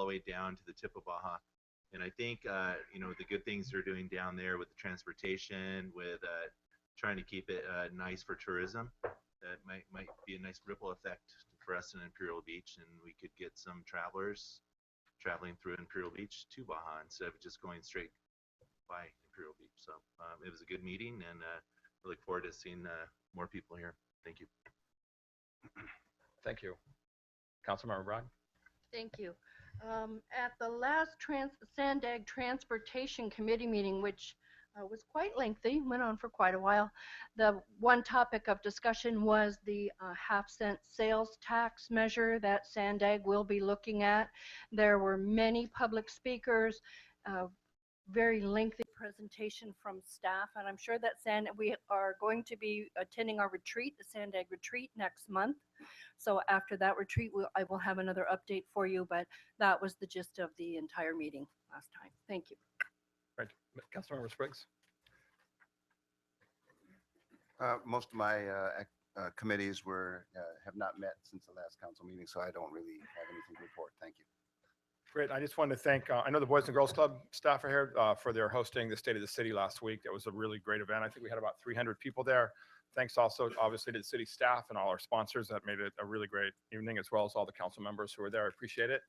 the way down to the tip of Baja. And I think the good things they're doing down there with the transportation, with trying to keep it nice for tourism, that might be a nice ripple effect for us in Imperial Beach, and we could get some travelers traveling through Imperial Beach to Baja instead of just going straight by Imperial Beach. So it was a good meeting, and we look forward to seeing more people here. Thank you. Thank you. Councilmember Brown. Thank you. At the last Sandag Transportation Committee meeting, which was quite lengthy, went on for quite a while, the one topic of discussion was the half-cent sales tax measure that Sandag will be looking at. There were many public speakers, very lengthy presentation from staff, and I'm sure that we are going to be attending our retreat, the Sandag retreat, next month. So after that retreat, I will have another update for you, but that was the gist of the entire meeting last time. Thank you. Right. Councilmember Spriggs. Most of my committees have not met since the last council meeting, so I don't really have anything to report. Thank you. Great. I just wanted to thank, I know the Boys and Girls Club staff are here for their hosting the State of the City last week. That was a really great event. I think we had about 300 people there. Thanks also, obviously, to the city staff and all our sponsors that made it a really great evening, as well as all the council members who were there. I appreciate it.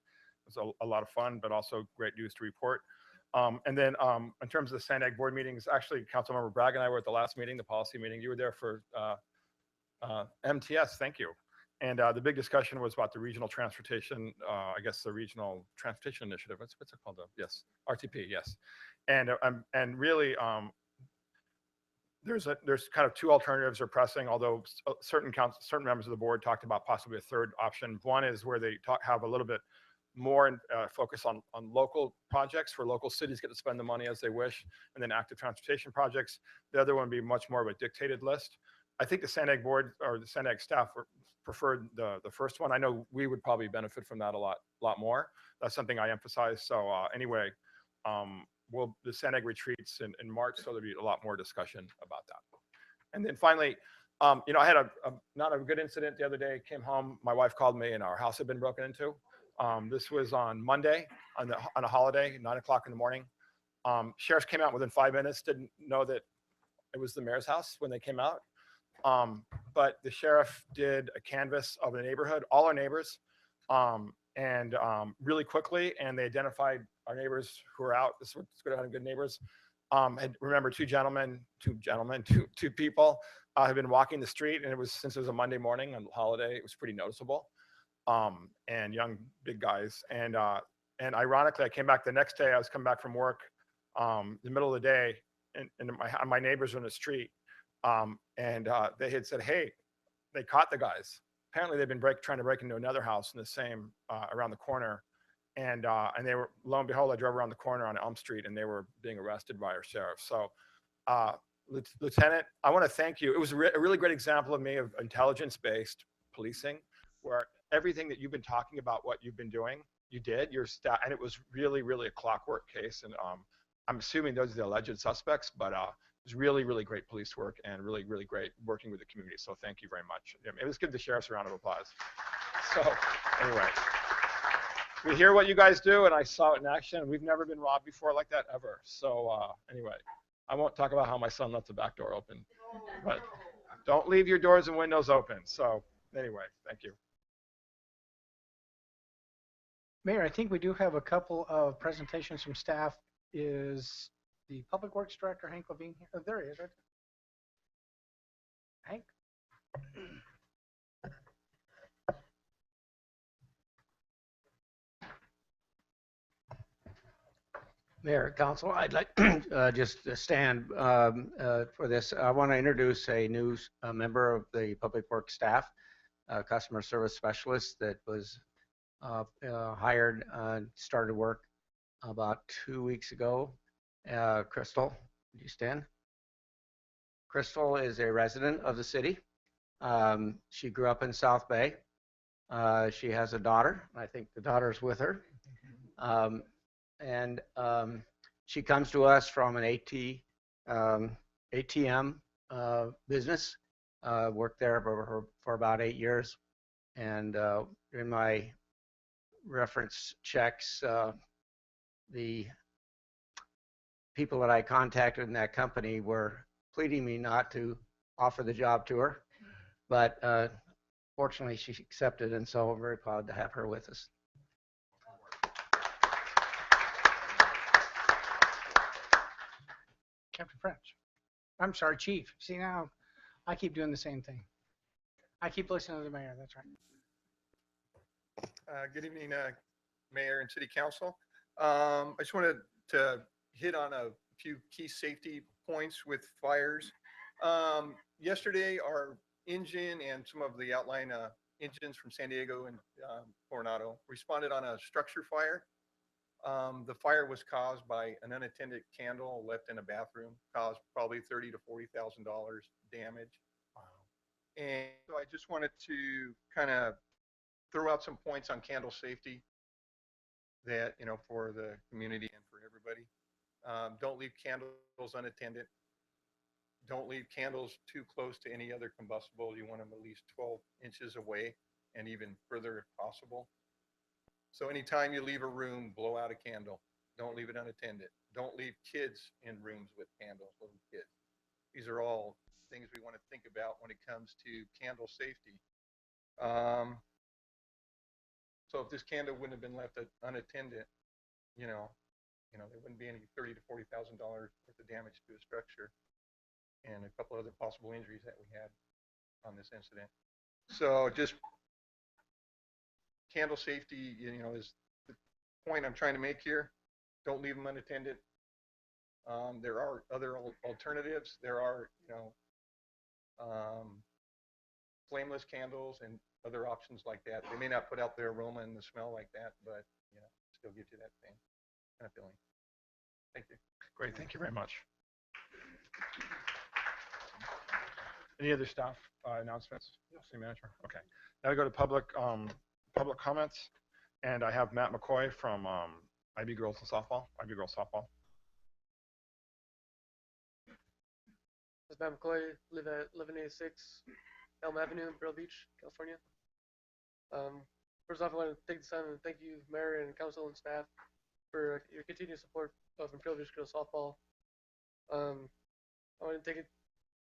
It was a lot of fun, but also great news to report. And then in terms of the Sandag board meetings, actually, Councilmember Bragg and I were at the last meeting, the policy meeting. You were there for MTS. Thank you. And the big discussion was about the regional transportation, I guess the regional transportation initiative. What's it called? Yes, RTP. Yes, and really, there's kind of two alternatives are pressing. Although certain members of the board talked about possibly a third option. One is where they have a little bit more focus on local projects where local cities get to spend the money as they wish, and then active transportation projects. The other one would be much more of a dictated list. I think the Sandag board or the Sandag staff preferred the first one. I know we would probably benefit from that a lot more. That's something I emphasize. So anyway, the Sandag retreats in March, so there'll be a lot more discussion about that. And then finally, I had not a good incident the other day. Came home, my wife called me, and our house had been broken into. This was on Monday on a holiday, 9 o'clock in the morning. Sheriffs came out within 5 minutes. Didn't know that it was the mayor's house when they came out. But the sheriff did a canvass of the neighborhood, all our neighbors, and really quickly, and they identified our neighbors who are out. This is what's good at having good neighbors. Remember, two people have been walking the street, and since it was a Monday morning on holiday, it was pretty noticeable. And young, big guys. And ironically, I came back the next day. I was coming back from work, the middle of the day, and my neighbors were in the street. And they had said, hey, they caught the guys. Apparently they've been trying to break into another house in the same, around the corner. And they were, lo and behold, I drove around the corner on Elm Street and they were being arrested by our sheriff. So Lieutenant, I want to thank you. It was a really great example of me of intelligence-based policing, where everything that you've been talking about, what you've been doing, you did, your staff, and it was really, really a clockwork case. And I'm assuming those are the alleged suspects, but it was really, really great police work and really, really great working with the community. So thank you very much. Let's give the sheriffs a round of applause. So anyway, we hear what you guys do, and I saw it in action. We've never been robbed before like that ever. So anyway, I won't talk about how my son left the back door open, but don't leave your doors and windows open. So anyway, thank you. Mayor, I think we do have a couple of presentations from staff. Is the Public Works Director, Hank Levine, here? Oh, there he is, right there. Hank? Mayor, Council, I'd like just to stand for this. I want to introduce a new member of the Public Works staff, customer service specialist that was hired, started work about 2 weeks ago. Crystal, would you stand? Crystal is a resident of the city. She grew up in South Bay. She has a daughter. I think the daughter's with her. And she comes to us from an ATM business. Worked there for about 8 years. And in my reference checks. The people that I contacted in that company were pleading me not to offer the job to her, but fortunately she accepted, and so I'm very proud to have her with us. Captain French. I'm sorry, Chief. See, now I keep doing the same thing. I keep listening to the mayor. That's right. Good evening, Mayor and City Council. I just wanted to hit on a few key safety points with fires. Yesterday, our engine and some of the outline engines from San Diego and Coronado responded on a structure fire. The fire was caused by an unattended candle left in a bathroom, caused probably $30,000 to $40,000 damage. Wow. And so I just wanted to kind of throw out some points on candle safety that, you know, for the community and for everybody. Don't leave candles unattended. Don't leave candles too close to any other combustible. You want them at least 12 inches away and even further if possible. So anytime you leave a room, blow out a candle. Don't leave it unattended. Don't leave kids in rooms with candles, little kids. These are all things we want to think about when it comes to candle safety. So if this candle wouldn't have been left unattended, there wouldn't be any $30,000 to $40,000 worth of damage to a structure and a couple other possible injuries that we had on this incident. So just candle safety, is the point I'm trying to make here. Don't leave them unattended. There are other alternatives. There are, flameless candles and other options like that. They may not put out the aroma and the smell like that, but still gives you that same kind of feeling. Thank you. Great, thank you very much. Any other staff announcements? City manager. Okay. Now we go to public comments, and I have Matt McCoy from IB Girls Softball. IB Girls Softball. This is Matt McCoy, live at 1186 Elm Avenue in Imperial Beach, California. First off, I want to take this time and thank you, Mayor and Council and staff, for your continued support of Imperial Beach Girls Softball. I want to take a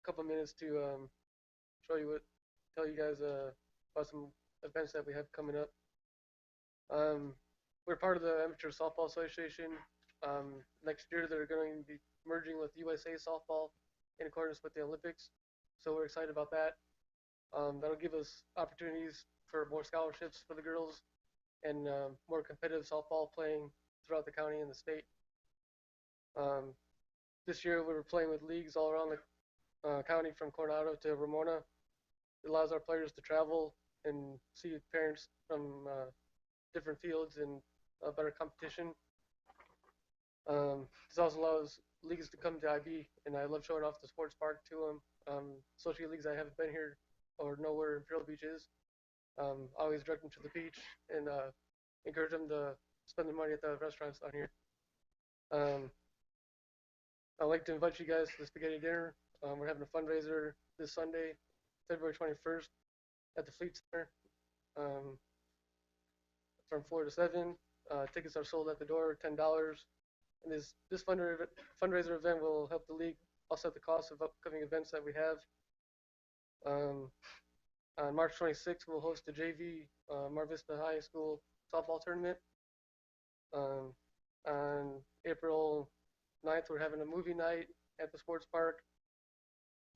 couple minutes to tell you guys about some events that we have coming up. We're part of the Amateur Softball Association. Next year, they're going to be merging with USA Softball in accordance with the Olympics. So we're excited about that. That'll give us opportunities for more scholarships for the girls and more competitive softball playing throughout the county and the state. This year, we were playing with leagues all around the county from Coronado to Ramona. It allows our players to travel and see parents from different fields and better competition. This also allows leagues to come to IB, and I love showing off the sports park to them. Social leagues I haven't been here or know where Imperial Beach is. I always direct them to the beach and encourage them to spend their money at the restaurants down here. I'd like to invite you guys to the spaghetti dinner. We're having a fundraiser this Sunday, February 21st at the Fleet Center from 4 to 7. Tickets are sold at the door, $10. And this fundraiser event will help the league offset the cost of upcoming events that we have. On March 26th, we'll host the JV Mar Vista High School softball tournament. On April 9th, we're having a movie night at the sports park.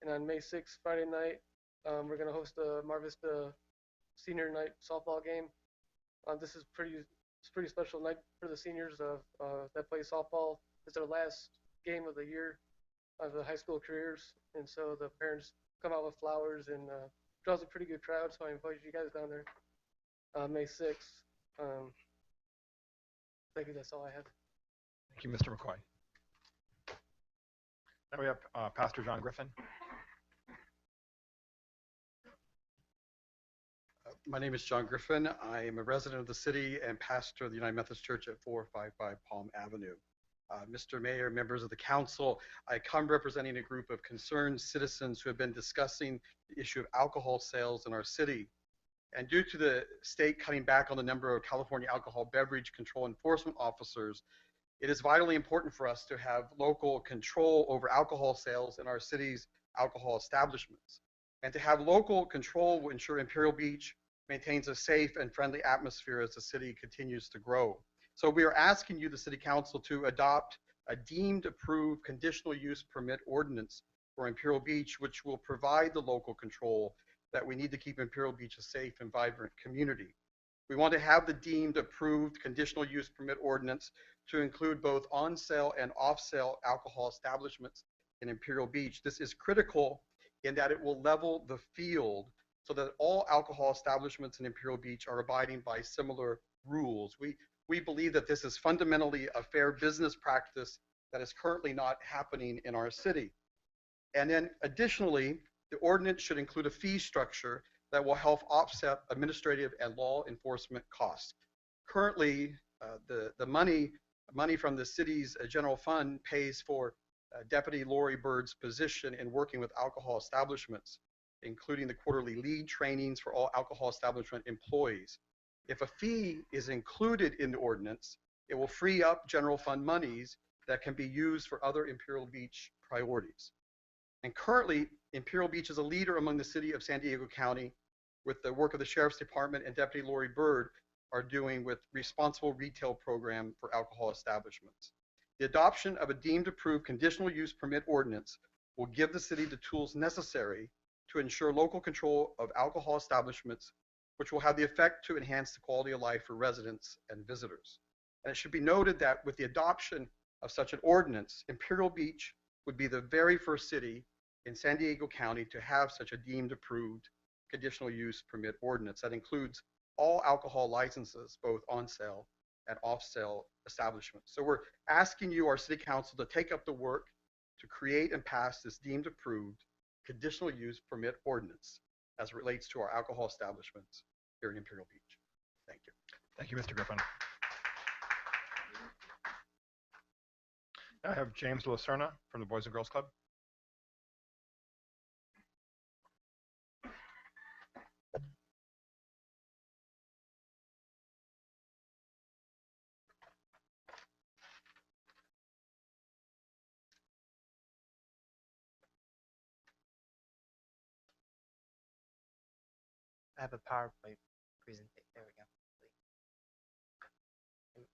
And on May 6th, Friday night, we're going to host the Mar Vista senior night softball game. This is pretty special night for the seniors that play softball. It's their last game of the year of the high school careers, and so the parents come out with flowers and draws a pretty good crowd. So I invite you guys down there May 6th. Thank you. That's all I have. Thank you, Mr. McCoy. Now we have Pastor John Griffin. My name is John Griffin. I am a resident of the city and pastor of the United Methodist Church at 455 Palm Avenue. Mr. Mayor, members of the council, I come representing a group of concerned citizens who have been discussing the issue of alcohol sales in our city. And due to the state cutting back on the number of California alcohol beverage control enforcement officers, it is vitally important for us to have local control over alcohol sales in our city's alcohol establishments. And to have local control will ensure Imperial Beach maintains a safe and friendly atmosphere as the city continues to grow. So we are asking you, the City Council, to adopt a deemed approved conditional use permit ordinance for Imperial Beach, which will provide the local control that we need to keep Imperial Beach a safe and vibrant community. We want to have the deemed approved conditional use permit ordinance to include both on-sale and off-sale alcohol establishments in Imperial Beach. This is critical in that it will level the field so that all alcohol establishments in Imperial Beach are abiding by similar rules. We believe that this is fundamentally a fair business practice that is currently not happening in our city. And then additionally, the ordinance should include a fee structure that will help offset administrative and law enforcement costs. Currently, the money from the city's general fund pays for Deputy Lori Bird's position in working with alcohol establishments, including the quarterly lead trainings for all alcohol establishment employees. If a fee is included in the ordinance, it will free up general fund monies that can be used for other Imperial Beach priorities. And currently, Imperial Beach is a leader among the city of San Diego County with the work of the Sheriff's Department and Deputy Lori Bird are doing with responsible retail program for alcohol establishments. The adoption of a deemed approved conditional use permit ordinance will give the city the tools necessary to ensure local control of alcohol establishments, which will have the effect to enhance the quality of life for residents and visitors. And it should be noted that with the adoption of such an ordinance, Imperial Beach would be the very first city in San Diego County to have such a deemed approved conditional use permit ordinance that includes all alcohol licenses, both on sale and off sale establishments. So we're asking you, our City Council, to take up the work to create and pass this deemed approved conditional use permit ordinance as it relates to our alcohol establishments here in Imperial Beach. Thank you. Thank you, Mr. Griffin. I have James Lacerna from the Boys and Girls Club. I have a PowerPoint presentation. There we go.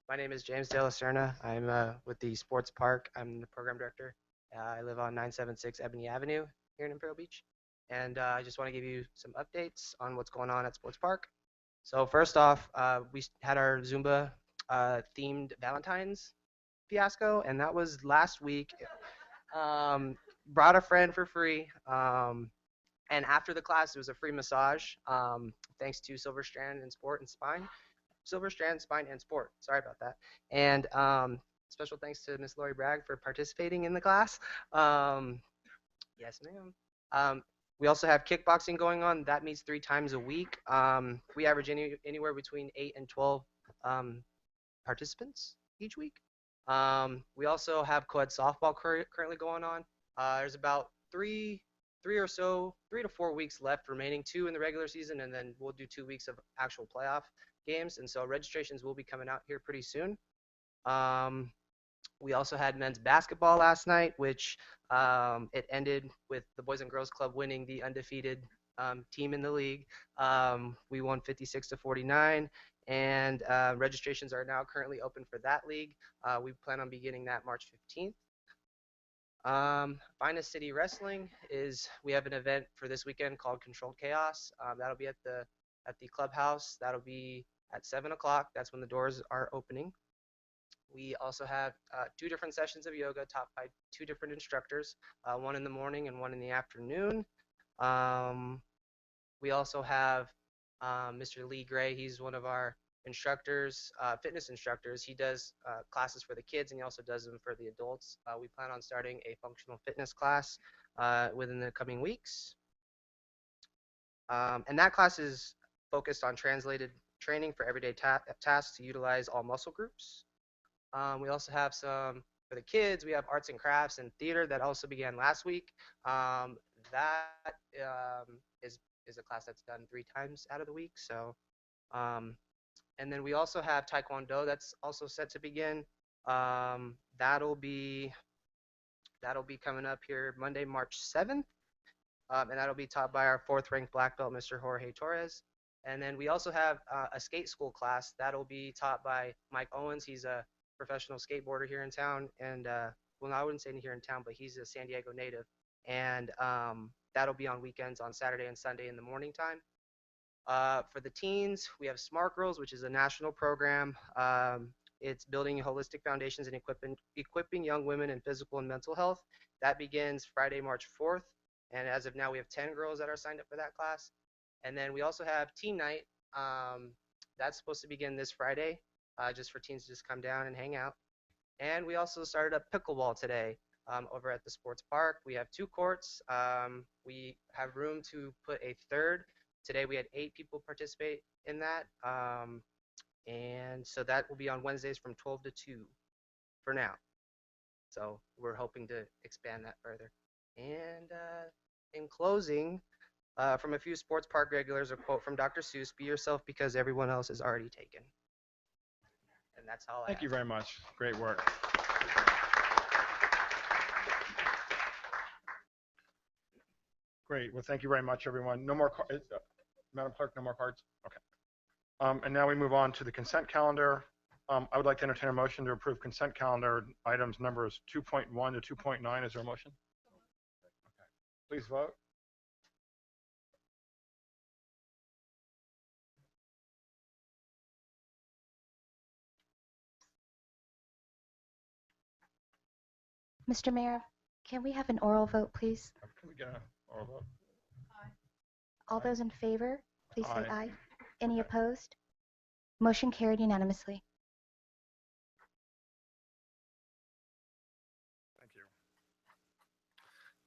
My name is James De La Serna. I'm with the Sports Park. I'm the program director. I live on 976 Ebony Avenue here in Imperial Beach. And I just want to give you some updates on what's going on at Sports Park. So first off, we had our Zumba themed Valentine's fiasco, and that was last week. Brought a friend for free. And after the class, it was a free massage, thanks to Silver Strand and Sport and Spine. Silver Strand, Spine, and Sport. Sorry about that. And special thanks to Miss Lori Bragg for participating in the class. Yes, ma'am. We also have kickboxing going on. That meets 3 times a week. We average anywhere between 8 and 12 participants each week. We also have co-ed softball currently going on. There's about 3 to 4 weeks left remaining, 2 in the regular season, and then we'll do 2 weeks of actual playoff games. And so registrations will be coming out here pretty soon. We also had men's basketball last night, which it ended with the Boys and Girls Club winning the undefeated team in the league. We won 56-49, and registrations are now currently open for that league. We plan on beginning that March 15th. Finest City Wrestling we have an event for this weekend called Controlled Chaos. That'll be at the clubhouse. That'll be at 7 o'clock. That's when the doors are opening. We also have 2 different sessions of yoga taught by 2 different instructors, one in the morning and one in the afternoon. We also have Mr. Lee Gray. He's one of our instructors, fitness instructors. He does classes for the kids, and he also does them for the adults. We plan on starting a functional fitness class within the coming weeks. And that class is focused on translated training for everyday tasks to utilize all muscle groups. We also have for the kids, we have arts and crafts and theater that also began last week. That is is a class that's done 3 times out of the week. So, and then we also have Taekwondo that's also set to begin. Um, that'll be that'll be coming up here Monday, March 7th, and that'll be taught by our 4th-ranked black belt, Mr. Jorge Torres. And then we also have a skate school class that'll be taught by Mike Owens. He's a professional skateboarder here in town, and well, I wouldn't say here in town, but he's a San Diego native. And that'll be on weekends on Saturday and Sunday in the morning time. For the teens, we have Smart Girls, which is a national program. It's building holistic foundations and equipping young women in physical and mental health. That begins Friday, March 4th. And as of now, we have 10 girls that are signed up for that class. And then we also have Teen Night. That's supposed to begin this Friday, just for teens to just come down and hang out. And we also started up pickleball today over at the sports park. We have 2 courts. We have room to put a third. Today we had 8 people participate in that. And so that will be on Wednesdays from 12 to 2 for now. So we're hoping to expand that further. And in closing, from a few sports park regulars, a quote from Dr. Seuss: "Be yourself because everyone else is already taken." And that's all I have. Thank you very much. Great work. Great. Well, thank you very much, everyone. No more, Madam Clerk, no more cards? Okay. And now we move on to the consent calendar. I would like to entertain a motion to approve consent calendar items numbers 2.1 to 2.9. Is there a motion? Okay. Please vote. Mr. Mayor, can we have an oral vote, please? Can we get an oral vote? All Aye. those in favor, please say Aye. aye. Any Okay. opposed? Motion carried unanimously. Thank you.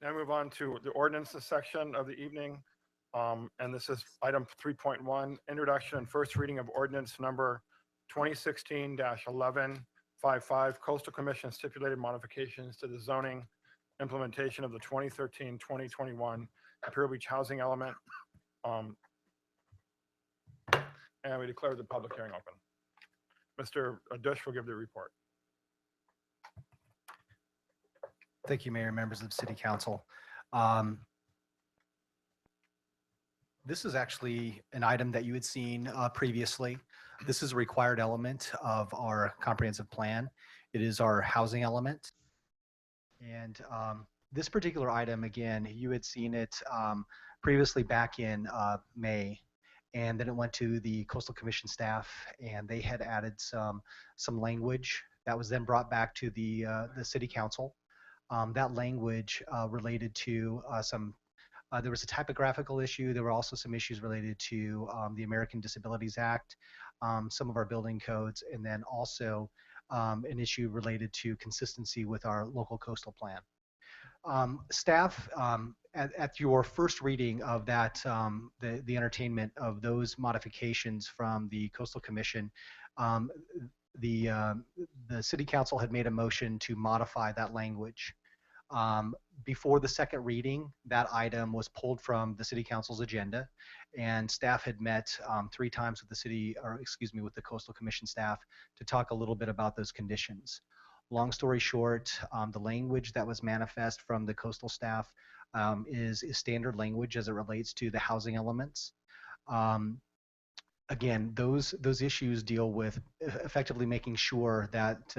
Now we move on to the ordinances section of the evening. And this is item 3.1, introduction and first reading of ordinance number 2016-1155, Coastal Commission stipulated modifications to the zoning implementation of the 2013-2021 Imperial Beach housing element. And we declare the public hearing open. Mr. Dush will give the report. Thank you, Mayor, members of City Council. This is actually an item that you had seen previously. This is a required element of our comprehensive plan. It is our housing element. And this particular item, again, you had seen it previously back in May. And then it went to the Coastal Commission staff, and they had added some language that was then brought back to the City Council. That language related to there was a typographical issue. There were also some issues related to the American Disabilities Act, some of our building codes, and then also an issue related to consistency with our local coastal plan. Staff, at your first reading of that, the entertainment of those modifications from the Coastal Commission, the City Council had made a motion to modify that language. Before the second reading, that item was pulled from the City Council's agenda, and staff had met 3 times with with the Coastal Commission staff to talk a little bit about those conditions. Long story short, the language that was manifest from the coastal staff is standard language as it relates to the housing elements. Again, those issues deal with effectively making sure that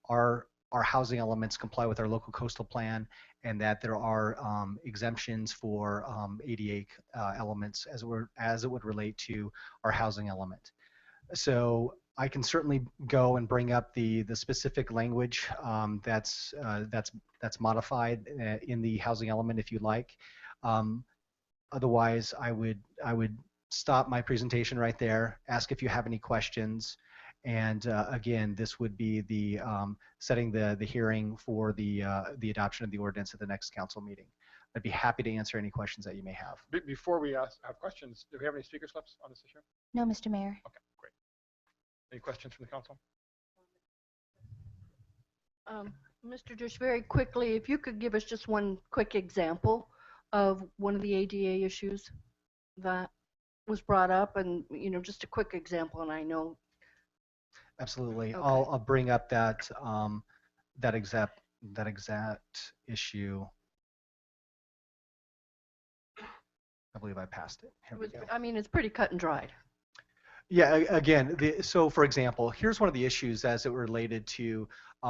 our housing elements comply with our local coastal plan, and that there are exemptions for ADA elements as it would relate to our housing element. So I can certainly go and bring up the specific language that's modified in the housing element if you like. Otherwise, I would stop my presentation right there, ask if you have any questions, and again, this would be the setting the hearing for the adoption of the ordinance at the next council meeting. I'd be happy to answer any questions that you may have. Before we have questions, do we have any speaker slips on this issue? No, Mr. Mayor. Okay, great. Any questions from the council? Mr. Dush, very quickly, if you could give us just one quick example of one of the ADA issues. that was brought up, and just a quick example, and I know. Absolutely. Okay. I'll bring up that exact issue. I believe I passed it. Here we go. I mean, it's pretty cut and dried. Yeah, again, so for example, here's one of the issues as it related to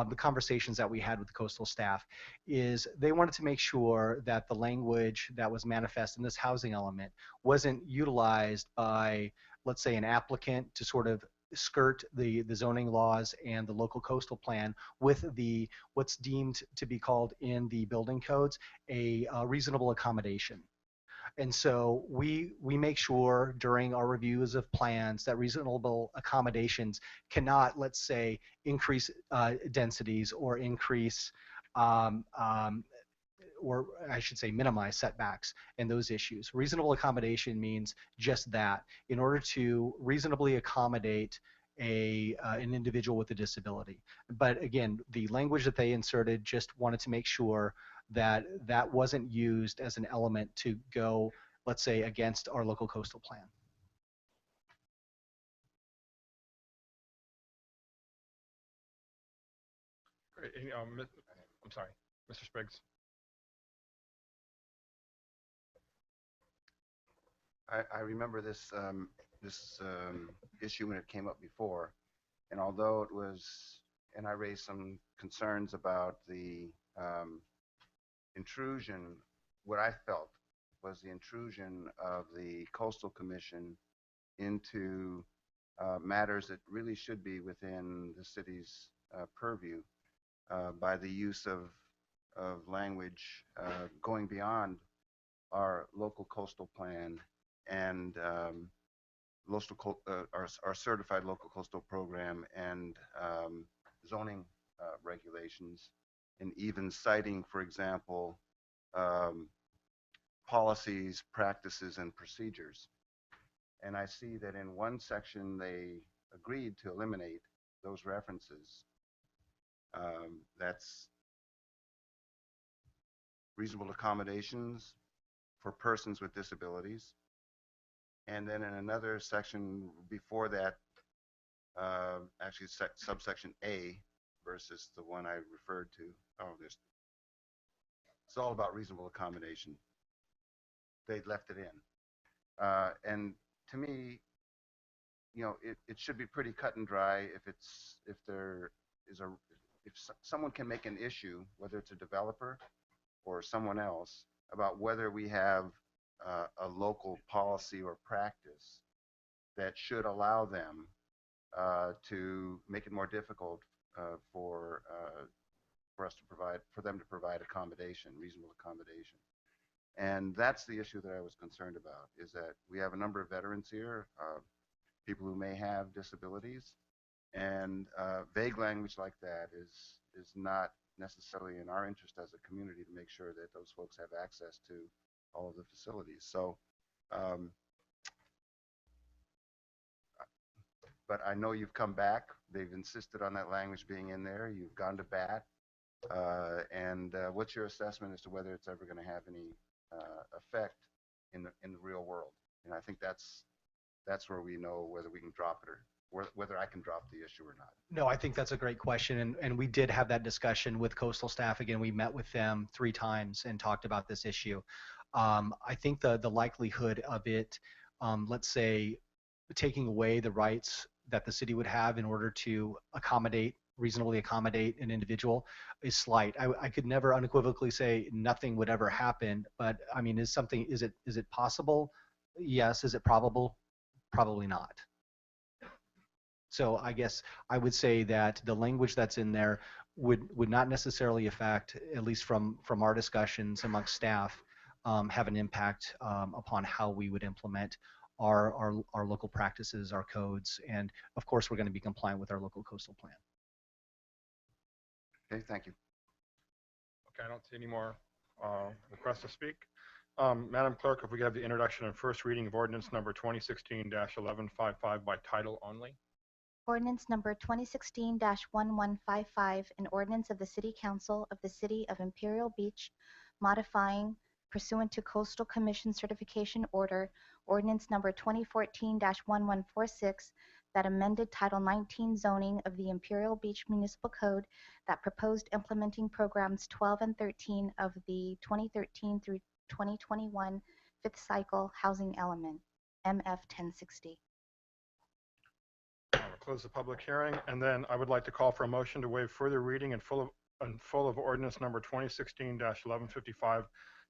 the conversations that we had with the coastal staff is they wanted to make sure that the language that was manifest in this housing element wasn't utilized by, let's say, an applicant to sort of skirt the zoning laws and the local coastal plan with the what's deemed to be called in the building codes a reasonable accommodation. And so we make sure during our reviews of plans that reasonable accommodations cannot, let's say, increase densities or increase, um, um, or I should say minimize setbacks and those issues. Reasonable accommodation means just that. In order to reasonably accommodate an individual with a disability. But again, the language that they inserted just wanted to make sure that that wasn't used as an element to go, let's say, against our local coastal plan. Great. I'm sorry, Mr. Spriggs. I remember this issue when it came up before, and although it was, and I raised some concerns about the intrusion, what I felt was the intrusion of the Coastal Commission into matters that really should be within the city's purview by the use of language going beyond our local coastal plan and our certified local coastal program and zoning regulations, and even citing, for example, policies, practices, and procedures. And I see that in one section they agreed to eliminate those references. That's reasonable accommodations for persons with disabilities. And then in another section before that, actually subsection A versus the one I referred to. Oh, it's all about reasonable accommodation. They left it in. And to me, it should be pretty cut and dry if someone can make an issue, whether it's a developer or someone else, about whether we have a local policy or practice that should allow them to make it more difficult for them to provide accommodation, reasonable accommodation. And that's the issue that I was concerned about, is that we have a number of veterans here, people who may have disabilities, and vague language like that is not necessarily in our interest as a community to make sure that those folks have access to all of the facilities. So, but I know you've come back. They've insisted on that language being in there. You've gone to bat. And what's your assessment as to whether it's ever going to have any effect in the real world? And I think that's where we know whether we can drop it or whether I can drop the issue or not. No, I think that's a great question. And we did have that discussion with coastal staff. Again, we met with them 3 times and talked about this issue. I think the likelihood of it, let's say, taking away the rights that the city would have in order to reasonably accommodate an individual is slight. I could never unequivocally say nothing would ever happen, but I mean, is it possible? Yes. Is it probable? Probably not. So I guess I would say that the language that's in there would not necessarily affect, at least from our discussions amongst staff, have an impact upon how we would implement our local practices, our codes, and of course we're going to be compliant with our local coastal plan. Okay, thank you. Okay, I don't see any more requests to speak. Madam Clerk, if we could have the introduction and first reading of ordinance number 2016-1155 by title only. Ordinance number 2016-1155, an ordinance of the City Council of the City of Imperial Beach modifying pursuant to Coastal Commission Certification Order ordinance number 2014-1146 that amended Title 19 zoning of the Imperial Beach Municipal Code that proposed implementing programs 12 and 13 of the 2013 through 2021 fifth cycle housing element, MF 1060. We'll close the public hearing, and then I would like to call for a motion to waive further reading in full of ordinance number 2016-1155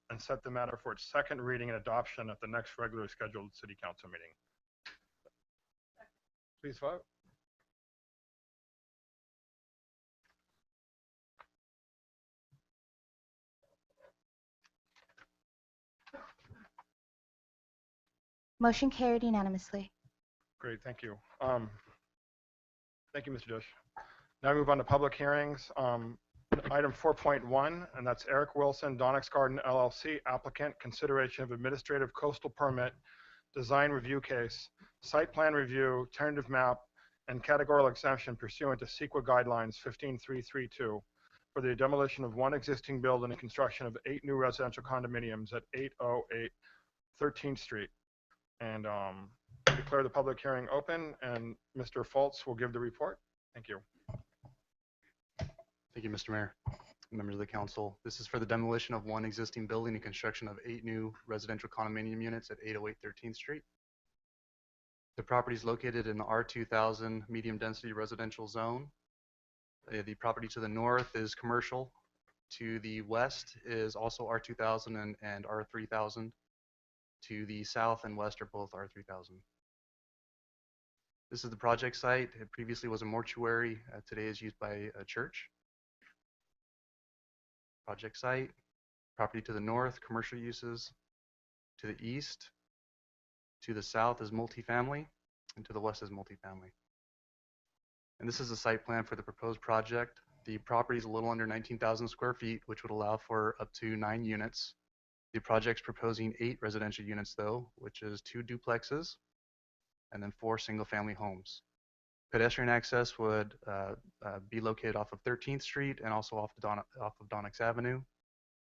and set the matter for its second reading and adoption at the next regularly scheduled city council meeting. Please vote. Motion carried unanimously. Great, thank you. Thank you, Mr. Dish. Now we move on to public hearings. Item 4.1, and that's Eric Wilson, Donix Garden LLC, applicant, consideration of administrative coastal permit, design review case, site plan review, tentative map, and categorical exemption pursuant to CEQA guidelines 15332 for the demolition of one existing building and construction of 8 new residential condominiums at 808 13th Street. And declare the public hearing open, and Mr. Fultz will give the report. Thank you. Thank you, Mr. Mayor, members of the council. This is for the demolition of one existing building and construction of 8 new residential condominium units at 808 13th Street. The property is located in the R2000 medium density residential zone. The property to the north is commercial. To the west is also R2000 and R3000. To the south and west are both R3000. This is the project site. It previously was a mortuary. Today is used by a church. Project site. Property to the north, commercial uses. To the east, to the south is multifamily, and to the west is multifamily. And this is a site plan for the proposed project. The property is a little under 19,000 square feet, which would allow for up to 9 units. The project's proposing 8 residential units though, which is 2 duplexes and then 4 single-family homes. Pedestrian access would be located off of 13th Street and also off of Donix Avenue.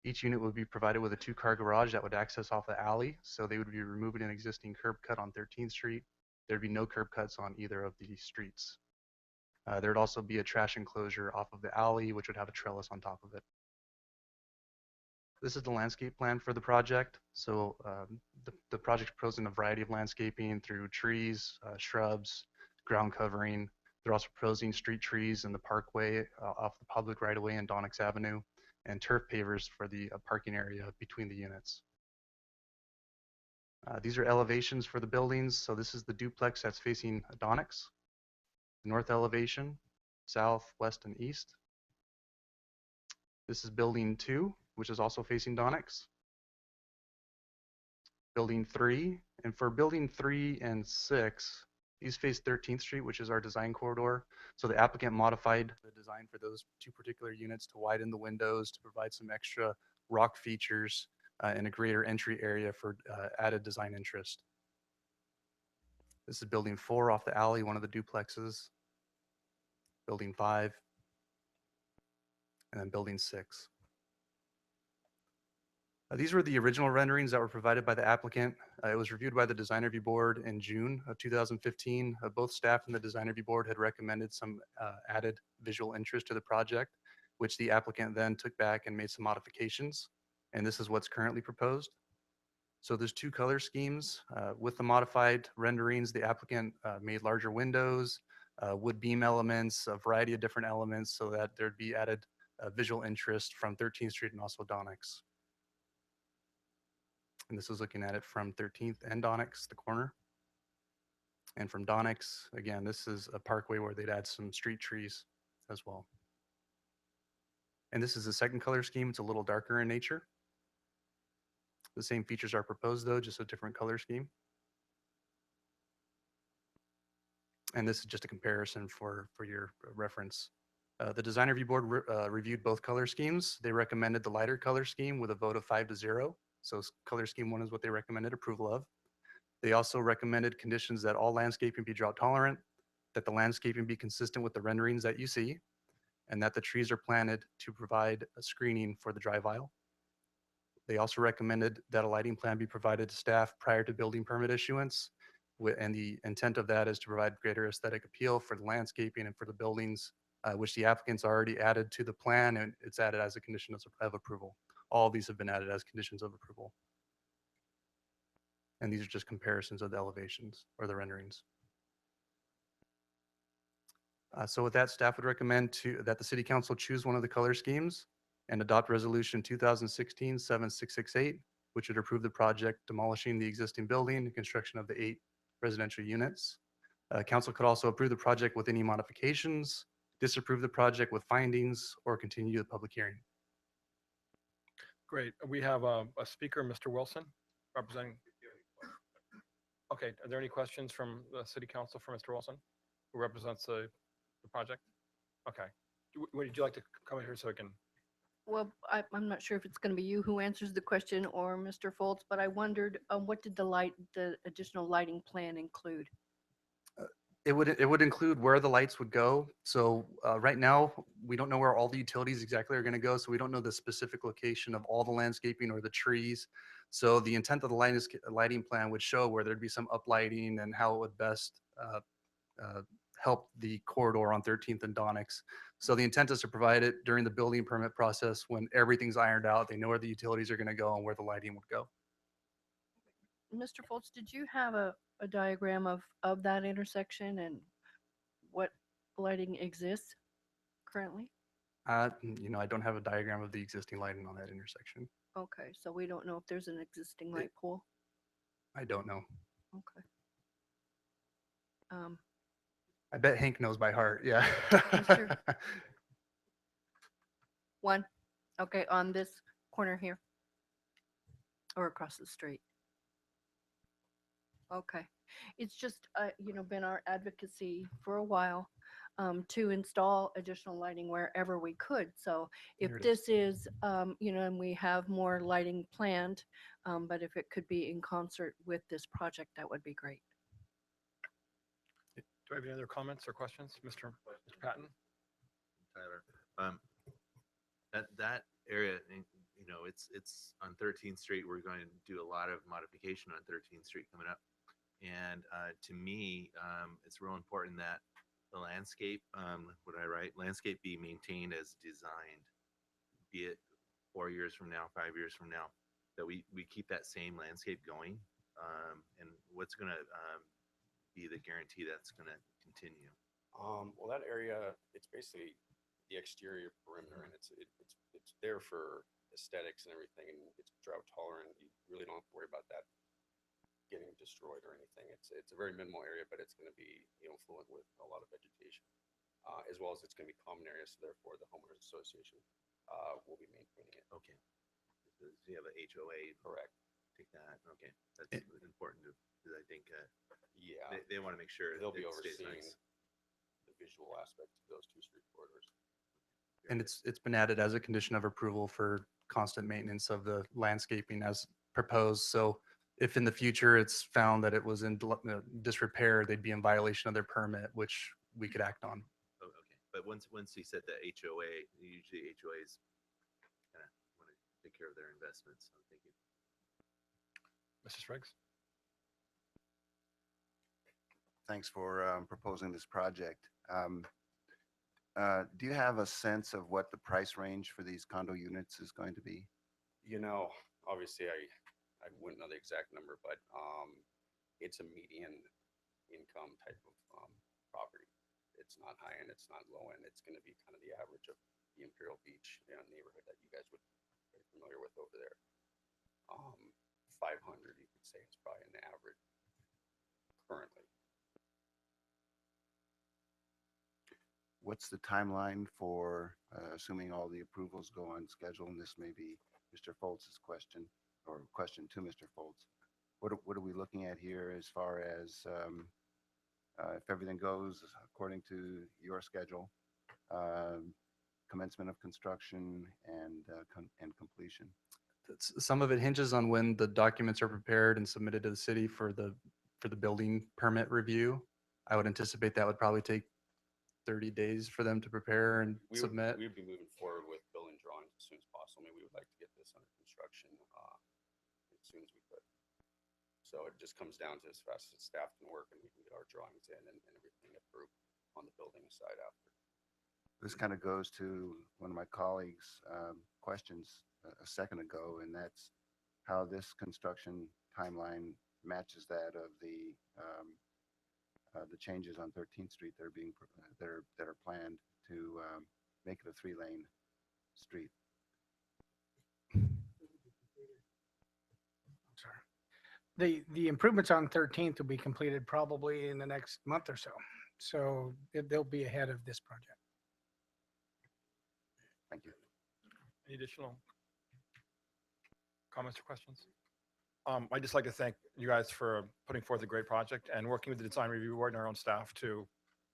Each unit would be provided with a 2-car garage that would access off the alley, so they would be removing an existing curb cut on 13th Street. There'd be no curb cuts on either of these streets. There'd also be a trash enclosure off of the alley, which would have a trellis on top of it. This is the landscape plan for the project. So the project's proposing a variety of landscaping through trees, shrubs, ground covering. They're also proposing street trees in the parkway off the public right-of-way in Donix Avenue, and turf pavers for the parking area between the units. These are elevations for the buildings. So this is the duplex that's facing Donix. North elevation, south, west, and east. This is building 2, which is also facing Donix. Building 3, and for building 3 and 6, these face 13th Street, which is our design corridor. So the applicant modified the design for those 2 particular units to widen the windows, to provide some extra rock features and a greater entry area for added design interest. This is building 4 off the alley, one of the duplexes. Building 5, and then building 6. These were the original renderings that were provided by the applicant. It was reviewed by the design review board in June of 2015. Both staff and the design review board had recommended some added visual interest to the project, which the applicant then took back and made some modifications. And this is what's currently proposed. So there's 2 color schemes. With the modified renderings, the applicant made larger windows, wood beam elements, a variety of different elements so that there'd be added visual interest from 13th Street and also Donix. And this is looking at it from 13th and Donix, the corner. And from Donix, again, this is a parkway where they'd add some street trees as well. And this is the second color scheme. It's a little darker in nature. The same features are proposed though, just a different color scheme. And this is just a comparison for your reference. The design review board reviewed both color schemes. They recommended the lighter color scheme with a vote of 5-0. So color scheme 1 is what they recommended approval of. They also recommended conditions that all landscaping be drought tolerant, that the landscaping be consistent with the renderings that you see, and that the trees are planted to provide a screening for the drive aisle. They also recommended that a lighting plan be provided to staff prior to building permit issuance. And the intent of that is to provide greater aesthetic appeal for the landscaping and for the buildings, which the applicants already added to the plan, and it's added as a condition of approval. All of these have been added as conditions of approval. And these are just comparisons of the elevations or the renderings. So with that, staff would recommend that the city council choose one of the color schemes and adopt resolution 2016-7668, which would approve the project demolishing the existing building and construction of the 8 residential units. Council could also approve the project with any modifications, disapprove the project with findings, or continue the public hearing. Great. We have a speaker, Mr. Wilson, representing. Okay, are there any questions from the city council for Mr. Wilson, who represents the project? Okay. Would you like to come in here so I can? Well, I'm not sure if it's going to be you who answers the question or Mr. Foltz, but I wondered what did the additional lighting plan include? It would include where the lights would go. So right now, we don't know where all the utilities exactly are going to go. So we don't know the specific location of all the landscaping or the trees. So the intent of the lighting plan would show where there'd be some uplighting and how it would best help the corridor on 13th and Donix. So the intent is to provide it during the building permit process when everything's ironed out. They know where the utilities are going to go and where the lighting would go. Mr. Foltz, did you have a diagram of that intersection and what lighting exists currently? I don't have a diagram of the existing lighting on that intersection. Okay, so we don't know if there's an existing light pole. I don't know. Okay. I bet Hank knows by heart. Yeah. Sure. One. Okay, on this corner here or across the street. Okay. It's just, been our advocacy for a while to install additional lighting wherever we could. So if There it this is, and we have more lighting planned, but if it could be in concert with this project, that would be great. Do I have any other comments or questions, Mr. Patton? Tyler, that area, it's on 13th Street. We're going to do a lot of modification on 13th Street coming up. And to me, it's real important that the landscape, what I write, landscape be maintained as designed, be it 4 years from now, 5 years from now, that we keep that same landscape going. And what's going to be the guarantee that's going to continue? Well, that area, it's basically the exterior perimeter, and it's there for aesthetics and everything, and it's drought tolerant. You really don't have to worry about that getting destroyed or anything. It's a very minimal area, but it's going to be fluent with a lot of vegetation, as well as it's going to be common areas. So therefore, the homeowners association will be maintaining it. Okay. So you have a HOA. Correct. Take that. Okay, that's important because I think yeah, they want to make sure they'll be it stays overseeing nice. the visual aspects of those 2 street corridors. And it's been added as a condition of approval for constant maintenance of the landscaping as proposed. So if in the future it's found that it was in disrepair, they'd be in violation of their permit, which we could act on. Oh, okay, but once you said the HOA, usually HOAs kind of want to take care of their investments. So thank you. Mrs. Riggs? Thanks for proposing this project. Do you have a sense of what the price range for these condo units is going to be? Obviously, I wouldn't know the exact number, but it's a median income type of property. It's not high end, it's not low end. It's going to be kind of the average of the Imperial Beach neighborhood that you guys would be very familiar with over there. 500, you could say, it's probably an average currently. What's the timeline for assuming all the approvals go on schedule? And this may be Mr. Foltz's question, or question to Mr. Foltz. What are we looking at here as far as if everything goes according to your schedule, commencement of construction and completion? Some of it hinges on when the documents are prepared and submitted to the city for the building permit review. I would anticipate that would probably take 30 days for them to prepare and submit. We would be moving forward with building drawings as soon as possible. I mean, we would like to get this under construction So it just comes down to as fast as staff can work and we can get our drawings in and everything approved on the building side after. This kind of goes to one of my colleagues' questions a second ago, and that's how this construction timeline matches that of the changes on 13th Street that are that are planned to make it a 3-lane street. Sorry. The improvements on 13th will be completed probably in the next month or so. So they'll be ahead of this project. Thank you. Any additional comments or questions? I'd just like to thank you guys for putting forth a great project and working with the design review board and our own staff to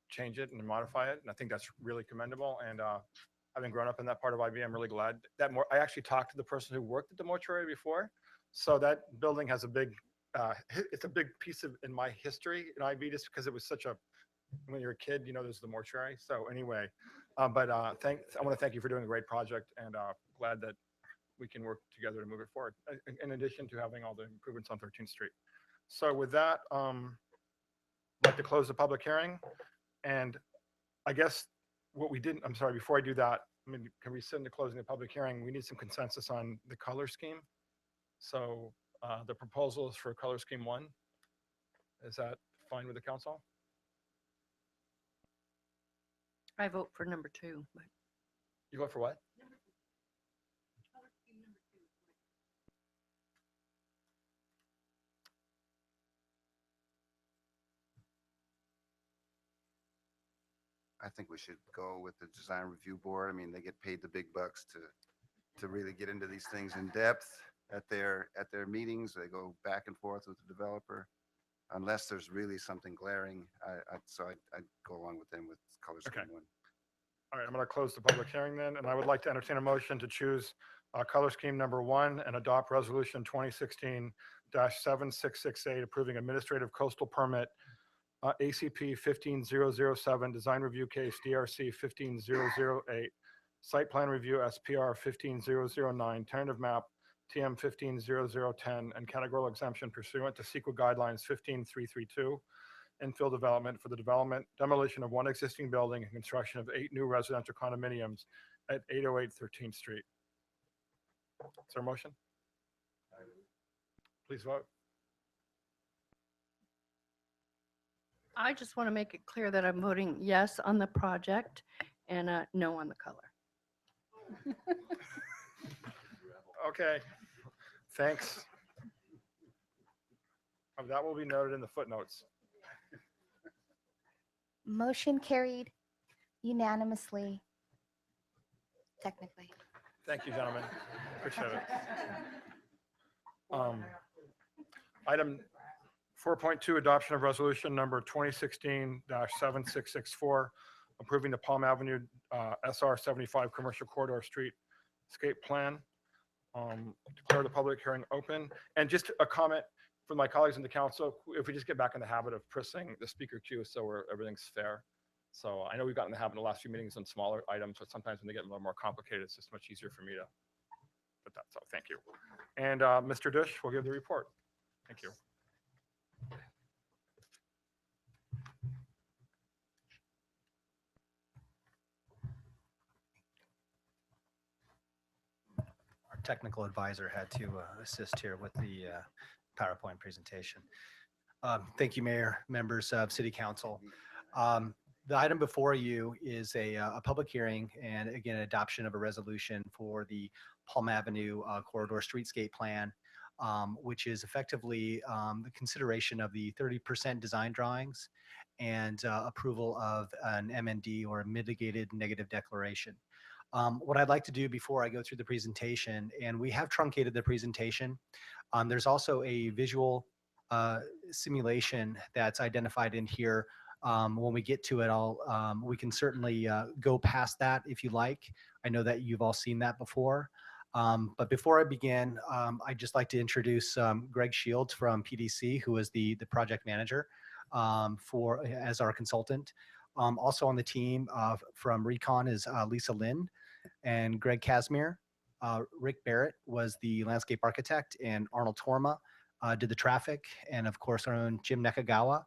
change it and modify it. And I think that's really commendable. And having grown up in that part of IB, I'm really glad that I actually talked to the person who worked at the mortuary before. So that building has a big, it's a big piece of in my history in IB, just because it was such a, when you're a kid, you know, there's the mortuary. So anyway, I want to thank you for doing a great project, and glad that we can work together to move it forward, in addition to having all the improvements on 13th Street. So with that, I'd like to close the public hearing. And I guess what we didn't, I'm sorry, before I do that, I mean, can we send to closing the public hearing? We need some consensus on the color scheme. So the proposal is for color scheme 1. Is that fine with the council? I vote for number 2. But You vote for what? I think we should go with the design review board. I mean, they get paid the big bucks to really get into these things in depth at their meetings. They go back and forth with the developer, unless there's really something glaring. I'd go along with them with color scheme 1. All right, I'm going to close the public hearing then, and I would like to entertain a motion to choose color scheme number 1 and adopt resolution 2016-7668 approving administrative coastal permit ACP 15007, design review case DRC 15008, site plan review SPR 15009, tentative map TM 150010, and categorical exemption pursuant to CEQA guidelines 15332, infill development for the demolition of 1 existing building and construction of 8 new residential condominiums at 808 13th Street. Is there a motion? Please vote. I just want to make it clear that I'm voting yes on the project and no on the color. Okay, thanks. That will be noted in the footnotes. Motion carried unanimously, technically. Thank you, gentlemen. Appreciate it. Item 4.2, adoption of resolution number 2016-7664, approving the Palm Avenue SR 75 commercial corridor streetscape plan. Declare the public hearing open. And just a comment from my colleagues in the council, if we just get back in the habit of pressing the speaker queue so everything's fair. So I know we've gotten in the habit in the last few meetings on smaller items, but sometimes when they get a little more complicated, it's just much easier for me to put that. So thank you. And Mr. Dish will give the report. Thank you. Our technical advisor had to assist here with the PowerPoint presentation. Thank you, Mayor, members of City Council. The item before you is a public hearing and again, adoption of a resolution for the Palm Avenue corridor streetscape plan, which is effectively the consideration of the 30% design drawings and approval of an MND or a mitigated negative declaration. What I'd like to do before I go through the presentation, and we have truncated the presentation, there's also a visual simulation that's identified in here. When we get to it, we can certainly go past that if you like. I know that you've all seen that before. But before I begin, I'd just like to introduce Greg Shields from PDC, who is the project manager as our consultant. Also on the team from Recon is Lisa Lind and Greg Casimir. Rick Barrett was the landscape architect, and Arnold Torma did the traffic, and of course our own Jim Nakagawa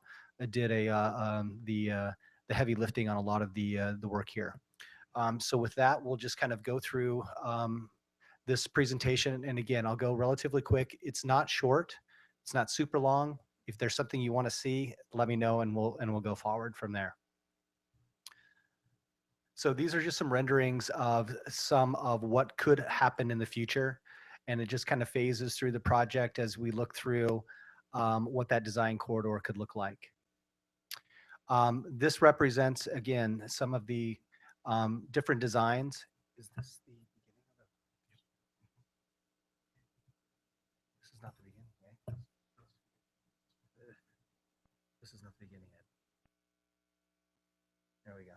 did the heavy lifting on a lot of the work here. So with that, we'll just kind of go through this presentation. And again, I'll go relatively quick. It's not short. It's not super long. If there's something you want to see, let me know, and we'll go forward from there. So these are just some renderings of some of what could happen in the future. And it just kind of phases through the project as we look through what that design corridor could look like. This represents, again, some of the different designs. Is this the beginning of it? This is not the beginning, right? This is not the beginning yet. There we go.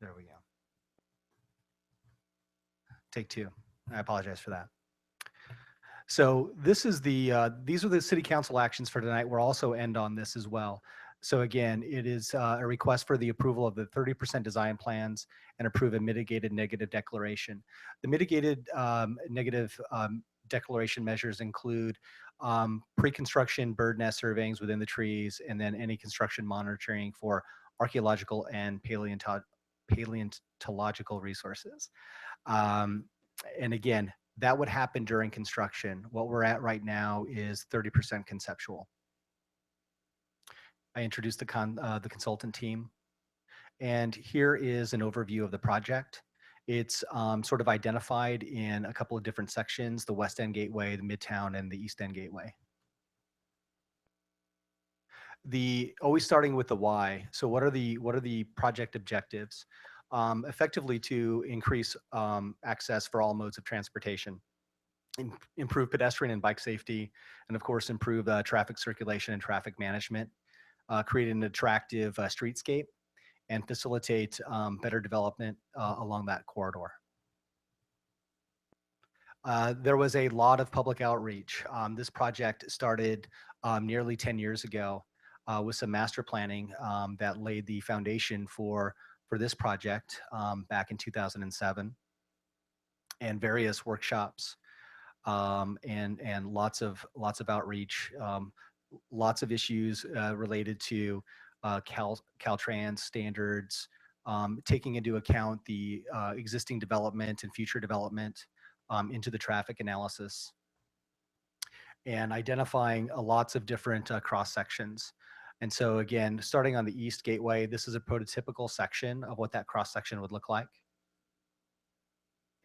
There we go. Take two. I apologize for that. So this is these are the city council actions for tonight. We'll also end on this as well. So again, it is a request for the approval of the 30% design plans and approve a mitigated negative declaration. The mitigated negative declaration measures include pre-construction bird nest surveyings within the trees, and then any construction monitoring for archaeological and paleontological resources. And again, that would happen during construction. What we're at right now is 30% conceptual. I introduced the consultant team, and here is an overview of the project. It's sort of identified in a couple of different sections: the West End Gateway, the Midtown, and the East End Gateway. Always starting with the why. So what are the project objectives? Effectively to increase access for all modes of transportation, improve pedestrian and bike safety, and of course improve traffic circulation and traffic management, create an attractive streetscape, and facilitate better development along that corridor. There was a lot of public outreach. This project started nearly 10 years ago with some master planning that laid the foundation for this project back in 2007, and various workshops and lots of outreach, lots of issues related to Caltrans standards, taking into account the existing development and future development into the traffic analysis, and identifying lots of different cross sections. And so again, starting on the East Gateway, this is a prototypical section of what that cross section would look like.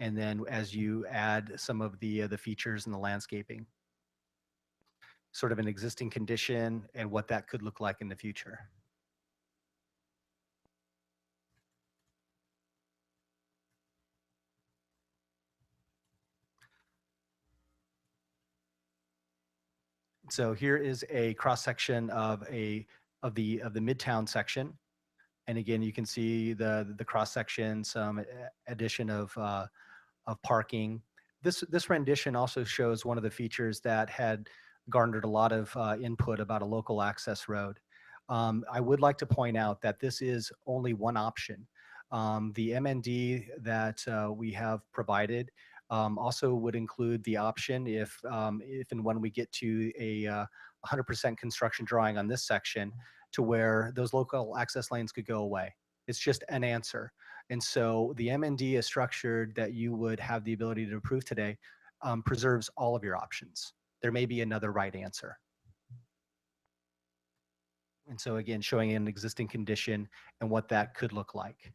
And then as you add some of the features and the landscaping, sort of an existing condition and what that could look like in the future. So here is a cross section of the Midtown section, and again you can see the cross section, some addition of parking. This rendition also shows one of the features that had garnered a lot of input about a local access road. I would like to point out that this is only one option. The MND that we have provided also would include the option if and when we get to a 100% construction drawing on this section, to where those local access lanes could go away. It's just an answer. And so the MND is structured that you would have the ability to approve today, preserves all of your options. There may be another right answer. And so again, showing an existing condition and what that could look like.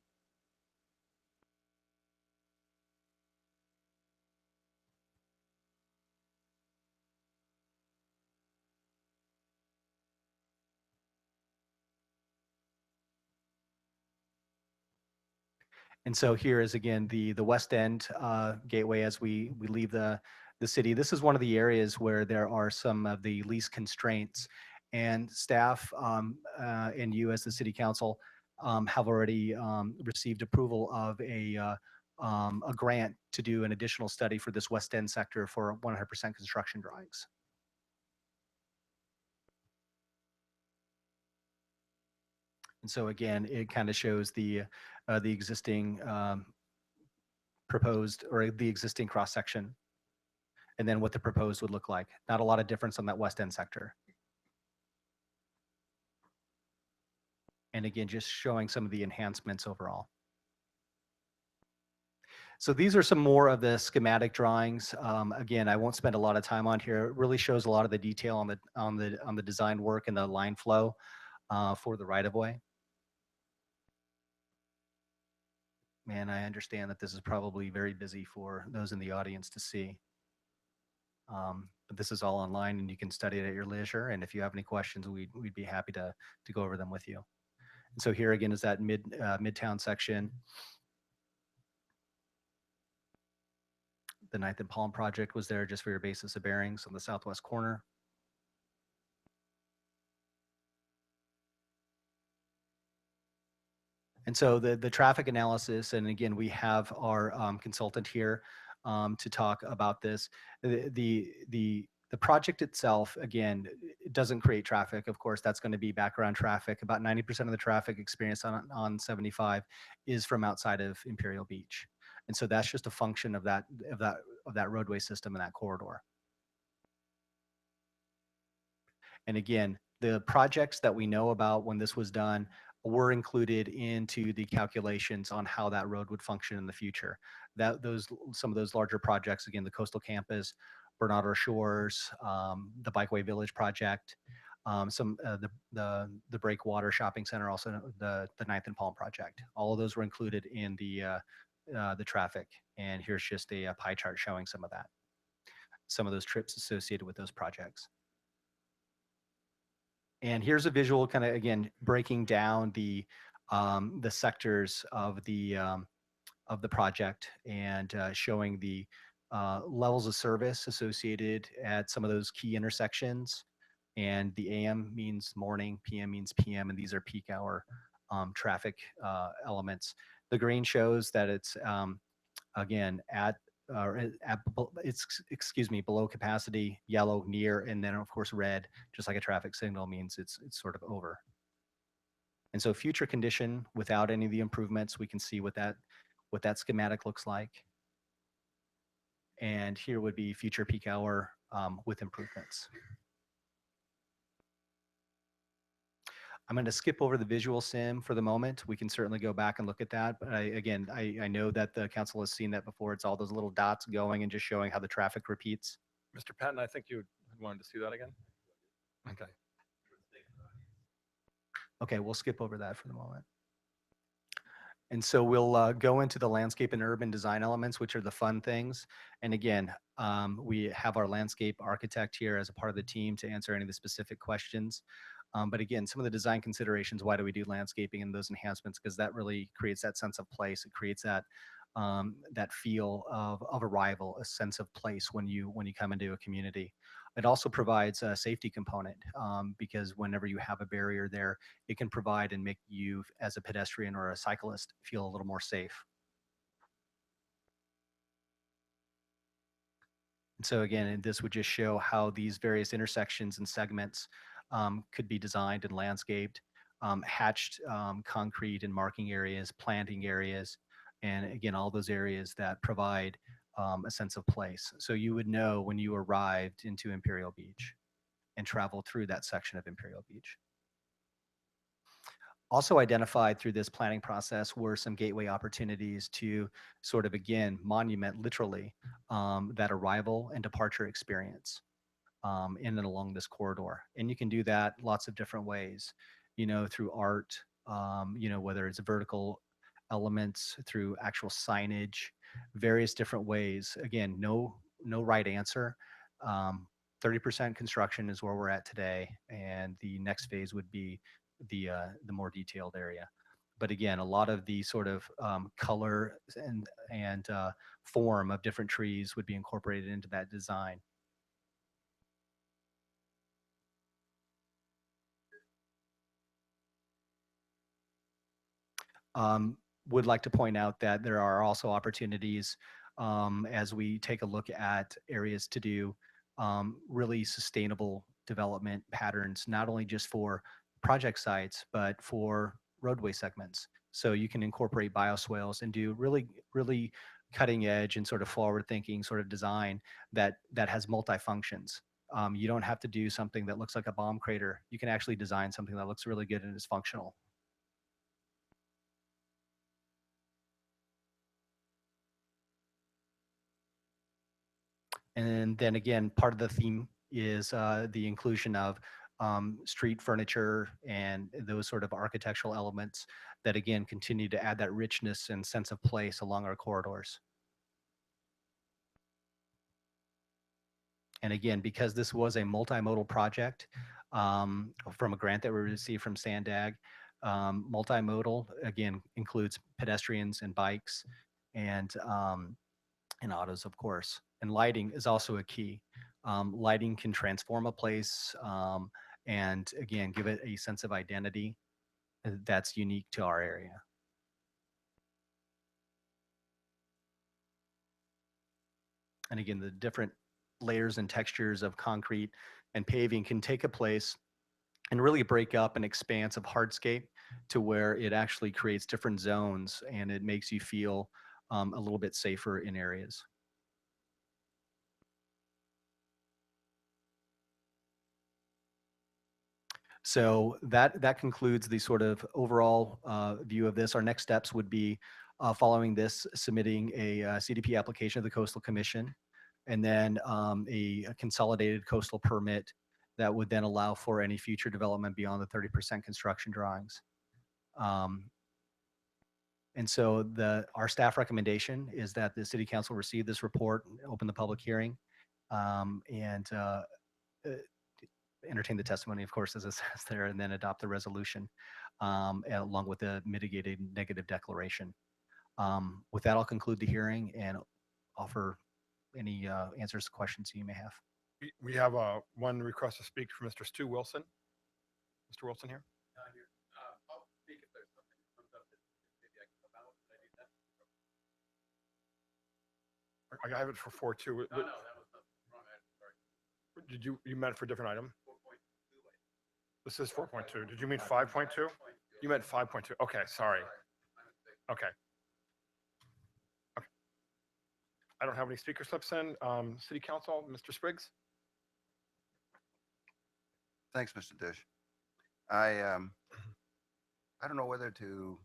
And so here is again the West End Gateway as we leave the city. This is one of the areas where there are some of the least constraints, and staff and you as the city council have already received approval of a a grant to do an additional study for this West End sector for 100% construction drawings. And so again, it kind of shows the existing proposed, or the existing cross section, and then what the proposed would look like. Not a lot of difference on that West End sector. And again, just showing some of the enhancements overall. So these are some more of the schematic drawings. Again, I won't spend a lot of time on here. It really shows a lot of the detail on the design work and the line flow for the right of way. And I understand that this is probably very busy for those in the audience to see. But this is all online and you can study it at your leisure. And if you have any questions, we'd be happy to go over them with you. And so here again is that Midtown section. The 9th and Palm project was there just for your basis of bearings on the southwest corner. And so the traffic analysis, and again, we have our consultant here to talk about this. The project itself, again, it doesn't create traffic. Of course, that's going to be background traffic. About 90% of the traffic experienced on 75 is from outside of Imperial Beach. And so that's just a function of that roadway system and that corridor. And again, the projects that we know about when this was done were included into the calculations on how that road would function in the future. Some of those larger projects, again, the Coastal Campus, Bernardo Shores, the Bikeway Village project, the Breakwater Shopping Center, also the 9th and Palm project. All of those were included in the traffic. And here's just a pie chart showing some of that, some of those trips associated with those projects. And here's a visual kind of, again, breaking down the sectors of the project and showing the levels of service associated at some of those key intersections. And the AM means morning, PM means PM, and these are peak hour traffic elements. The green shows that it's, again, excuse me, below capacity, yellow, near, and then of course red, just like a traffic signal, means it's sort of over. And so future condition without any of the improvements, we can see what that schematic looks like. And here would be future peak hour with improvements. I'm going to skip over the visual sim for the moment. We can certainly go back and look at that. But I know that the council has seen that before. It's all those little dots going and just showing how the traffic repeats. Mr. Patton, I think you wanted to see that again. Okay. Okay, we'll skip over that for the moment. And so we'll go into the landscape and urban design elements, which are the fun things. And again, we have our landscape architect here as a part of the team to answer any of the specific questions. But again, some of the design considerations, why do we do landscaping and those enhancements? Because that really creates that sense of place. It creates that feel of arrival, a sense of place when you come into a community. It also provides a safety component because whenever you have a barrier there, it can provide and make you as a pedestrian or a cyclist feel a little more safe. And so again, this would just show how these various intersections and segments could be designed and landscaped, hatched concrete and marking areas, planting areas, and again, all those areas that provide a sense of place. So you would know when you arrived into Imperial Beach and traveled through that section of Imperial Beach. Also identified through this planning process were some gateway opportunities to sort of, again, monument literally that arrival and departure experience in and along this corridor. And you can do that lots of different ways, through art, whether it's vertical elements, through actual signage, various different ways. Again, no right answer. 30% construction is where we're at today, and the next phase would be the more detailed area. But again, a lot of the sort of color and form of different trees would be incorporated into that design. would like to point out that there are also opportunities as we take a look at areas to do really sustainable development patterns, not only just for project sites, but for roadway segments. So you can incorporate bioswales and do really cutting edge and sort of forward thinking sort of design that has multi-functions. You don't have to do something that looks like a bomb crater. You can actually design something that looks really good and is functional. And then again, part of the theme is the inclusion of street furniture and those sort of architectural elements that again continue to add that richness and sense of place along our corridors. And again, because this was a multimodal project from a grant that we received from Sandag, multimodal again includes pedestrians and bikes and autos, of course. And lighting is also a key. Lighting can transform a place and again give it a sense of identity that's unique to our area. And again, the different layers and textures of concrete and paving can take a place and really break up an expanse of hardscape to where it actually creates different zones and it makes you feel a little bit safer in areas. So that concludes the sort of overall view of this. Our next steps would be following this, submitting a CDP application to the Coastal Commission, and then a consolidated coastal permit that would then allow for any future development beyond the 30% construction drawings. And so our staff recommendation is that the City Council receive this report, open the public hearing, and entertain the testimony, of course, as it says there, and then adopt the resolution along with the mitigated negative declaration. With that, I'll conclude the hearing and offer any answers to questions you may have. We have one request to speak from Mr. Stu Wilson. Mr. Wilson here? I'll speak if there's something that comes up that maybe I can come out. Can I do that? I have it for 4.2. No, that was the wrong item. Sorry. Did you meant for a different item? 4.2. This is 4.2. Did you mean 5.2? You meant 5.2. Okay, sorry. Okay. Okay. I don't have any speaker slips in. City Council, Mr. Spriggs? Thanks, Mr. Dish. I don't know whether to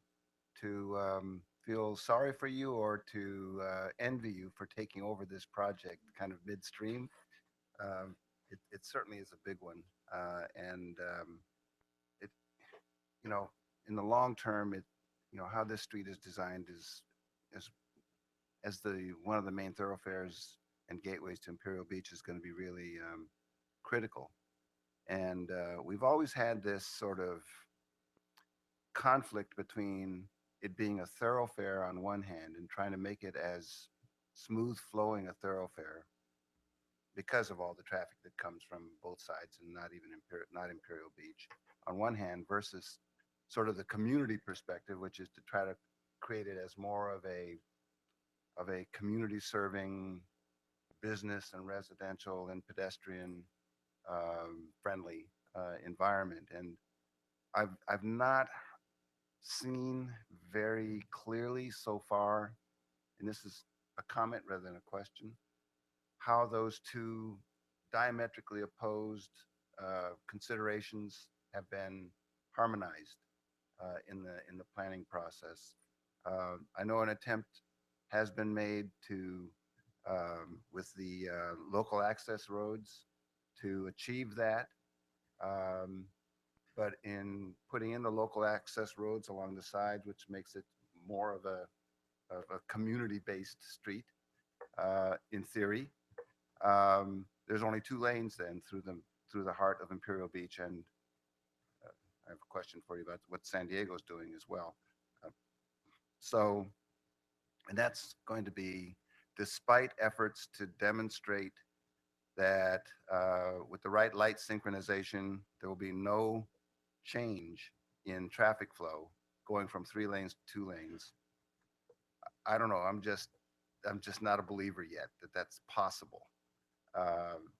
feel sorry for you or to envy you for taking over this project kind of midstream. It certainly is a big one, and it, in the long term, how this street is designed is as the one of the main thoroughfares and gateways to Imperial Beach is going to be really critical. And we've always had this sort of conflict between it being a thoroughfare on one hand and trying to make it as smooth flowing a thoroughfare because of all the traffic that comes from both sides and not even Imperial Beach on one hand versus sort of the community perspective, which is to try to create it as more of a community serving business and residential and pedestrian friendly environment. And I've not seen very clearly so far, and this is a comment rather than a question, how those two diametrically opposed considerations have been harmonized in the planning process. I know an attempt has been made to with the local access roads to achieve that. But in putting in the local access roads along the sides, which makes it more of a community-based street, in theory, there's only 2 lanes then through the heart of Imperial Beach. And I have a question for you about what San Diego's doing as well. And that's going to be, despite efforts to demonstrate that with the right light synchronization, there will be no change in traffic flow going from 3 lanes to 2 lanes. I don't know. I'm just not a believer yet that that's possible, um,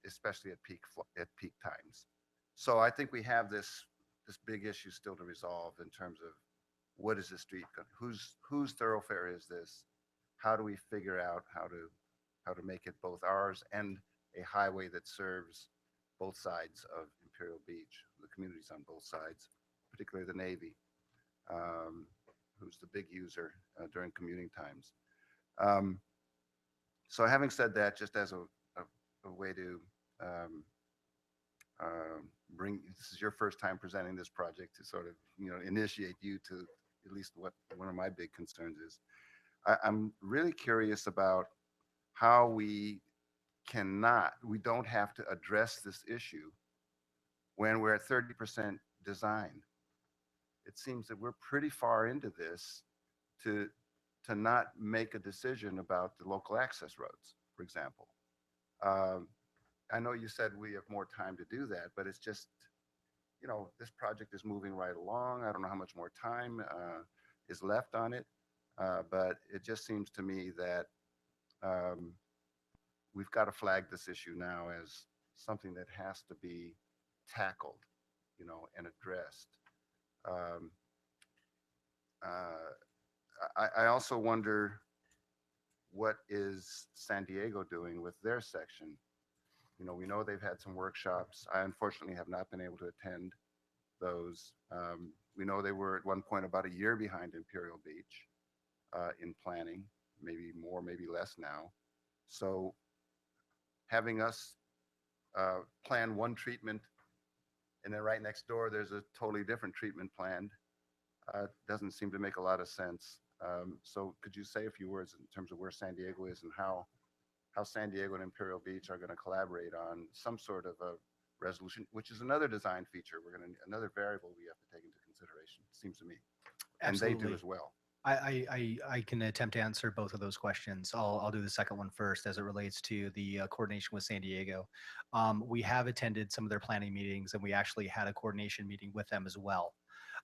especially at peak times. So I think we have this big issue still to resolve in terms of what is the street, whose thoroughfare is this? How do we figure out how to make it both ours and a highway that serves both sides of Imperial Beach, the communities on both sides, particularly the Navy, um, who's the big user during commuting times. Um, so having said that, just as a way to um, bring, this is your first time presenting this project, to sort of, initiate you to at least what one of my big concerns is. I'm really curious about how we don't have to address this issue when we're at 30% design. It seems that we're pretty far into this to not make a decision about the local access roads, for example. Um, I know you said we have more time to do that, but it's just, this project is moving right along. I don't know how much more time is left on it, but it just seems to me that um, we've got to flag this issue now as something that has to be tackled, and addressed. Um, I also wonder, what is San Diego doing with their section? We know they've had some workshops. I unfortunately have not been able to attend those. We know they were at one point about a year behind Imperial Beach in planning, maybe more, maybe less now. So having us plan one treatment and then right next door there's a totally different treatment planned doesn't seem to make a lot of sense. So could you say a few words in terms of where San Diego is and how San Diego and Imperial Beach are going to collaborate on some sort of a resolution, which is another design feature. Another variable we have to take into consideration, it seems to me. Absolutely. And they do as well. I can attempt to answer both of those questions. I'll do the second one first as it relates to the coordination with San Diego. We have attended some of their planning meetings, and we actually had a coordination meeting with them as well.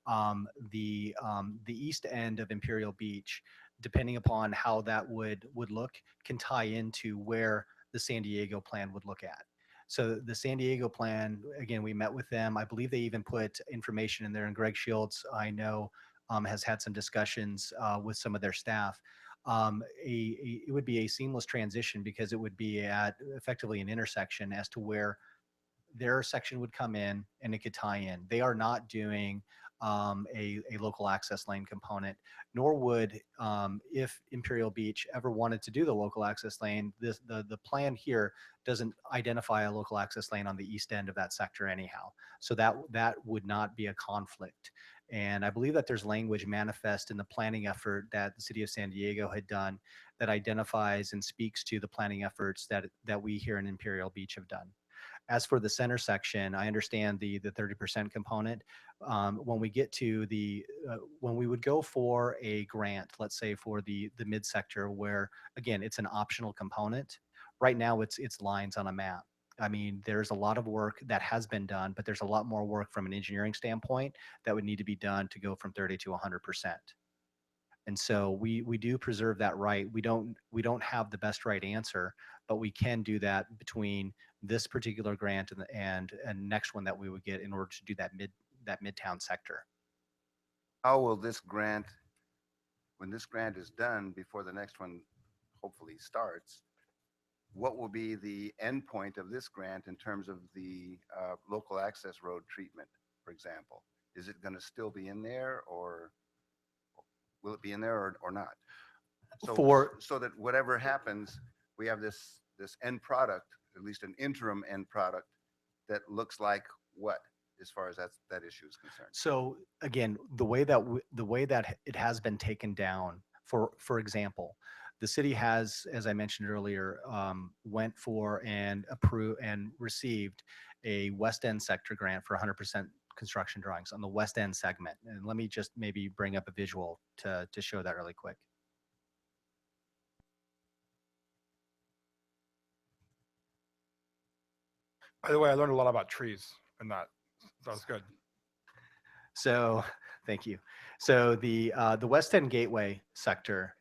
The east end of Imperial Beach, depending upon how that would look, can tie into where the San Diego plan would look at. So the San Diego plan, again, we met with them. I believe they even put information in there, and Greg Shields, I know, has had some discussions with some of their staff. It would be a seamless transition because it would be at effectively an intersection as to where their section would come in and it could tie in. They are not doing a local access lane component, nor would, if Imperial Beach ever wanted to do the local access lane, the plan here doesn't identify a local access lane on the east end of that sector anyhow. So that would not be a conflict. And I believe that there's language manifest in the planning effort that the city of San Diego had done that identifies and speaks to the planning efforts that we here in Imperial Beach have done. As for the center section, I understand the 30% component. When we get to when we would go for a grant, let's say for the mid sector, where again it's an optional component. Right now, it's lines on a map. I mean, there's a lot of work that has been done, but there's a lot more work from an engineering standpoint that would need to be done to go from 30 to 100%. And so we do preserve that right. We don't have the best right answer, but we can do that between this particular grant and next one that we would get in order to do that midtown sector. How will this grant, when this grant is done before the next one hopefully starts, what will be the end point of this grant in terms of the local access road treatment, for example? Is it going to still be in there, or will it be in there or not? So that whatever happens, we have this end product, at least an interim end product that looks like what, as far as that issue is concerned. So again, the way that it has been taken down, for example, the city has, as I mentioned earlier, went for and approved and received a West End sector grant for 100% construction drawings on the West End segment. And let me just maybe bring up a visual to show that really quick. By the way, I learned a lot about trees and that. That was good. So Thank you. So the West End Gateway sector,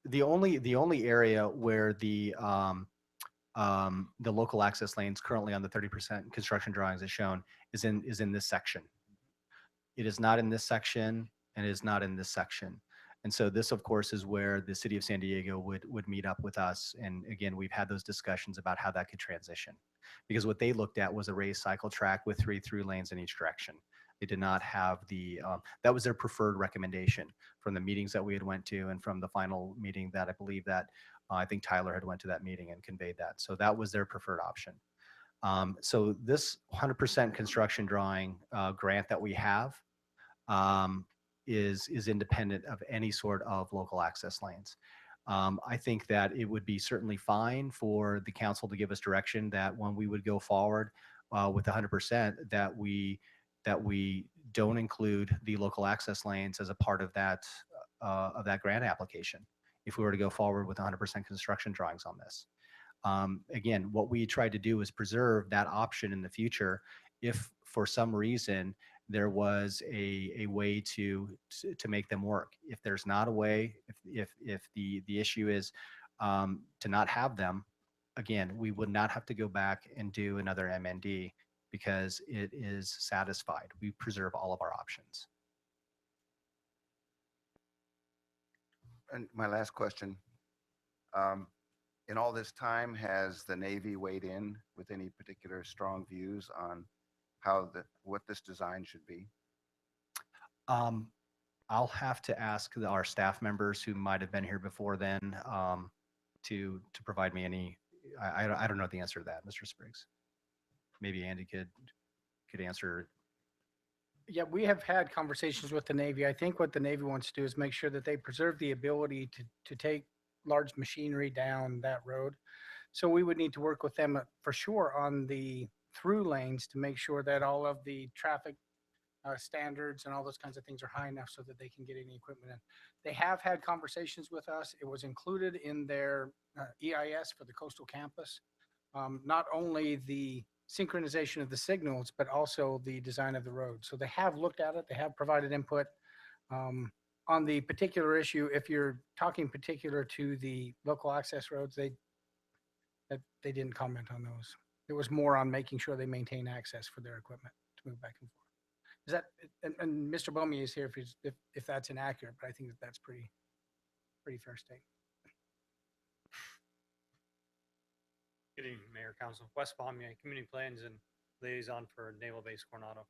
the only area where the local access lanes currently on the 30% construction drawings is shown is in this section. It is not in this section, and it is not in this section. And so this, of course, is where the city of San Diego would meet up with us. And again, we've had those discussions about how that could transition. Because what they looked at was a raised cycle track with 3 through lanes in each direction. They did not have that was their preferred recommendation from the meetings that we had went to and from the final meeting that I believe that I think Tyler had went to that meeting and conveyed that. So that was their preferred option. So this 100% construction drawing grant that we have is independent of any sort of local access lanes. I think that it would be certainly fine for the council to give us direction that when we would go forward with 100%, that we don't include the local access lanes as a part of that grant application. If we were to go forward with 100% construction drawings on this. Again, what we tried to do is preserve that option in the future if for some reason there was a way to make them work. If there's not a way, if the issue is to not have them, again, we would not have to go back and do another MND because it is satisfied. We preserve all of our options. And my last question, in all this time, has the Navy weighed in with any particular strong views on what this design should be? I'll have to ask our staff members who might have been here before then to provide me any. I don't know the answer to that, Mr. Spriggs. Maybe Andy could answer. Yeah, we have had conversations with the Navy. I think what the Navy wants to do is make sure that they preserve the ability to take large machinery down that road. So we would need to work with them for sure on the through lanes to make sure that all of the traffic standards and all those kinds of things are high enough so that they can get any equipment in. They have had conversations with us. It was included in their EIS for the coastal campus. Not only the synchronization of the signals, but also the design of the road. So they have looked at it. They have provided input. On the particular issue, if you're talking particular to the local access roads, they didn't comment on those. It was more on making sure they maintain access for their equipment to move back and forth. Is that, and Mr. Bomey is here if that's inaccurate, but I think that's pretty fair statement. Good evening, Mayor, Council. Wes Bomey, Community Plans and Liaison for Naval Base Coronado.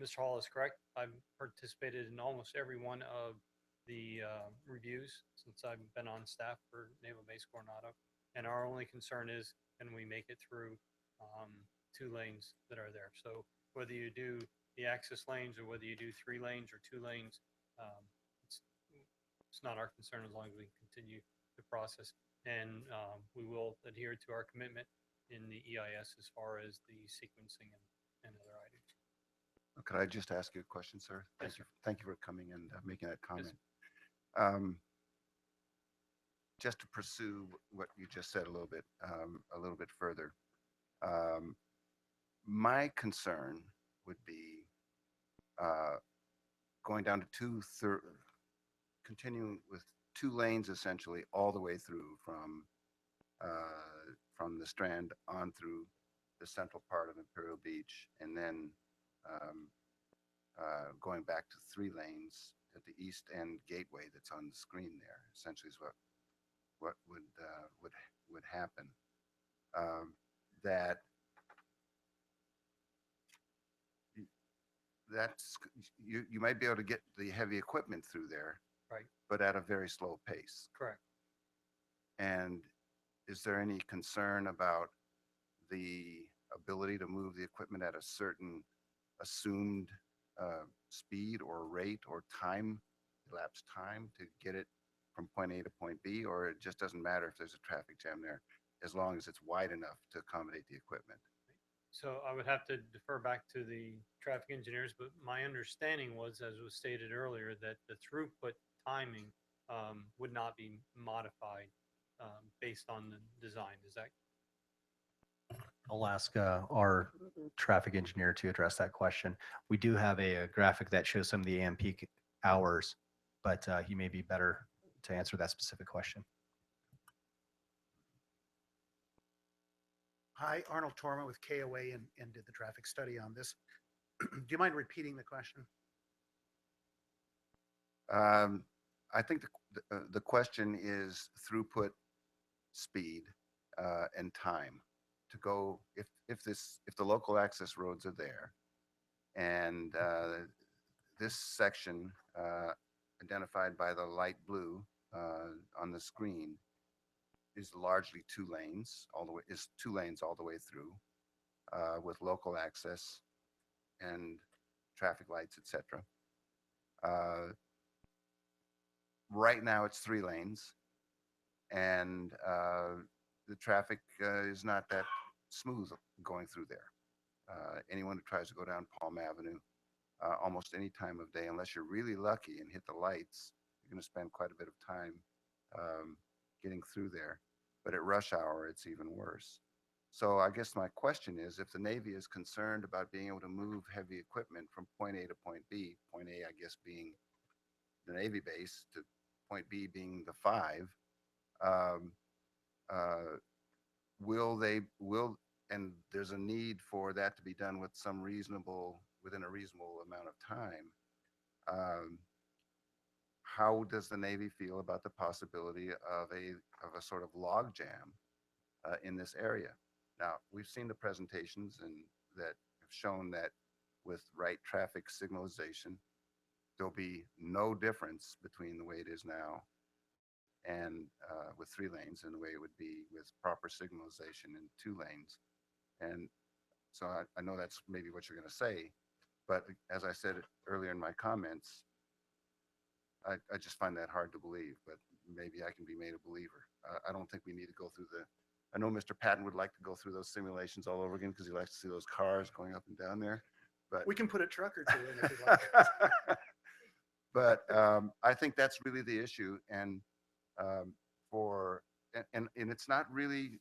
Mr. Hall is correct. I've participated in almost every one of the reviews since I've been on staff for Naval Base Coronado. And our only concern is, can we make it through 2 lanes that are there? So whether you do the access lanes or whether you do 3 lanes or 2 lanes, it's not our concern as long as we continue the process. And we will adhere to our commitment in the EIS as far as the sequencing and other items. Could I just ask you a question, sir? Yes, sir. Thank you for coming and making that comment. Just to pursue what you just said a little bit further. My concern would be going down to continuing with 2 lanes essentially all the way through from the Strand on through the central part of Imperial Beach, and then going back to 3 lanes at the East End Gateway that's on the screen there. Essentially, is what would happen. That's you might be able to get the heavy equipment through there, right? But at a very slow pace. Correct. And is there any concern about the ability to move the equipment at a certain assumed speed or rate or elapsed time to get it from point A to point B, or it just doesn't matter if there's a traffic jam there as long as it's wide enough to accommodate the equipment? So I would have to defer back to the traffic engineers, but my understanding was, as was stated earlier, that the throughput timing would not be modified based on the design. Is that I'll ask our traffic engineer to address that question. We do have a graphic that shows some of the AM peak hours, but he may be better to answer that specific question. Hi, Arnold Torma with KOA and did the traffic study on this. Do you mind repeating the question? I think the question is throughput, speed, and time to go if the local access roads are there, and this section identified by the light blue on the screen is largely 2 lanes all the way through with local access and traffic lights, etc. Right now it's 3 lanes, and the traffic is not that smooth going through there. Anyone who tries to go down Palm Avenue almost any time of day, unless you're really lucky and hit the lights, you're going to spend quite a bit of time getting through there. But at rush hour, it's even worse. So I guess my question is, if the Navy is concerned about being able to move heavy equipment from point A to point B, point A, I guess, being the Navy base, to point B being the 5, and there's a need for that to be done within a reasonable amount of time. How does the Navy feel about the possibility of a sort of log jam in this area? Now, we've seen the presentations that have shown that with right traffic signalization, there'll be no difference between the way it is now and with 3 lanes and the way it would be with proper signalization in 2 lanes. And so I know that's maybe what you're going to say, but as I said earlier in my comments, I just find that hard to believe, but maybe I can be made a believer. I don't think we need to go through I know Mr. Patton would like to go through those simulations all over again because he likes to see those cars going up and down there. But We can put a truck or 2 in if you'd like. but I think that's really the issue, and it's not really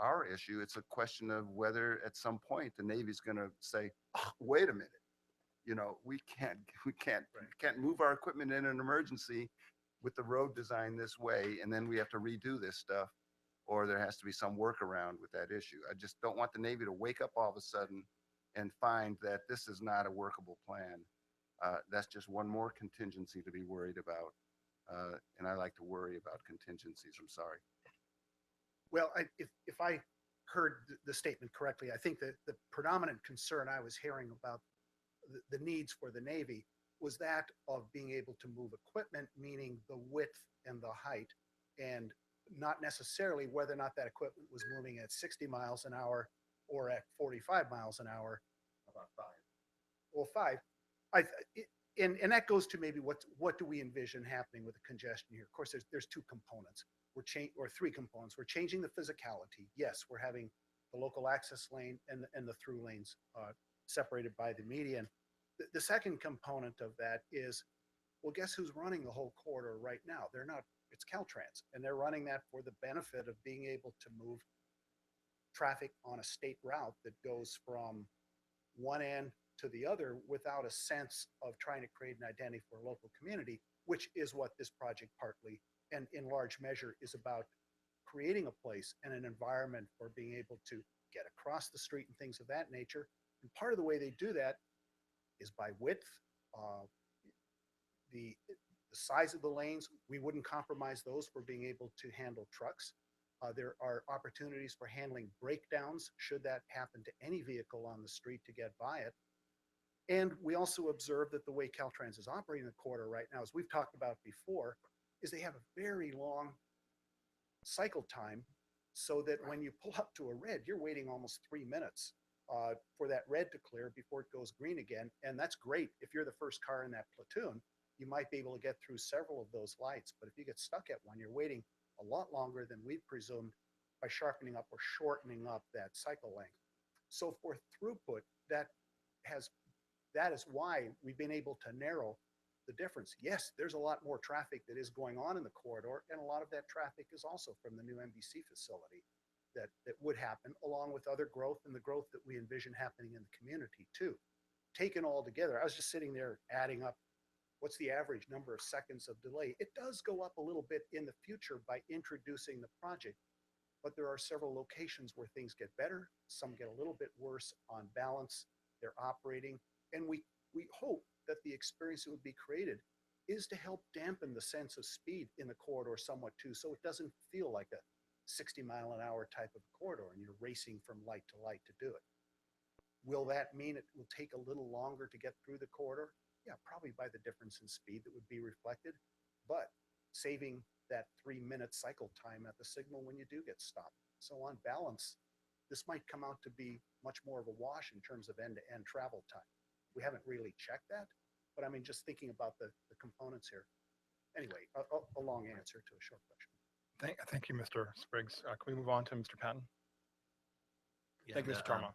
our issue. It's a question of whether at some point the Navy's going to say, oh, "Wait a minute, we can't move our equipment in an emergency with the road designed this way, and then we have to redo this stuff, or there has to be some workaround with that issue." I just don't want the Navy to wake up all of a sudden and find that this is not a workable plan. That's just one more contingency to be worried about. And I like to worry about contingencies. I'm sorry. Well, if I heard the statement correctly, I think that the predominant concern I was hearing about the needs for the Navy was that of being able to move equipment, meaning the width and the height, and not necessarily whether or not that equipment was moving at 60 miles an hour or at 45 miles an hour. About 5. Well, 5. And that goes to maybe what do we envision happening with the congestion here? Of course, there's 2 components. Or 3 components. We're changing the physicality. Yes, we're having the local access lane and the through lanes separated by the median. The second component of that is, well, guess who's running the whole corridor right now? They're not. It's Caltrans, and they're running that for the benefit of being able to move traffic on a state route that goes from one end to the other without a sense of trying to create an identity for a local community, which is what this project partly and in large measure is about, creating a place and an environment for being able to get across the street and things of that nature. And part of the way they do that is by width, the size of the lanes. We wouldn't compromise those for being able to handle trucks. There are opportunities for handling breakdowns should that happen to any vehicle on the street to get by it. And we also observe that the way Caltrans is operating the corridor right now, as we've talked about before, is they have a very long cycle time, so that when you pull up to a red, you're waiting almost 3 minutes for that red to clear before it goes green again. And that's great. If you're the first car in that platoon, you might be able to get through several of those lights. But if you get stuck at one, you're waiting a lot longer than we presumed by sharpening up or shortening up that cycle length. So for throughput, that is why we've been able to narrow the difference. Yes, there's a lot more traffic that is going on in the corridor, and a lot of that traffic is also from the new NBC facility. that would happen, along with other growth and the growth that we envision happening in the community too. Taken all together, I was just sitting there adding up what's the average number of seconds of delay. It does go up a little bit in the future by introducing the project, but there are several locations where things get better, some get a little bit worse. On balance, they're operating, and we hope that the experience that would be created is to help dampen the sense of speed in the corridor somewhat too, so it doesn't feel like a 60-mile-an-hour type of corridor and you're racing from light to light to do it. Will that mean it will take a little longer to get through the corridor? Yeah, probably by the difference in speed that would be reflected, but saving that 3-minute cycle time at the signal when you do get stopped. So on balance, this might come out to be much more of a wash in terms of end-to-end travel time. We haven't really checked that, but I mean, just thinking about the components here. Anyway, a long answer to a short question. Thank you, Mr. Spriggs. Can we move on to Mr. Patton? Yeah, Thank you, Mr. Tarma.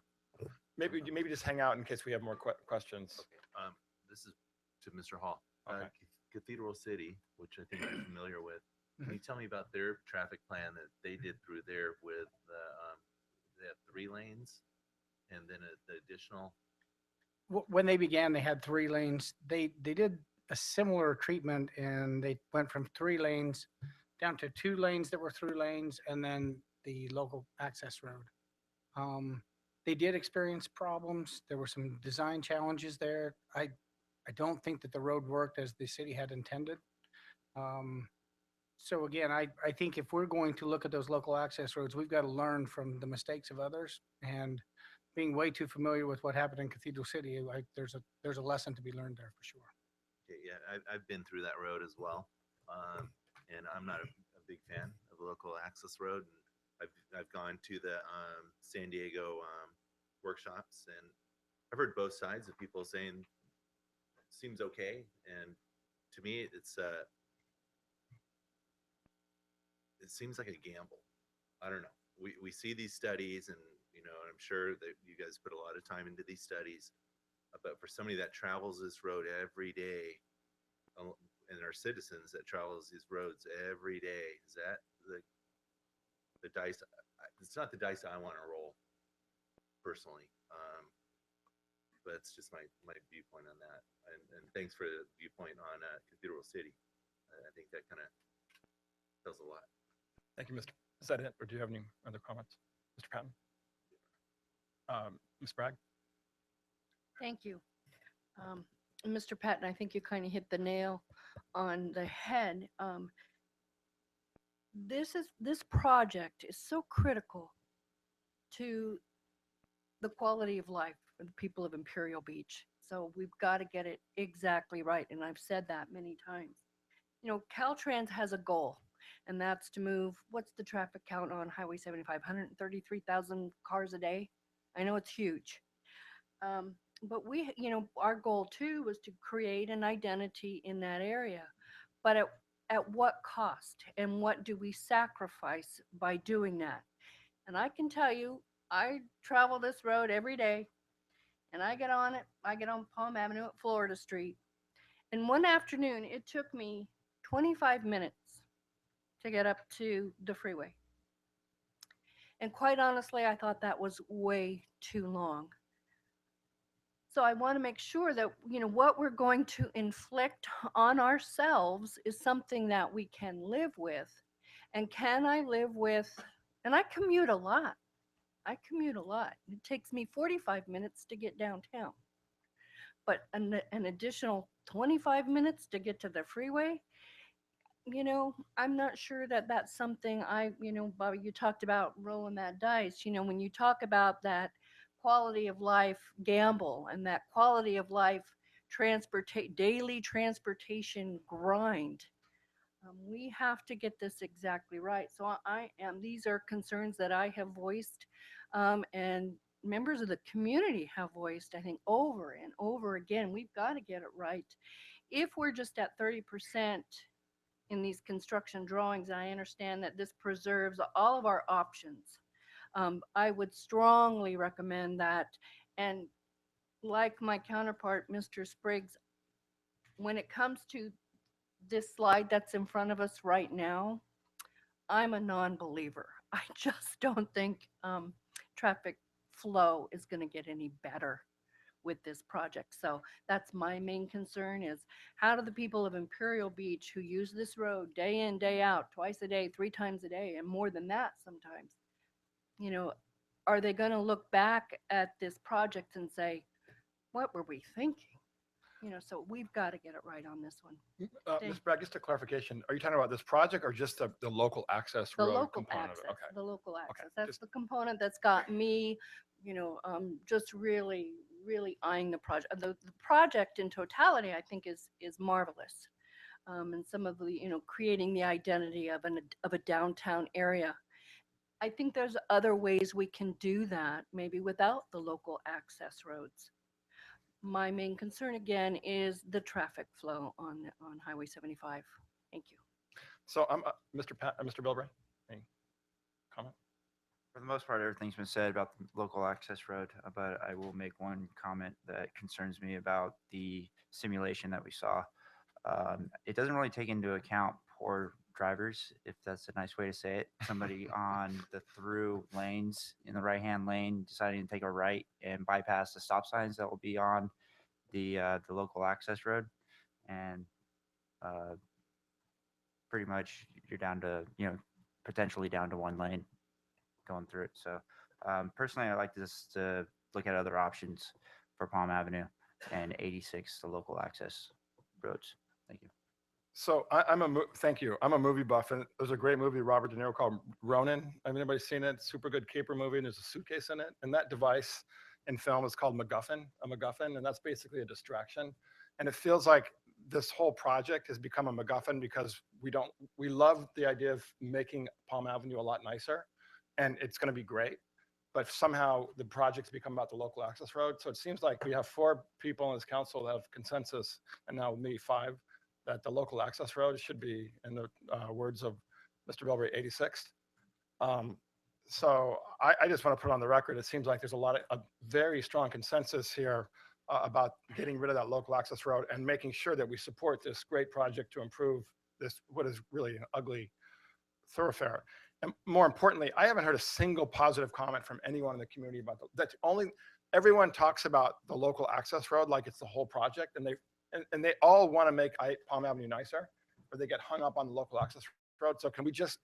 Maybe just hang out in case we have more questions. Okay. This is to Mr. Hall. Okay. Cathedral City, which I think you're familiar with. Can you tell me about their traffic plan that they did through there with they have 3 lanes and then the additional? When they began, they had 3 lanes. They did a similar treatment, and they went from 3 lanes down to 2 lanes that were through lanes, and then the local access road. They did experience problems. There were some design challenges there. I don't think that the road worked as the city had intended. So again, I think if we're going to look at those local access roads, we've got to learn from the mistakes of others. And being way too familiar with what happened in Cathedral City, there's a lesson to be learned there for sure. Yeah, I've been through that road as well, and I'm not a big fan of the local access road. And I've gone to the San Diego workshops, and I've heard both sides of people saying it seems okay, and to me it seems like a gamble. I don't know. We see these studies, and I'm sure that you guys put a lot of time into these studies, but for somebody that travels this road every day, and our citizens that travels these roads every day, is that the dice? It's not the dice I want to roll personally, but it's just my viewpoint on that. And thanks for the viewpoint on Cathedral City. I think that kind of tells a lot. Thank you, Mr. Is that it, or do you have any other comments, Mr. Patton? Ms. Bragg? Thank you. Mr. Patton, I think you kind of hit the nail on the head. This project is so critical to the quality of life for the people of Imperial Beach. So we've got to get it exactly right, and I've said that many times. Caltrans has a goal, and that's to move, what's the traffic count on Highway 75? 133,000 cars a day. I know it's huge. But our goal too was to create an identity in that area. But at what cost, and what do we sacrifice by doing that? And I can tell you, I travel this road every day, and I get on Palm Avenue at Florida Street. And one afternoon, it took me 25 minutes to get up to the freeway. And quite honestly, I thought that was way too long. So I want to make sure that, what we're going to inflict on ourselves is something that we can live with. And can I live with, and I commute a lot. It takes me 45 minutes to get downtown. But an additional 25 minutes to get to the freeway, I'm not sure that that's something Bobby, you talked about rolling that dice. When you talk about that quality of life gamble and that quality of life daily transportation grind, we have to get this exactly right. So these are concerns that I have voiced, and members of the community have voiced, I think, over and over again. We've got to get it right. If we're just at 30% in these construction drawings, and I understand that this preserves all of our options, I would strongly recommend that. And like my counterpart, Mr. Spriggs, when it comes to this slide that's in front of us right now, I'm a non-believer. I just don't think traffic flow is going to get any better with this project. So that's my main concern is how do the people of Imperial Beach who use this road day in, day out, twice a day, 3 times a day, and more than that sometimes, you know, are they going to look back at this project and say, what were we thinking? You know, so we've got to get it right on this one. Ms. Bragg, just a clarification. Are you talking about this project or just the local access The road local component access, of it? Okay. the local access. Okay, That's just- the component that's got me, just really, really eyeing the project. The project in totality, I think, is marvelous, and some of the, creating the identity of a downtown area. I think there's other ways we can do that, maybe without the local access roads. My main concern again is the traffic flow on Highway 75. Thank you. So Mr. Bilbray, any comment? For the most part, everything's been said about the local access road, but I will make one comment that concerns me about the simulation that we saw. It doesn't really take into account poor drivers, if that's a nice way to say it. Somebody on the through lanes in the right-hand lane deciding to take a right and bypass the stop signs that will be on the local access road, and pretty much you're down to potentially down to one lane going through it. So personally, I like this to look at other options for Palm Avenue and 86, the local access roads. Thank you. So thank you. I'm a movie buff, and there's a great movie, Robert De Niro, called Ronin. Have anybody seen it? Super good caper movie, and there's a suitcase in it. And that device in film is called MacGuffin, and that's basically a distraction. And it feels like this whole project has become a MacGuffin because we love the idea of making Palm Avenue a lot nicer, and it's going to be great. But somehow the project's become about the local access road. So it seems like we have 4 people in this council that have consensus, and now me 5, that the local access road should be, in the words of Mr. Bilbray, 86th. So I just want to put on the record, it seems like there's a very strong consensus here about getting rid of that local access road and making sure that we support this great project to improve this, what is really an ugly thoroughfare. And more importantly, I haven't heard a single positive comment from anyone in the community about everyone talks about the local access road like it's the whole project, and they all want to make Palm Avenue nicer, but they get hung up on the local access road. So can we just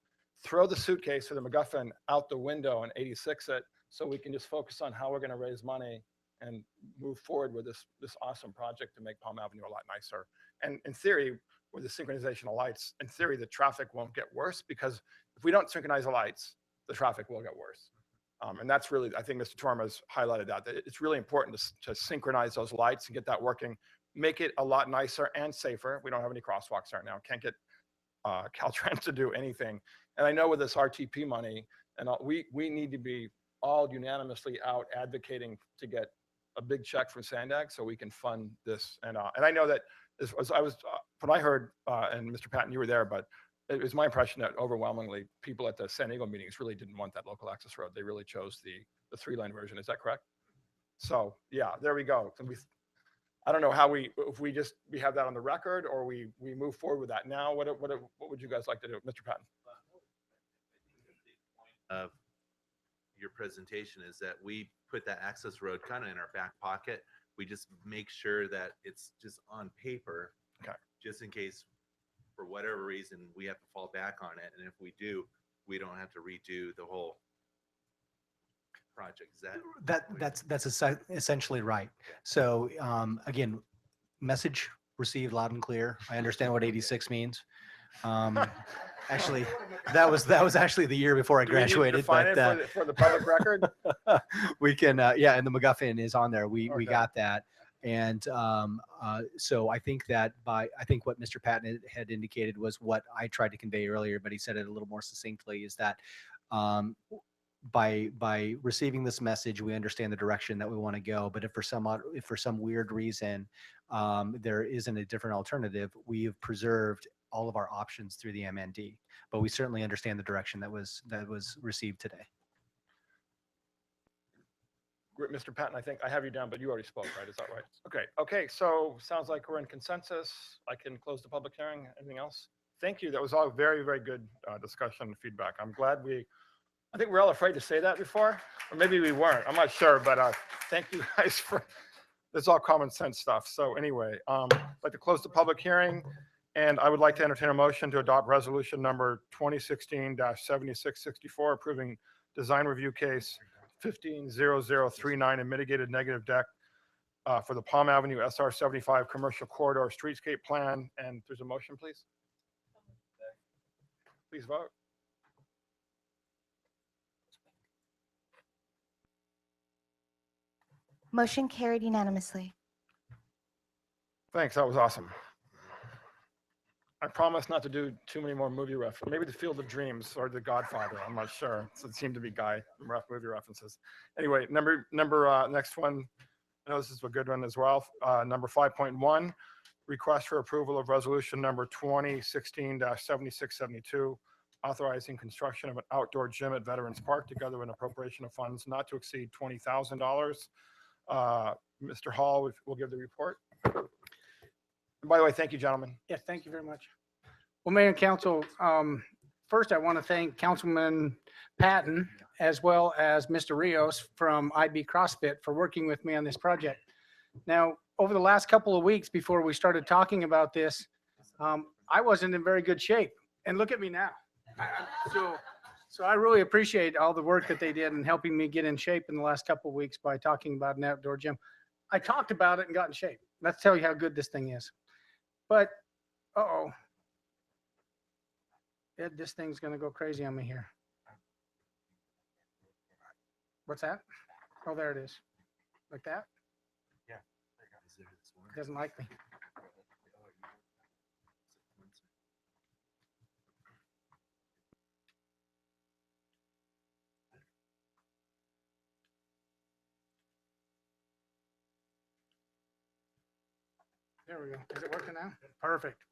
throw the suitcase or the MacGuffin out the window and 86 it, so we can just focus on how we're going to raise money and move forward with this awesome project to make Palm Avenue a lot nicer? And in theory, with the synchronization of lights, in theory, the traffic won't get worse, because if we don't synchronize the lights, the traffic will get worse. And that's really, I think Mr. Torma's highlighted that it's really important to synchronize those lights and get that working, make it a lot nicer and safer. We don't have any crosswalks right now. Can't get Caltrans to do anything. And I know with this RTP money, and we need to be all unanimously out advocating to get a big check from Sandag so we can fund this. And I know that when I heard, and Mr. Patton, you were there, but it was my impression that overwhelmingly people at the San Diego meetings really didn't want that local access road. They really chose the 3-lane version. Is that correct? So yeah, there we go. I don't know how we have that on the record, or we move forward with that now. What would you guys like to do, Mr. Patton? Of your presentation is that we put that access road kind of in our back pocket. We just make sure that it's just on paper, okay, just in case for whatever reason we have to fall back on it. And if we do, we don't have to redo the whole project. Is that's essentially right. So again, message received loud and clear. I understand what 86 means. Actually, that was actually the year before I graduated. But for the public record, we can yeah, and the MacGuffin is on there. We got that. And so I think what Mr. Patton had indicated was what I tried to convey earlier, but he said it a little more succinctly, is that by receiving this message, we understand the direction that we want to go. But if for some weird reason there isn't a different alternative, we have preserved all of our options through the MND. But we certainly understand the direction that was received today. Mr. Patton, I think I have you down, but you already spoke, right? Is that right? Okay. So sounds like we're in consensus. I can close the public hearing. Anything else? Thank you. That was all very, very good discussion and feedback. I'm glad we I think we're all afraid to say that before, or maybe we weren't. I'm not sure, but thank you guys for, it's all common sense stuff. So anyway, I'd like to close the public hearing, and I would like to entertain a motion to adopt resolution number 2016-7664, approving design review case 150039 and mitigated negative deck for the Palm Avenue SR 75 commercial corridor streetscape plan. And there's a motion, please. Please vote. Motion carried unanimously. Thanks, that was awesome. I promise not to do too many more movie references. Maybe The Field of Dreams or The Godfather. I'm not sure. So it seemed to be movie references. Anyway, next one. I know this is a good one as well. Number 5.1, request for approval of resolution number 2016-7672, authorizing construction of an outdoor gym at Veterans Park together with an appropriation of funds not to exceed $20,000. Mr. Hall will give the report. And by the way, thank you, gentlemen. Yeah, thank you very much. Well, Mayor and Council, first I want to thank Councilman Patton as well as Mr. Rios from IB CrossFit for working with me on this project. Now, over the last couple of weeks before we started talking about this, I wasn't in very good shape. And look at me now. So I really appreciate all the work that they did in helping me get in shape in the last couple of weeks by talking about an outdoor gym. I talked about it and got in shape. Let's tell you how good this thing is. But, Ed, this thing's going to go crazy on me here. What's that? Oh, there it is. Like that? Yeah. It doesn't like me. There we go. Is it working now? Perfect.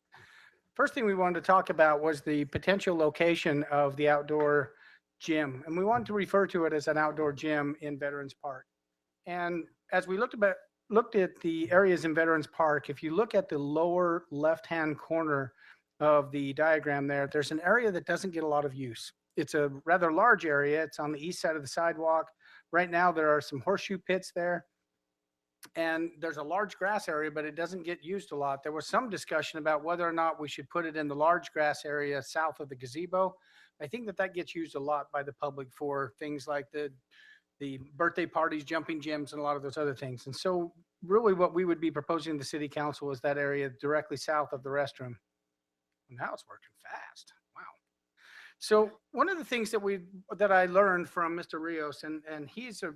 First thing we wanted to talk about was the potential location of the outdoor gym. And we wanted to refer to it as an outdoor gym in Veterans Park. And as we looked at the areas in Veterans Park, if you look at the lower left-hand corner of the diagram there, there's an area that doesn't get a lot of use. It's a rather large area. It's on the east side of the sidewalk. Right now, there are some horseshoe pits there. And there's a large grass area, but it doesn't get used a lot. There was some discussion about whether or not we should put it in the large grass area south of the gazebo. I think that gets used a lot by the public for things like the birthday parties, jumping gyms, and a lot of those other things. And so really what we would be proposing to the city council is that area directly south of the restroom. Now it's working fast. Wow. So one of the things that I learned from Mr. Rios, and he's a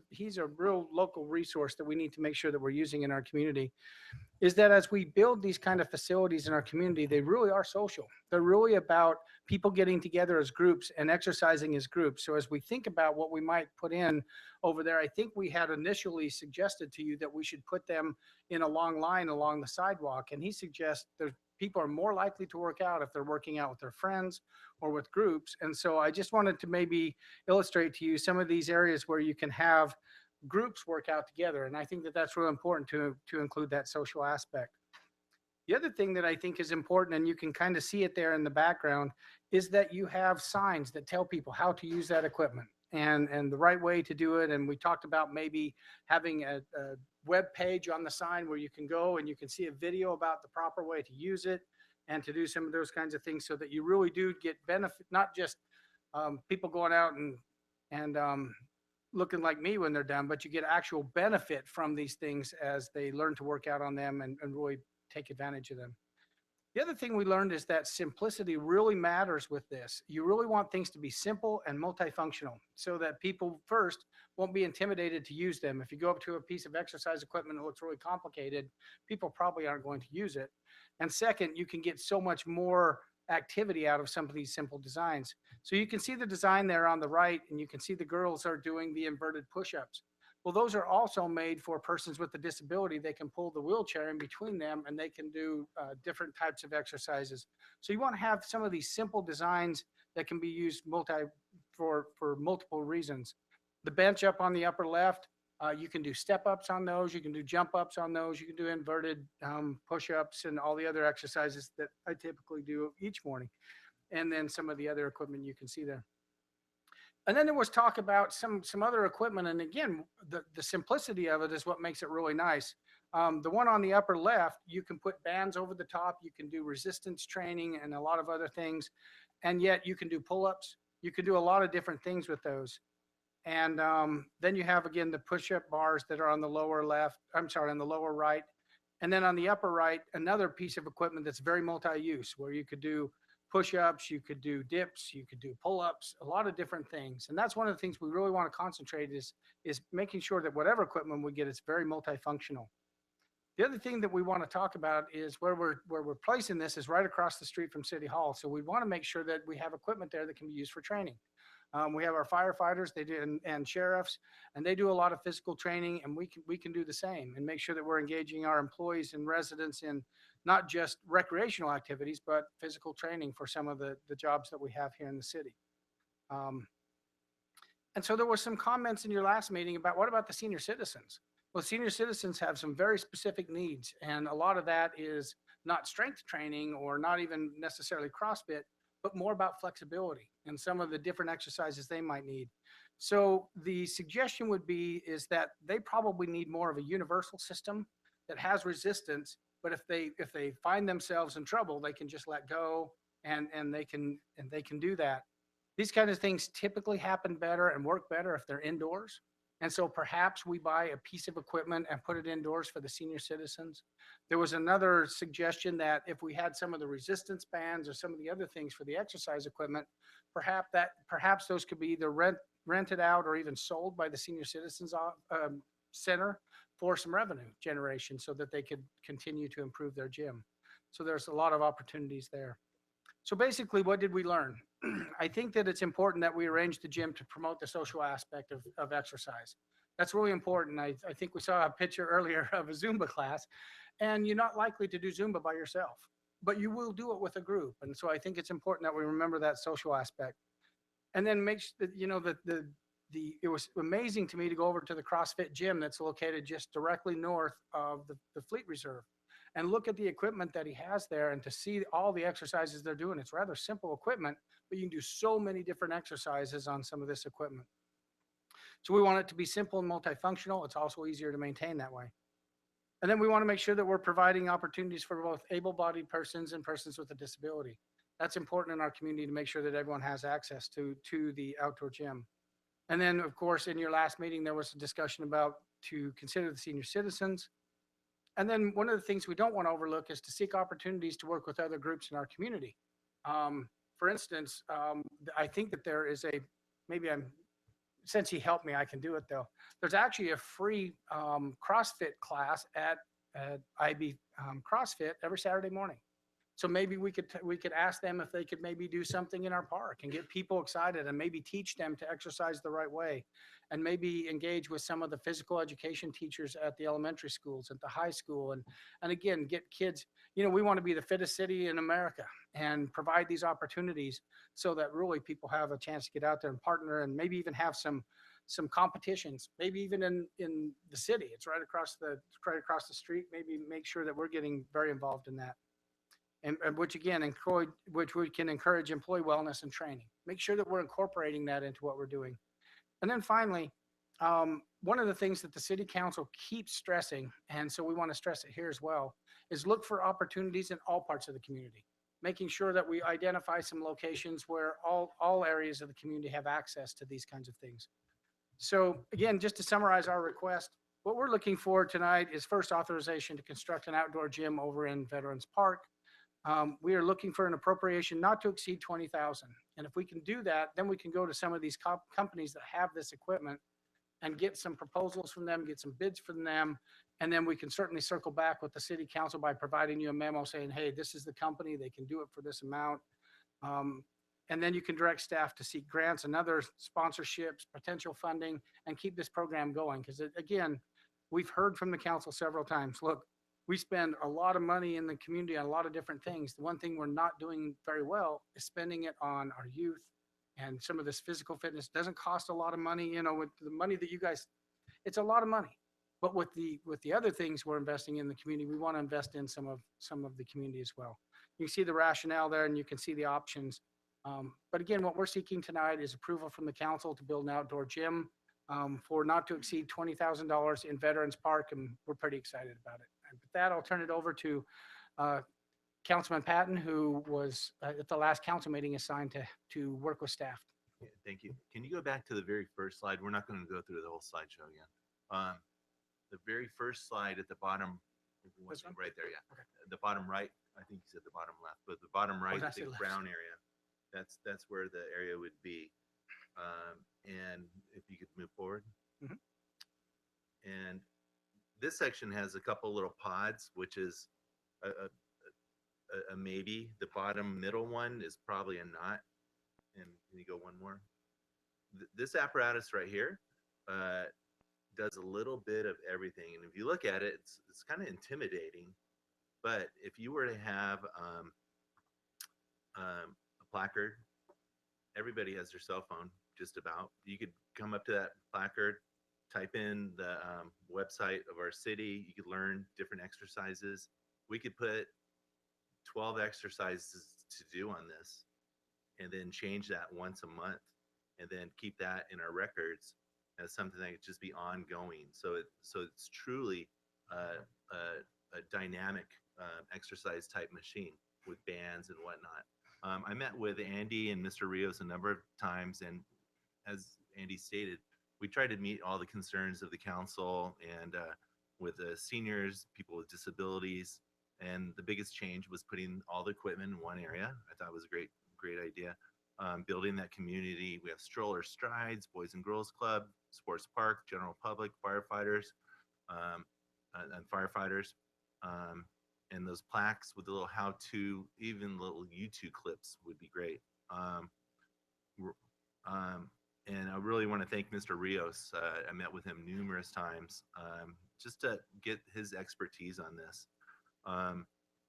real local resource that we need to make sure that we're using in our community, is that as we build these kind of facilities in our community, they really are social. They're really about people getting together as groups and exercising as groups. So as we think about what we might put in over there, I think we had initially suggested to you that we should put them in a long line along the sidewalk. And he suggests people are more likely to work out if they're working out with their friends or with groups. And so I just wanted to maybe illustrate to you some of these areas where you can have groups work out together. And I think that that's really important to include that social aspect. The other thing that I think is important, and you can kind of see it there in the background, is that you have signs that tell people how to use that equipment and the right way to do it. And we talked about maybe having a web page on the sign where you can go and you can see a video about the proper way to use it and to do some of those kinds of things so that you really do get benefit, not just people going out and looking like me when they're done, but you get actual benefit from these things as they learn to work out on them and really take advantage of them. The other thing we learned is that simplicity really matters with this. You really want things to be simple and multifunctional so that people first won't be intimidated to use them. If you go up to a piece of exercise equipment that looks really complicated, people probably aren't going to use it. And second, you can get so much more activity out of some of these simple designs. So you can see the design there on the right, and you can see the girls are doing the inverted push-ups. Well, those are also made for persons with a disability. They can pull the wheelchair in between them and they can do different types of exercises. So you want to have some of these simple designs that can be used for multiple reasons. The bench up on the upper left, you can do step ups on those. You can do jump ups on those. You can do inverted push-ups and all the other exercises that I typically do each morning. And then some of the other equipment you can see there. And then there was talk about some other equipment. And again, the simplicity of it is what makes it really nice. The one on the upper left, you can put bands over the top. You can do resistance training and a lot of other things. And yet you can do pull-ups. You can do a lot of different things with those. And then you have, again, the push-up bars that are on the lower left. I'm sorry, on the lower right. And then on the upper right, another piece of equipment that's very multi-use, where you could do push-ups, you could do dips, you could do pull-ups, a lot of different things. And that's one of the things we really want to concentrate is making sure that whatever equipment we get is very multifunctional. The other thing that we want to talk about is where we're placing this is right across the street from City Hall. So we want to make sure that we have equipment there that can be used for training. We have our firefighters, they do, and sheriffs, and they do a lot of physical training, and we can do the same and make sure that we're engaging our employees and residents in not just recreational activities, but physical training for some of the jobs that we have here in the city. And so there were some comments in your last meeting about what about the senior citizens? Well, senior citizens have some very specific needs, and a lot of that is not strength training or not even necessarily CrossFit, but more about flexibility and some of the different exercises they might need. So the suggestion would be is that they probably need more of a universal system that has resistance, but if they find themselves in trouble, they can just let go and they can do that. These kinds of things typically happen better and work better if they're indoors. And so perhaps we buy a piece of equipment and put it indoors for the senior citizens. There was another suggestion that if we had some of the resistance bands or some of the other things for the exercise equipment, perhaps those could be either rented out or even sold by the senior citizens center for some revenue generation so that they could continue to improve their gym. So there's a lot of opportunities there. So basically, what did we learn? I think that it's important that we arrange the gym to promote the social aspect of exercise. That's really important. I think we saw a picture earlier of a Zumba class, and you're not likely to do Zumba by yourself, but you will do it with a group. And so I think it's important that we remember that social aspect. And then make sure that, you know, it was amazing to me to go over to the CrossFit gym that's located just directly north of the Fleet Reserve and look at the equipment that he has there and to see all the exercises they're doing. It's rather simple equipment, but you can do so many different exercises on some of this equipment. So we want it to be simple and multifunctional. It's also easier to maintain that way. And then we want to make sure that we're providing opportunities for both able-bodied persons and persons with a disability. That's important in our community to make sure that everyone has access to the outdoor gym. And then, of course, in your last meeting, there was a discussion about to consider the senior citizens. And then one of the things we don't want to overlook is to seek opportunities to work with other groups in our community. For instance, I think that there is since he helped me, I can do it though. There's actually a free CrossFit class at IB CrossFit every Saturday morning. So maybe we could ask them if they could maybe do something in our park and get people excited and maybe teach them to exercise the right way and maybe engage with some of the physical education teachers at the elementary schools, at the high school. And again, get kids, you know, we want to be the fittest city in America and provide these opportunities so that really people have a chance to get out there and partner and maybe even have some competitions, maybe even in the city. It's right across the street. Maybe make sure that we're getting very involved in that. And which again, which we can encourage employee wellness and training. Make sure that we're incorporating that into what we're doing. And then finally, one of the things that the city council keeps stressing, and so we want to stress it here as well, is look for opportunities in all parts of the community, making sure that we identify some locations where all areas of the community have access to these kinds of things. So again, just to summarize our request, what we're looking for tonight is first authorization to construct an outdoor gym over in Veterans Park. We are looking for an appropriation not to exceed 20,000. And if we can do that, then we can go to some of these companies that have this equipment and get some proposals from them, get some bids from them. And then we can certainly circle back with the city council by providing you a memo saying, hey, this is the company, they can do it for this amount. And then you can direct staff to seek grants and other sponsorships, potential funding, and keep this program going. Because again, we've heard from the council several times, look, we spend a lot of money in the community on a lot of different things. The one thing we're not doing very well is spending it on our youth and some of this physical fitness. Doesn't cost a lot of money, you know, with the money that you guys, it's a lot of money. But with the other things we're investing in the community, we want to invest in some of the community as well. You can see the rationale there and you can see the options. But again, what we're seeking tonight is approval from the council to build an outdoor gym for not to exceed $20,000 in Veterans Park, and we're pretty excited about it. And with that, I'll turn it over to Councilman Patton, who was at the last council meeting assigned to work with staff. Yeah, thank you. Can you go back to the very first slide? We're not going to go through the whole slideshow again. The very first slide at the bottom, This one? right there, yeah. The bottom right, I think you said the bottom left, but the bottom right, did I the say big left? brown area, that's where the area would be. And if you could move forward. Mhm. And this section has a couple little pods, which is a maybe. The bottom middle one is probably a not. And can you go one more? This apparatus right here does a little bit of everything. And if you look at it, it's kind of intimidating. But if you were to have a placard, everybody has their cell phone, just about. You could come up to that placard, type in the website of our city. You could learn different exercises. We could put 12 exercises to do on this, and then change that once a month, and then keep that in our records as something that could just be ongoing. So it's truly a dynamic exercise type machine with bands and whatnot. I met with Andy and Mr. Rios a number of times, and as Andy stated, we tried to meet all the concerns of the council and with the seniors, people with disabilities, and the biggest change was putting all the equipment in one area. I thought it was a great idea. Building that community. We have stroller strides, Boys and Girls Club, Sports Park, general public, firefighters, and firefighters. And those plaques with the little how-to, even little YouTube clips would be great. And I really want to thank Mr. Rios. I met with him numerous times just to get his expertise on this.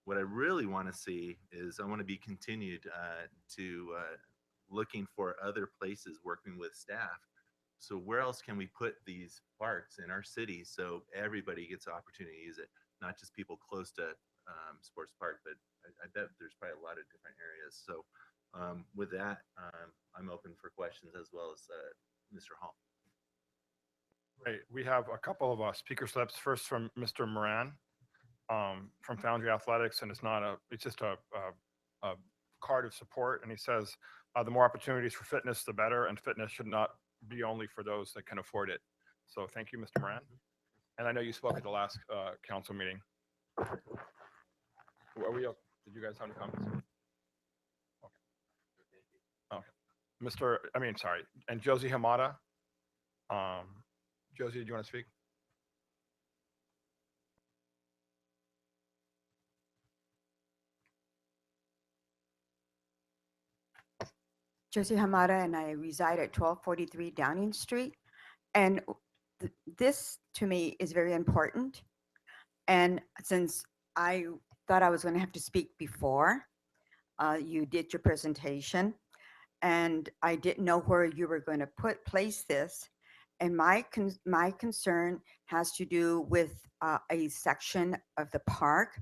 What I really want to see is I want to be continued to looking for other places working with staff. So where else can we put these parks in our city so everybody gets the opportunity to use it? Not just people close to Sports Park, but I bet there's probably a lot of different areas. So with that, I'm open for questions as well as Mr. Hall. Great. We have a couple of speaker slips. First from Mr. Moran from Foundry Athletics, and it's just a card of support. And he says, the more opportunities for fitness, the better, and fitness should not be only for those that can afford it. So thank you, Mr. Moran. And I know you spoke at the last council meeting. Did you guys have any comments? Okay. And Josie Hamada. Josie, do you want to speak? Josie Hamada, and I reside at 1243 Downing Street. And this to me is very important. And since I thought I was going to have to speak before you did your presentation, and I didn't know where you were going to place this. And my concern has to do with a section of the park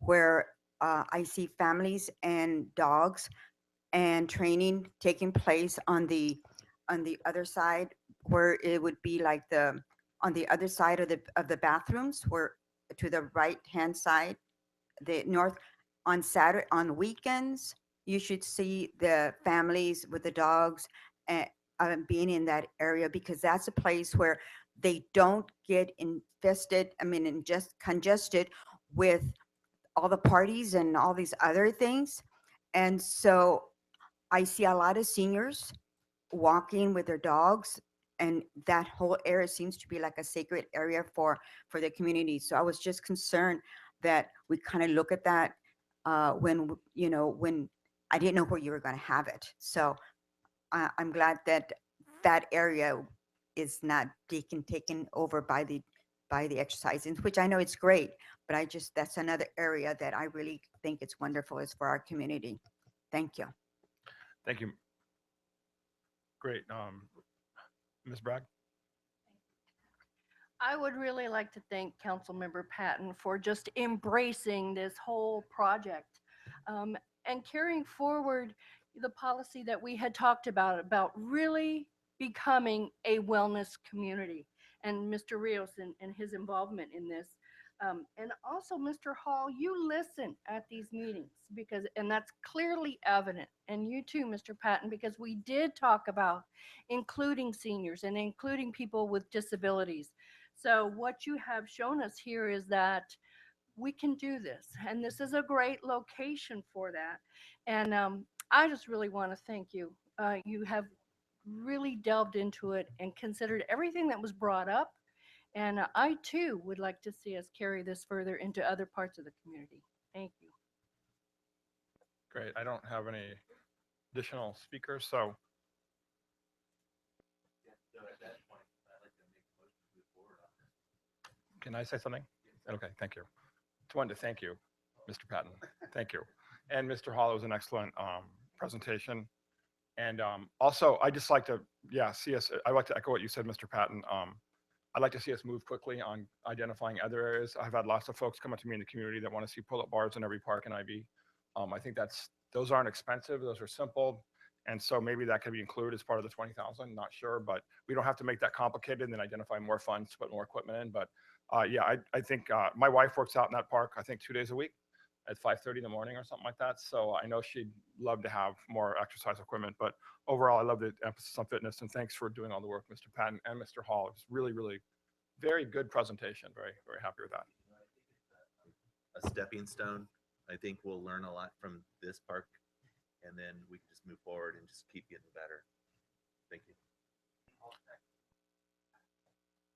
where I see families and dogs and training taking place on the other side, where it would be like on the other side of the bathrooms, where to the right hand side, the north. On weekends, you should see the families with the dogs being in that area, because that's a place where they don't get infested, and just congested with all the parties and all these other things. And so I see a lot of seniors walking with their dogs, and that whole area seems to be like a sacred area for the community. So I was just concerned that we kind of look at that when I didn't know where you were going to have it. So I'm glad that that area is not taken over by the exercising, which I know it's great, but that's another area that I really think it's wonderful is for our community. Thank you. Thank you. Great. Ms. Bragg? I would really like to thank Councilmember Patton for just embracing this whole project and carrying forward the policy that we had talked about really becoming a wellness community, and Mr. Rios and his involvement in this. And also, Mr. Hall, you listen at these meetings because, and that's clearly evident. And you too, Mr. Patton, because we did talk about including seniors and including people with disabilities. So what you have shown us here is that we can do this, and this is a great location for that. And I just really want to thank you. You have really delved into it and considered everything that was brought up. And I too would like to see us carry this further into other parts of the community. Thank you. Great. I don't have any additional speakers, so can I say something? Okay, thank you. Just wanted to thank you, Mr. Patton. Thank you. And Mr. Hall, it was an excellent presentation. And also, I just like to, see us, I like to echo what you said, Mr. Patton. I'd like to see us move quickly on identifying other areas. I've had lots of folks come up to me in the community that want to see pull-up bars in every park in IB. I think those aren't expensive, those are simple. And so maybe that could be included as part of the 20,000, not sure, but we don't have to make that complicated and then identify more funds to put more equipment in. But I think my wife works out in that park, I think 2 days a week at 5:30 in the morning or something like that. So I know she'd love to have more exercise equipment, but overall, I love the emphasis on fitness, and thanks for doing all the work, Mr. Patton and Mr. Hall. It was really, really very good presentation. Very, very happy with that. A stepping stone. I think we'll learn a lot from this park, and then we can just move forward and just keep getting better. Thank you.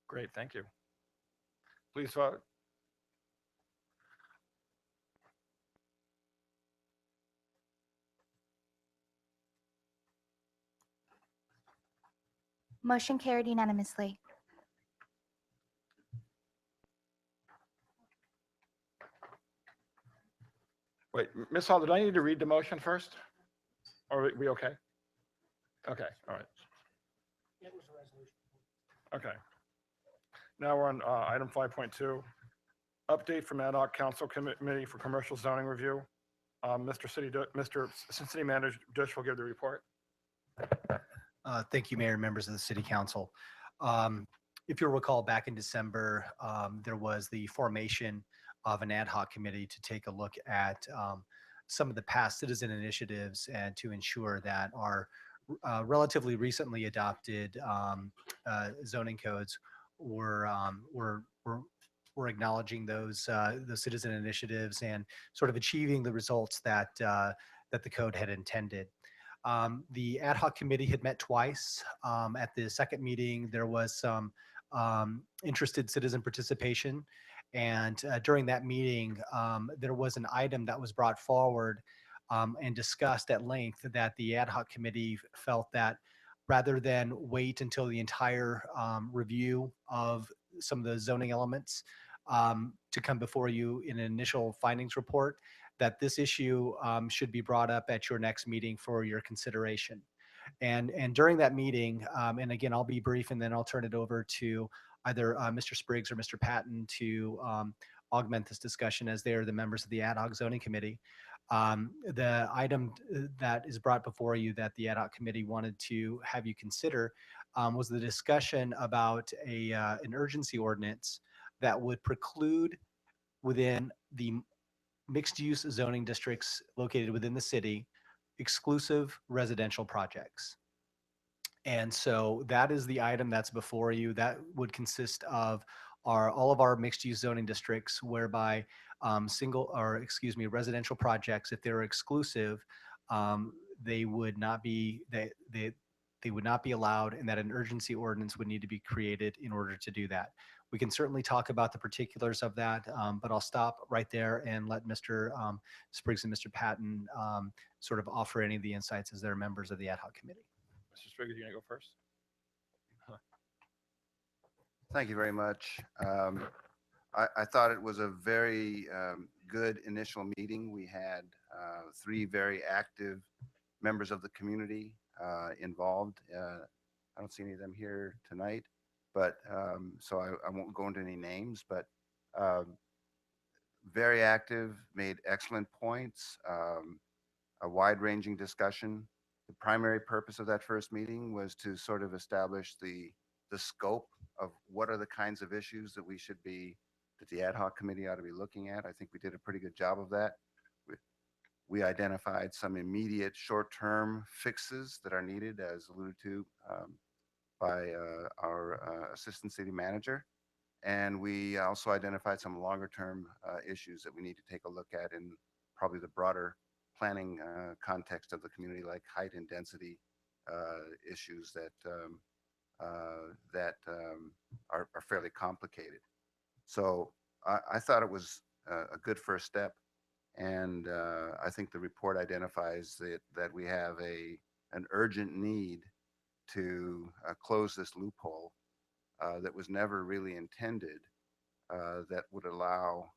Great, thank you. Please vote. Motion carried unanimously. Wait, Ms. Hall, did I need to read the motion first? Or are we okay? Okay, all right. Okay. Now we're on item 5.2, update from ad hoc council committee for commercial zoning review. Mr. City Manager Dish will give the report. Thank you, Mayor and members of the City Council. If you'll recall, back in December, there was the formation of an ad hoc committee to take a look at some of the past citizen initiatives and to ensure that our relatively recently adopted zoning codes were acknowledging those citizen initiatives and sort of achieving the results that that the code had intended. The ad hoc committee had met twice. At the second meeting, there was some interested citizen participation. And during that meeting, there was an item that was brought forward and discussed at length that the ad hoc committee felt that rather than wait until the entire review of some of the zoning elements to come before you in an initial findings report, that this issue should be brought up at your next meeting for your consideration. And during that meeting, and again, I'll be brief and then I'll turn it over to either Mr. Spriggs or Mr. Patton to augment this discussion as they are the members of the ad hoc zoning committee. The item that is brought before you that the ad hoc committee wanted to have you consider was the discussion about an urgency ordinance that would preclude within the mixed-use zoning districts located within the city exclusive residential projects. And so that is the item that's before you. That would consist of all of our mixed-use zoning districts, whereby residential projects, if they're exclusive, they would not be they would not be allowed, and that an urgency ordinance would need to be created in order to do that. We can certainly talk about the particulars of that, but I'll stop right there and let Mr. Spriggs and Mr. Patton sort of offer any of the insights as they're members of the ad hoc committee. Mr. Spriggs, you gonna go first? Thank you very much. I thought it was a very good initial meeting. We had 3 very active members of the community involved. I don't see any of them here tonight, but so I won't go into any names, but very active, made excellent points. a wide-ranging discussion. The primary purpose of that first meeting was to sort of establish the scope of what are the kinds of issues that we should be, that the ad hoc committee ought to be looking at. I think we did a pretty good job of that. We identified some immediate short-term fixes that are needed, as alluded to by our assistant city manager. And we also identified some longer-term issues that we need to take a look at in probably the broader planning context of the community, like height and density issues that are fairly complicated. So I thought it was a good first step. And I think the report identifies that we have an urgent need to close this loophole that was never really intended, that would allow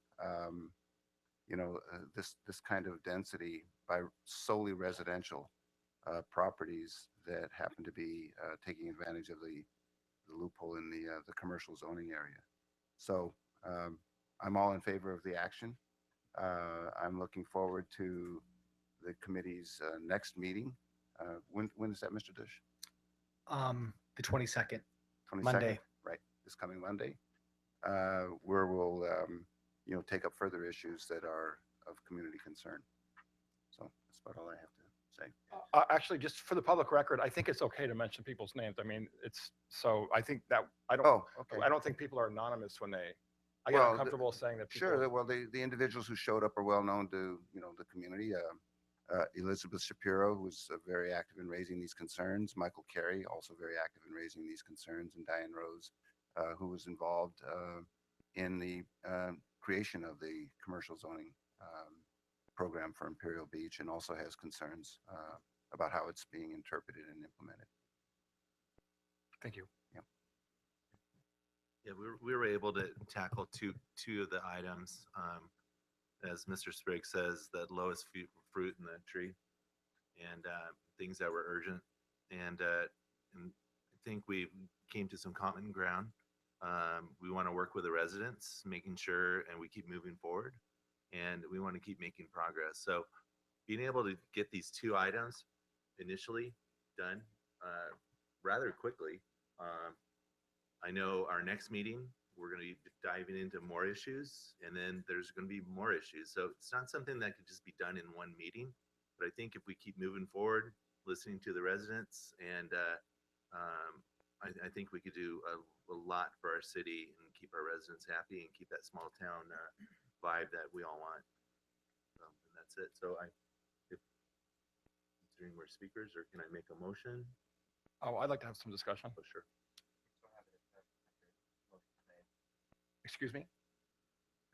this kind of density by solely residential properties that happen to be taking advantage of the loophole in the commercial zoning area. So I'm all in favor of the action. I'm looking forward to the committee's next meeting. When is that, Mr. Dush? The 22nd, 22nd? Monday. Right, this coming Monday, where we'll take up further issues that are of community concern. So that's about all I have to say. Actually, just for the public record, I think it's okay to mention people's names. I mean, I think that Oh, okay. I don't think people are anonymous when I get Well, uncomfortable saying that people. Sure. Well, the individuals who showed up are well known to the community. Elizabeth Shapiro, who was very active in raising these concerns. Michael Carey, also very active in raising these concerns, and Diane Rose, who was involved in the creation of the commercial zoning program for Imperial Beach, and also has concerns about how it's being interpreted and implemented. Thank you. Yeah. Yeah, we were able to tackle two of the items. As Mr. Sprigg says, that lowest fruit in the tree, and things that were urgent. And I think we came to some common ground. We want to work with the residents, making sure, and we keep moving forward, and we want to keep making progress. So being able to get these two items initially done rather quickly. I know our next meeting, we're going to be diving into more issues, and then there's going to be more issues. So it's not something that could just be done in one meeting. But I think if we keep moving forward, listening to the residents, and I think we could do a lot for our city and keep our residents happy and keep that small town vibe that we all want. And that's it. So considering we're speakers, or can I make a motion? Oh, I'd like to have some discussion. Oh, sure. Excuse me?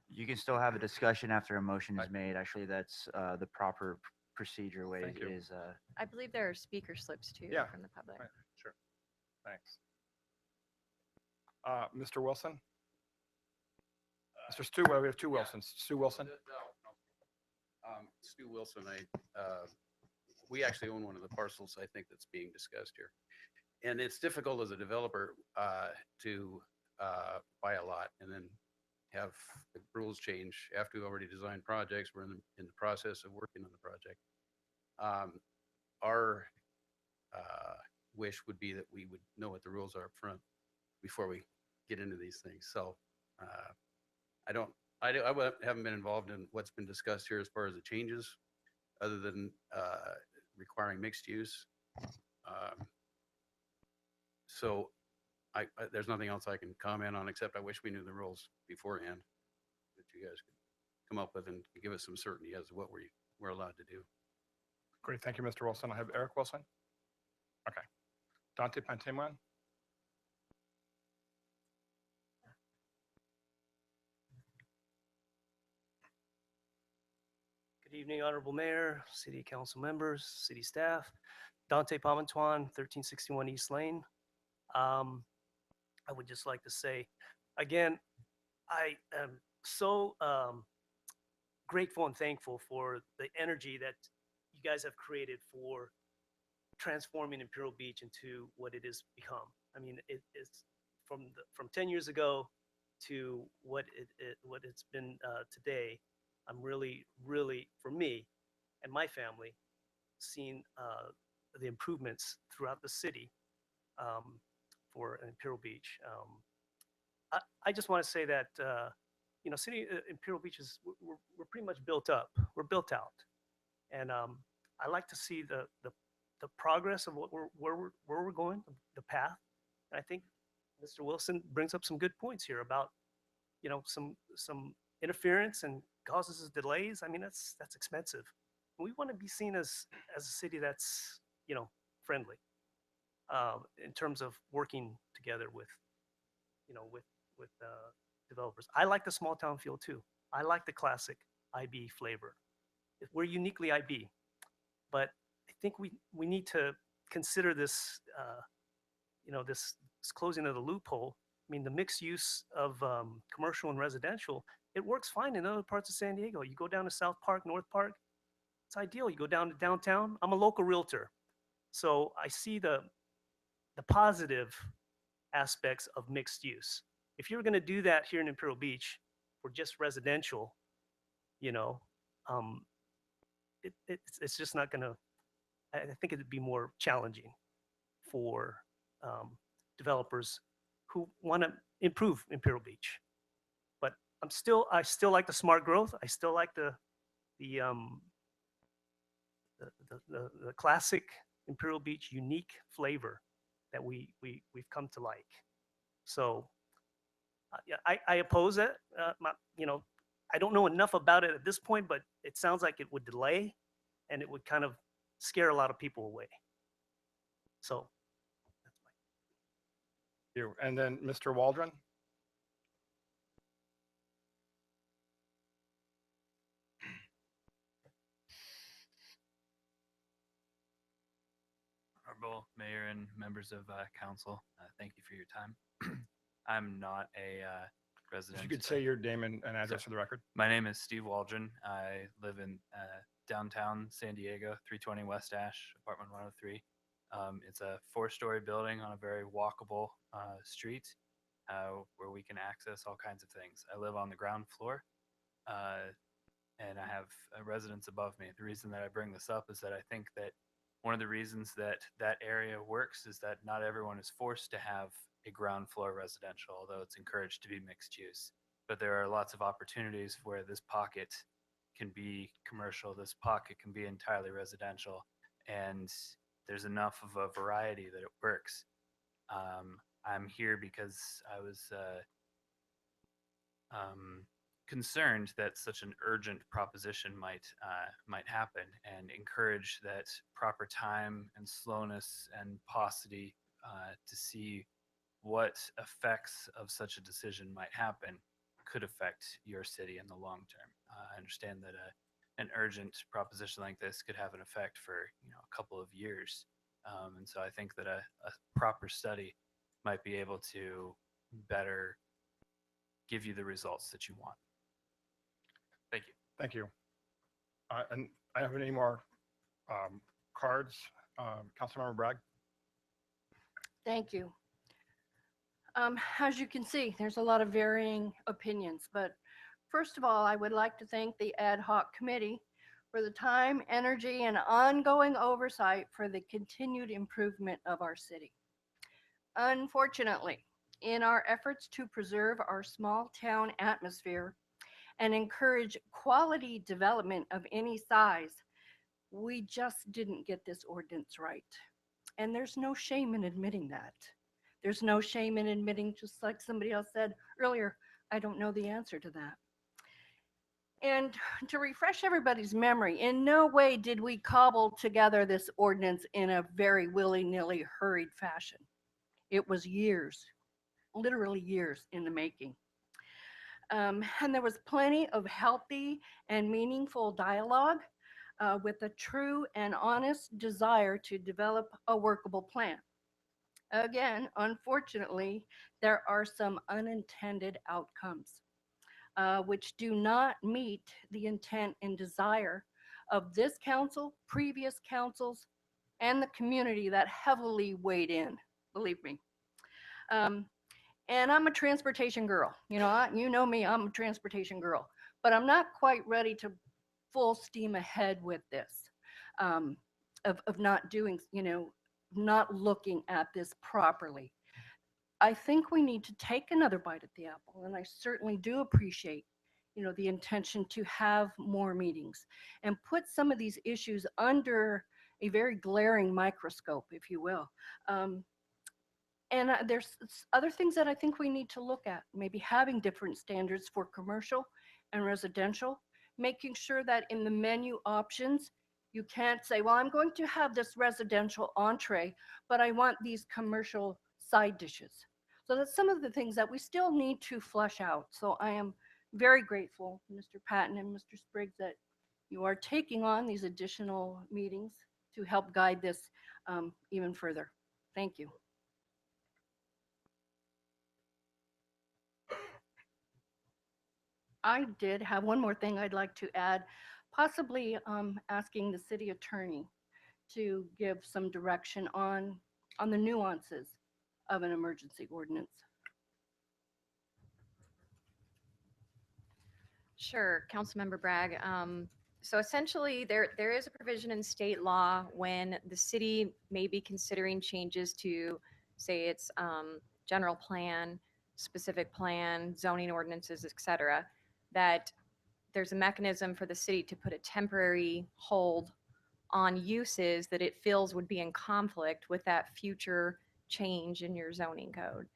You can still have a discussion after a motion is made. Actually, that's the proper procedure way Thank you. is. I believe there are speaker slips too Yeah. from the public. Right. Sure. Thanks. Mr. Wilson? Mr. Stu, well, we have two Wilsons. Stu Wilson? Stu Wilson, we actually own one of the parcels, I think, that's being discussed here. And it's difficult as a developer to buy a lot and then have the rules change after we've already designed projects. We're in the process of working on the project. Our wish would be that we would know what the rules are up front before we get into these things. So I haven't been involved in what's been discussed here as far as the changes, other than requiring mixed use. So there's nothing else I can comment on, except I wish we knew the rules beforehand that you guys could come up with and give us some certainty as to what we're allowed to do. Great. Thank you, Mr. Wilson. I have Eric Wilson. Okay. Dante Panteman. Good evening, Honorable Mayor, City Council members, City staff. Dante Pamantuan, 1361 East Lane. I would just like to say, again, I am so grateful and thankful for the energy that you guys have created for transforming Imperial Beach into what it has become. I mean, it's from 10 years ago to what it's been today. I'm really, really, for me and my family, seen the improvements throughout the city for Imperial Beach. I just want to say that city Imperial Beach is we're pretty much built up. We're built out, and I like to see the progress of where we're going, the path. And I think Mr. Wilson brings up some good points here about some interference and causes us delays. I mean that's expensive. We want to be seen as a city that's friendly in terms of working together with with developers. I like the small town feel too. I like the classic IB flavor. We're uniquely IB, but I think we need to consider this this closing of the loophole. I mean, the mixed use of commercial and residential, it works fine in other parts of San Diego. You go down to South Park, North Park, it's ideal. You go down to downtown. I'm a local realtor, so I see the positive aspects of mixed use. If you're going to do that here in Imperial Beach for just residential, it's just not going to. I think it'd be more challenging for developers who want to improve Imperial Beach. But I still like the smart growth. I still like the classic Imperial Beach unique flavor that we've come to like. So I oppose it. I don't know enough about it at this point, but it sounds like it would delay and it would kind of scare a lot of people away. So You. And then Mr. Waldron? Honorable Mayor and members of council, thank you for your time. I'm not a resident. If you could say your name and address for the record. My name is Steve Waldron. I live in downtown San Diego, 320 West Ash, apartment 103. It's a 4-story building on a very walkable street where we can access all kinds of things. I live on the ground floor and I have a residence above me. The reason that I bring this up is that I think that one of the reasons that that area works is that not everyone is forced to have a ground floor residential, although it's encouraged to be mixed use. But there are lots of opportunities where this pocket can be commercial, this pocket can be entirely residential, and there's enough of a variety that it works. I'm here because I was concerned that such an urgent proposition might happen, and encourage that proper time and slowness and paucity to see what effects of such a decision might happen could affect your city in the long term. I understand that an urgent proposition like this could have an effect for a couple of years, and so I think that a proper study might be able to better give you the results that you want. Thank you. Thank you. And I have any more cards? Councilmember Bragg? Thank you. As you can see, there's a lot of varying opinions, but first of all, I would like to thank the ad hoc committee for the time, energy, and ongoing oversight for the continued improvement of our city. Unfortunately, in our efforts to preserve our small town atmosphere and encourage quality development of any size, we just didn't get this ordinance right. And there's no shame in admitting that. There's no shame in admitting, just like somebody else said earlier, I don't know the answer to that. And to refresh everybody's memory, in no way did we cobble together this ordinance in a very willy-nilly hurried fashion. It was years, literally years in the making. And there was plenty of healthy and meaningful dialogue with a true and honest desire to develop a workable plan. Again, unfortunately, there are some unintended outcomes which do not meet the intent and desire of this council, previous councils, and the community that heavily weighed in, believe me. And I'm a transportation girl. You know me, I'm a transportation girl, but I'm not quite ready to full steam ahead with this. of not doing, not looking at this properly. I think we need to take another bite at the apple, and I certainly do appreciate, the intention to have more meetings and put some of these issues under a very glaring microscope, if you will. And there's other things that I think we need to look at, maybe having different standards for commercial and residential, making sure that in the menu options, you can't say, well, I'm going to have this residential entree, but I want these commercial side dishes. So that's some of the things that we still need to flesh out. So I am very grateful, Mr. Patton and Mr. Spriggs, that you are taking on these additional meetings to help guide this even further. Thank you. I did have one more thing I'd like to add, possibly asking the city attorney to give some direction on the nuances of an emergency ordinance. Sure, Councilmember Bragg. So essentially, there is a provision in state law when the city may be considering changes to, say, its general plan, specific plan, zoning ordinances, et cetera, that there's a mechanism for the city to put a temporary hold on uses that it feels would be in conflict with that future change in your zoning code.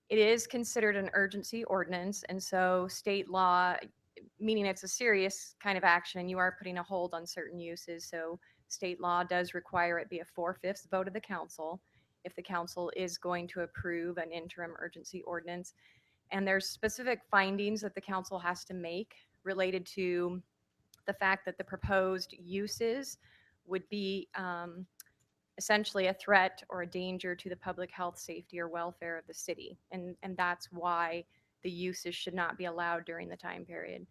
It is considered an urgency ordinance, and so state law, meaning it's a serious kind of action and you are putting a hold on certain uses. So state law does require it be a 4/5 vote of the council if the council is going to approve an interim urgency ordinance. And there's specific findings that the council has to make related to the fact that the proposed uses would be essentially a threat or a danger to the public health, safety, or welfare of the city. And that's why the uses should not be allowed during the time period.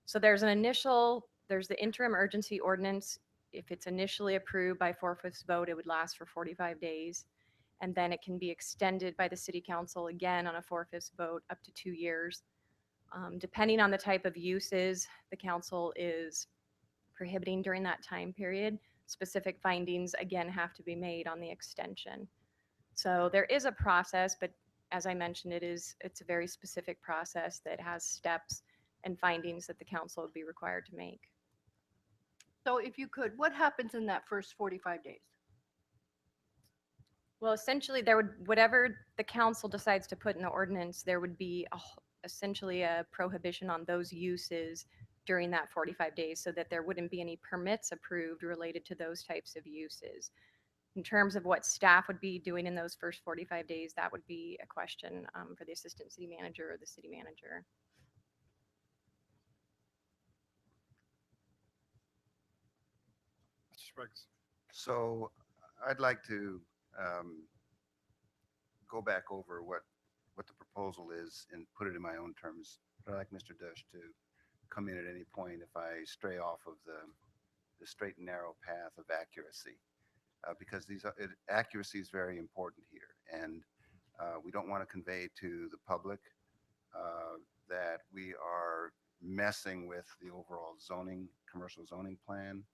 So there's the interim urgency ordinance. If it's initially approved by 4/5 vote, it would last for 45 days. And then it can be extended by the city council again on a 4/5 vote up to 2 years. Depending on the type of uses the council is prohibiting during that time period, specific findings again have to be made on the extension. So there is a process, but as I mentioned, it's a very specific process that has steps and findings that the council would be required to make. So if you could, what happens in that first 45 days? Well, essentially, there would, whatever the council decides to put in the ordinance, there would be essentially a prohibition on those uses during that 45 days so that there wouldn't be any permits approved related to those types of uses. In terms of what staff would be doing in those first 45 days, that would be a question for the assistant city manager or the city manager. Mr. Spriggs. So I'd like to go back over what the proposal is and put it in my own terms. But I'd like Mr. Dush to come in at any point if I stray off of the straight and narrow path of accuracy, because accuracy is very important here, and we don't want to convey to the public that we are messing with the overall commercial zoning plan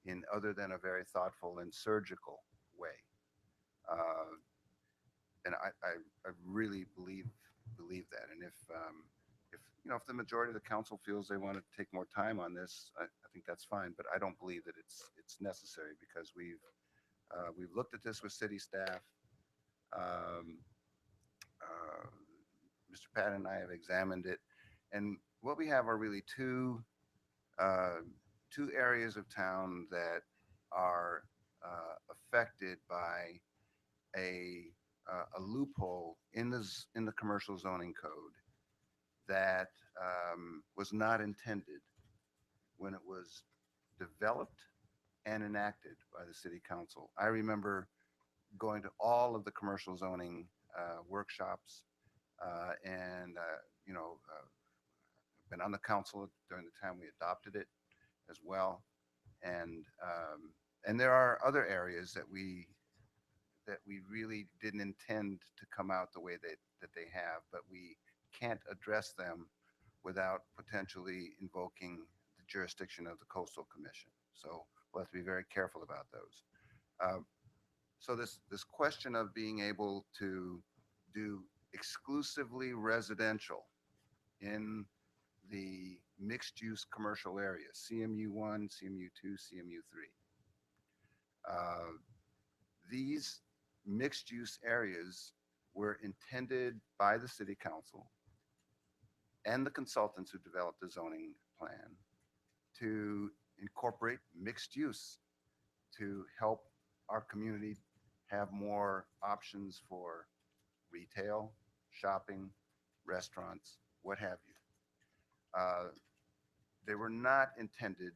in other than a very thoughtful and surgical way. And I really believe that. And if the majority of the council feels they want to take more time on this, I think that's fine. But I don't believe that it's necessary, because we've looked at this with city staff. Mr. Patton and I have examined it, and what we have are really two areas of town that are affected by a loophole in the commercial zoning code that was not intended when it was developed and enacted by the city council. I remember going to all of the commercial zoning workshops, and been on the council during the time we adopted it as well, and there are other areas that we really didn't intend to come out the way that they have, but we can't address them without potentially invoking the jurisdiction of the Coastal Commission. So we'll have to be very careful about those. So this question of being able to do exclusively residential in the mixed-use commercial areas, CMU1, CMU2, CMU3. These mixed-use areas were intended by the city council and the consultants who developed the zoning plan to incorporate mixed use to help our community have more options for retail, shopping, restaurants, what have you. They were not intended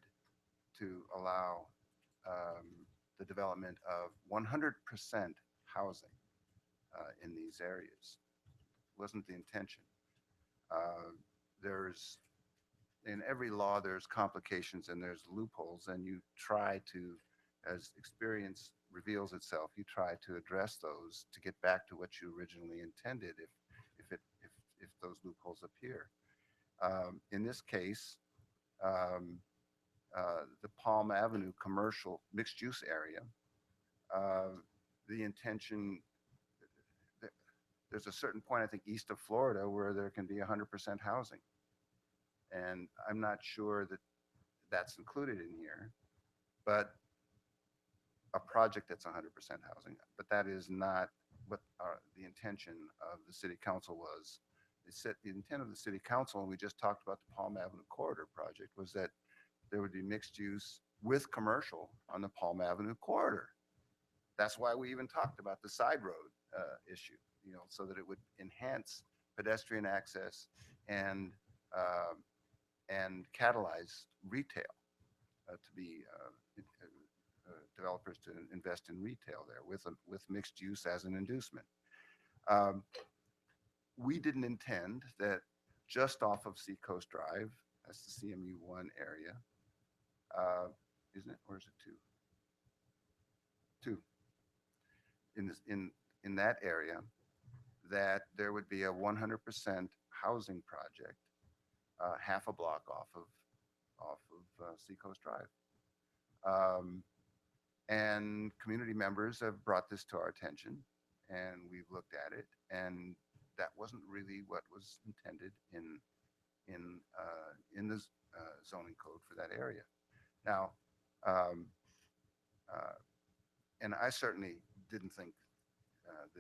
to allow the development of 100% housing in these areas. Wasn't the intention. There's, in every law, there's complications and there's loopholes, and you try to, as experience reveals itself, you try to address those to get back to what you originally intended if those loopholes appear. In this case, the Palm Avenue commercial mixed-use area, the intention, there's a certain point, I think, east of Florida where there can be 100% housing. And I'm not sure that that's included in here, but a project that's 100% housing, but that is not what the intention of the city council was. The intent of the city council, and we just talked about the Palm Avenue corridor project, was that there would be mixed use with commercial on the Palm Avenue corridor. That's why we even talked about the side road issue, you know, so that it would enhance pedestrian access and catalyze retail to be developers to invest in retail there with mixed use as an inducement. We didn't intend that just off of Seacoast Drive, that's the CMU1 area, isn't it, or is it two? In that area, that there would be a 100% housing project, half a block off of Seacoast Drive. And community members have brought this to our attention, and we've looked at it, and that wasn't really what was intended in the zoning code for that area. Now, and I certainly didn't think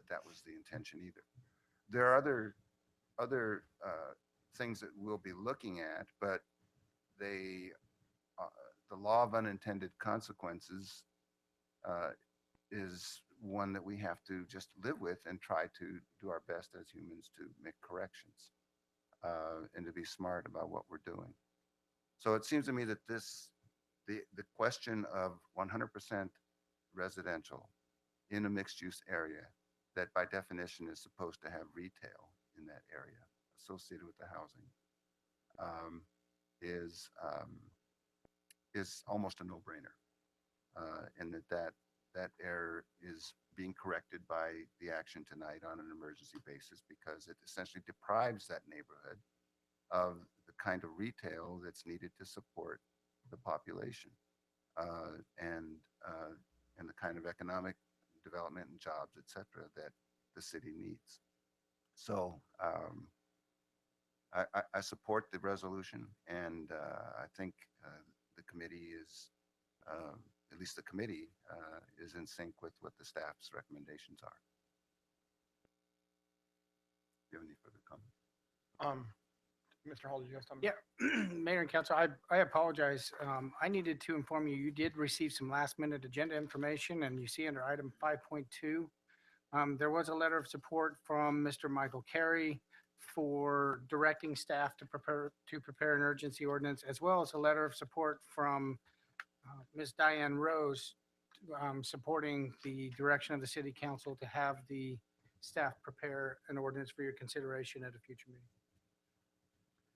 that was the intention either. There are other things that we'll be looking at, but the law of unintended consequences is one that we have to just live with and try to do our best as humans to make corrections and to be smart about what we're doing. So it seems to me that the question of 100% residential in a mixed use area that by definition is supposed to have retail in that area associated with the housing is almost a no-brainer, and that error is being corrected by the action tonight on an emergency basis, because it essentially deprives that neighborhood of the kind of retail that's needed to support the population and the kind of economic development and jobs, et cetera, that the city needs. So I support the resolution, and I think the committee is, at least the committee is in sync with what the staff's recommendations are. Do you have any further comment? Mr. Hall, did you have something? Yeah, Mayor and Council, I apologize. I needed to inform you, you did receive some last minute agenda information, and you see under item 5.2, there was a letter of support from Mr. Michael Carey for directing staff to prepare an urgency ordinance, as well as a letter of support from Ms. Diane Rose supporting the direction of the city council to have the staff prepare an ordinance for your consideration at a future meeting.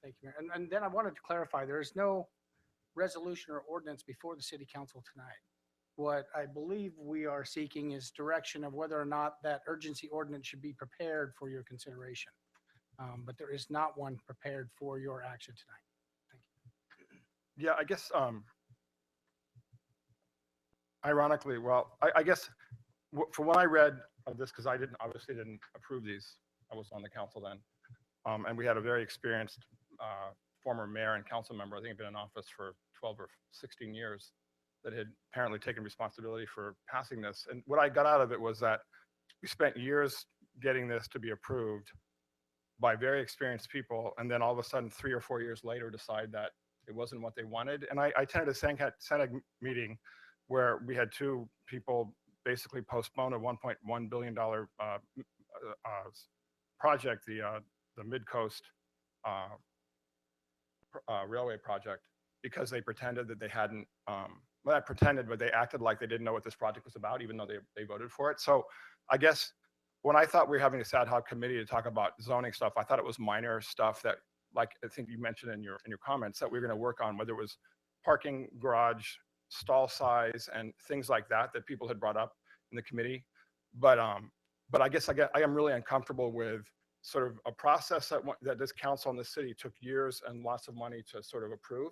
Thank you, Mayor. And then I wanted to clarify, there is no resolution or ordinance before the city council tonight. What I believe we are seeking is direction of whether or not that urgency ordinance should be prepared for your consideration. But there is not one prepared for your action tonight. Thank you. Yeah, I guess ironically, well, I guess from what I read of this, because I obviously didn't approve these. I was on the council then. And we had a very experienced former mayor and council member, I think had been in office for 12 or 16 years, that had apparently taken responsibility for passing this. And what I got out of it was that we spent years getting this to be approved by very experienced people, and then all of a sudden, 3 or 4 years later, decide that it wasn't what they wanted. And I attended a Senate meeting where we had two people basically postpone a $1.1 billion project, the Mid-Coast Railway project, because they pretended that they hadn't, well, not pretended, but they acted like they didn't know what this project was about, even though they voted for it. So I guess when I thought we were having this ad hoc committee to talk about zoning stuff, I thought it was minor stuff that, like I think you mentioned in your comments, that we were going to work on, whether it was parking garage, stall size, and things like that people had brought up in the committee. But I guess I am really uncomfortable with sort of a process that this council in the city took years and lots of money to sort of approve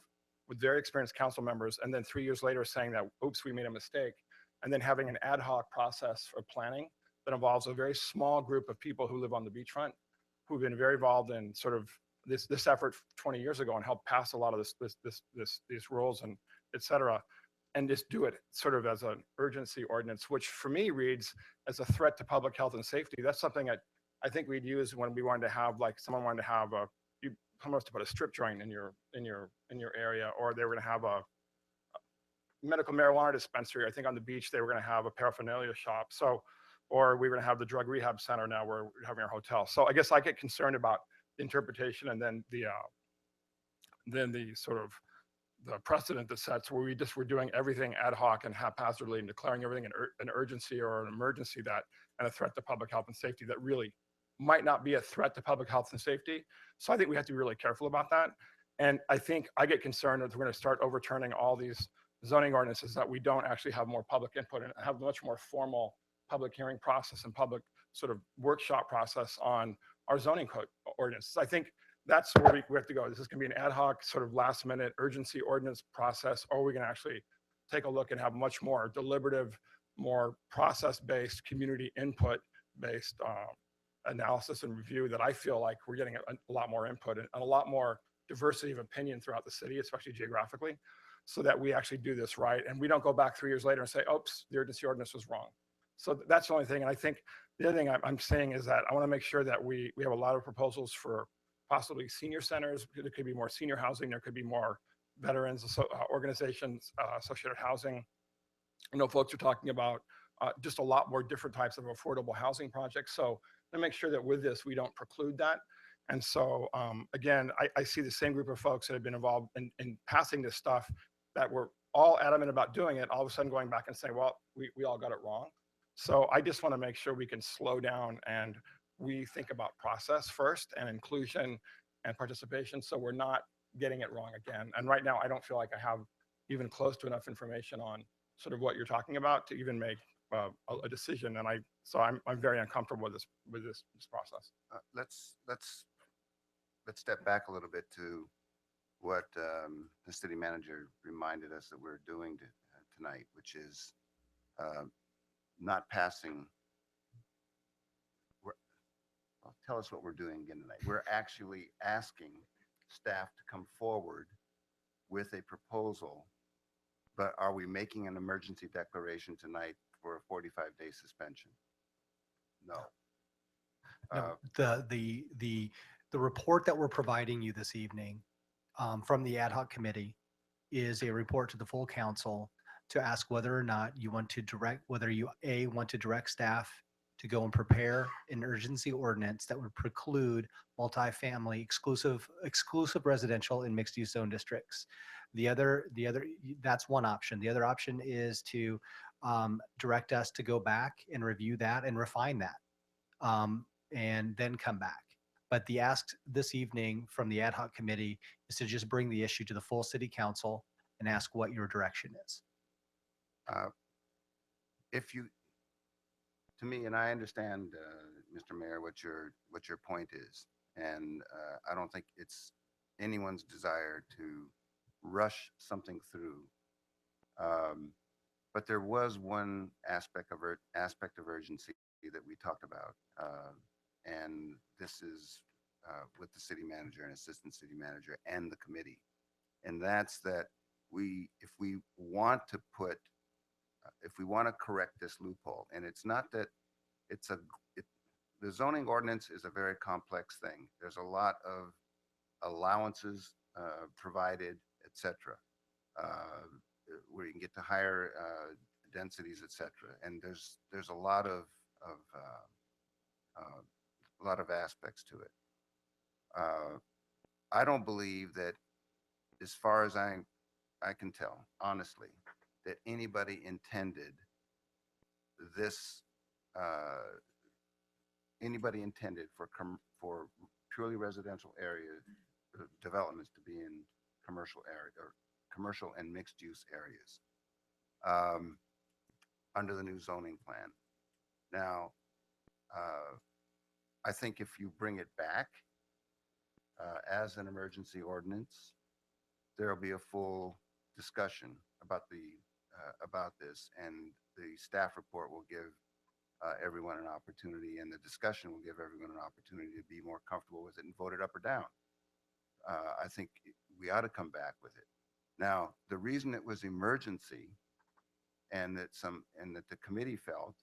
with very experienced council members, and then 3 years later saying that, oops, we made a mistake, and then having an ad hoc process for planning that involves a very small group of people who live on the beachfront, who've been very involved in sort of this effort 20 years ago and helped pass a lot of these rules and et cetera, and just do it sort of as an urgency ordinance, which for me reads as a threat to public health and safety. That's something that I think we'd use when we wanted to have, like, someone wanted to have someone wants to put a strip joint in your area, or they were going to have a medical marijuana dispensary. I think on the beach they were going to have a paraphernalia shop. So, or we were going to have the drug rehab center now where we're having our hotel. So I guess I get concerned about the interpretation and then the sort of the precedent that sets where we're doing everything ad hoc and haphazardly and declaring everything an urgency or an emergency and a threat to public health and safety that really might not be a threat to public health and safety. So I think we have to be really careful about that. And I think I get concerned that we're going to start overturning all these zoning ordinances, that we don't actually have more public input and have a much more formal public hearing process and public sort of workshop process on our zoning code ordinances. I think that's where we have to go. This is going to be an ad hoc sort of last minute urgency ordinance process, or we can actually take a look and have much more deliberative, more process-based, community input-based analysis and review that I feel like we're getting a lot more input and a lot more diversity of opinion throughout the city, especially geographically, so that we actually do this right. And we don't go back 3 years later and say, oops, the urgency ordinance was wrong. So that's the only thing. And I think the other thing I'm saying is that I want to make sure that we have a lot of proposals for possibly senior centers. There could be more senior housing. There could be more veterans organizations, associated housing. I know folks are talking about just a lot more different types of affordable housing projects. So to make sure that with this, we don't preclude that. And so, again, I see the same group of folks that have been involved in passing this stuff that were all adamant about doing it, all of a sudden going back and saying, well, we all got it wrong. So I just want to make sure we can slow down and we think about process first and inclusion and participation, so we're not getting it wrong again. And right now, I don't feel like I have even close to enough information on sort of what you're talking about to even make a decision. And so I'm very uncomfortable with this process. Let's step back a little bit to what the city manager reminded us that we're doing tonight, which is not passing. Tell us what we're doing again tonight. We're actually asking staff to come forward with a proposal, but are we making an emergency declaration tonight for a 45-day suspension? No. No, the report that we're providing you this evening from the ad hoc committee is a report to the full council to ask whether or not you want to want to direct staff to go and prepare an urgency ordinance that would preclude multifamily exclusive residential and mixed use zone districts. That's one option. The other option is to direct us to go back and review that and refine that, and then come back. But the ask this evening from the ad hoc committee is to just bring the issue to the full city council and ask what your direction is. To me, and I understand, Mr. Mayor, what your point is, and I don't think it's anyone's desire to rush something through. But there was one aspect of urgency that we talked about, and this is with the city manager and assistant city manager and the committee, and that's that if we want to correct this loophole, and it's not that it's the zoning ordinance is a very complex thing. There's a lot of allowances provided, etc., where you can get to higher densities, etc. And there's a lot of aspects to it. I don't believe that, as far as I can tell, honestly, that anybody intended this. Anybody intended for purely residential area developments to be in commercial area or commercial and mixed use areas under the new zoning plan. Now, I think if you bring it back as an emergency ordinance, there will be a full discussion about this, and the staff report will give everyone an opportunity, and the discussion will give everyone an opportunity to be more comfortable with it and vote it up or down. I think we ought to come back with it. Now, the reason it was emergency, and that the committee felt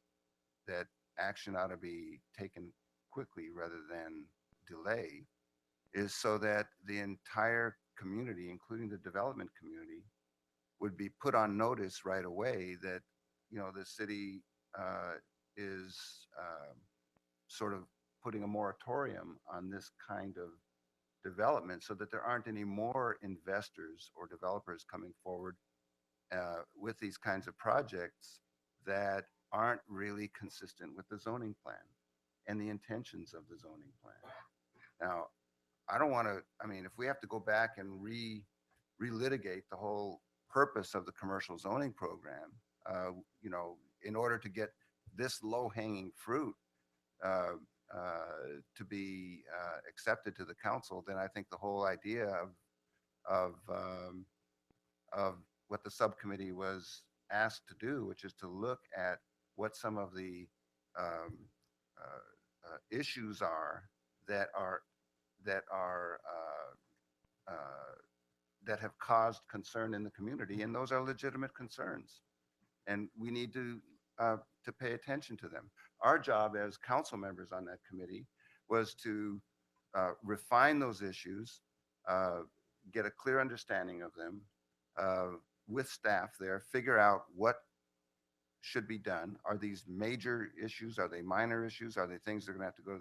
that action ought to be taken quickly rather than delay, is so that the entire community, including the development community, would be put on notice right away that, the city is sort of putting a moratorium on this kind of development, so that there aren't any more investors or developers coming forward with these kinds of projects that aren't really consistent with the zoning plan and the intentions of the zoning plan. Now, I don't want to, if we have to go back and relitigate the whole purpose of the commercial zoning program, in order to get this low-hanging fruit to be accepted to the council, then I think the whole idea of what the subcommittee was asked to do, which is to look at what some of the issues are that have caused concern in the community, and those are legitimate concerns, and we need to pay attention to them. Our job as council members on that committee was to refine those issues, get a clear understanding of them with staff there, figure out what should be done. Are these major issues? Are they minor issues? Are they things that are going to have to go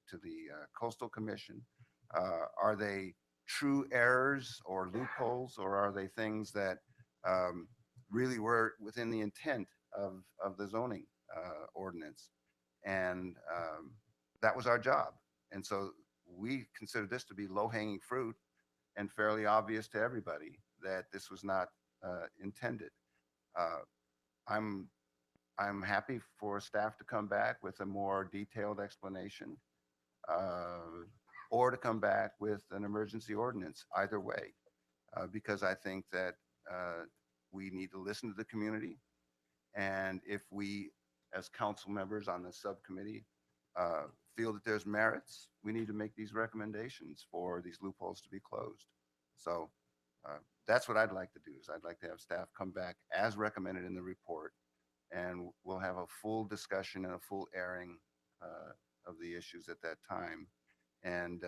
to the Coastal Commission? Are they true errors or loopholes, or are they things that really were within the intent of the zoning ordinance? And that was our job. And so we consider this to be low-hanging fruit and fairly obvious to everybody that this was not intended. I'm happy for staff to come back with a more detailed explanation, or to come back with an emergency ordinance, either way, because I think that we need to listen to the community. And if we, as council members on the subcommittee, feel that there's merits, we need to make these recommendations for these loopholes to be closed. So that's what I'd like to do, is I'd like to have staff come back as recommended in the report, and we'll have a full discussion and a full airing of the issues at that time. And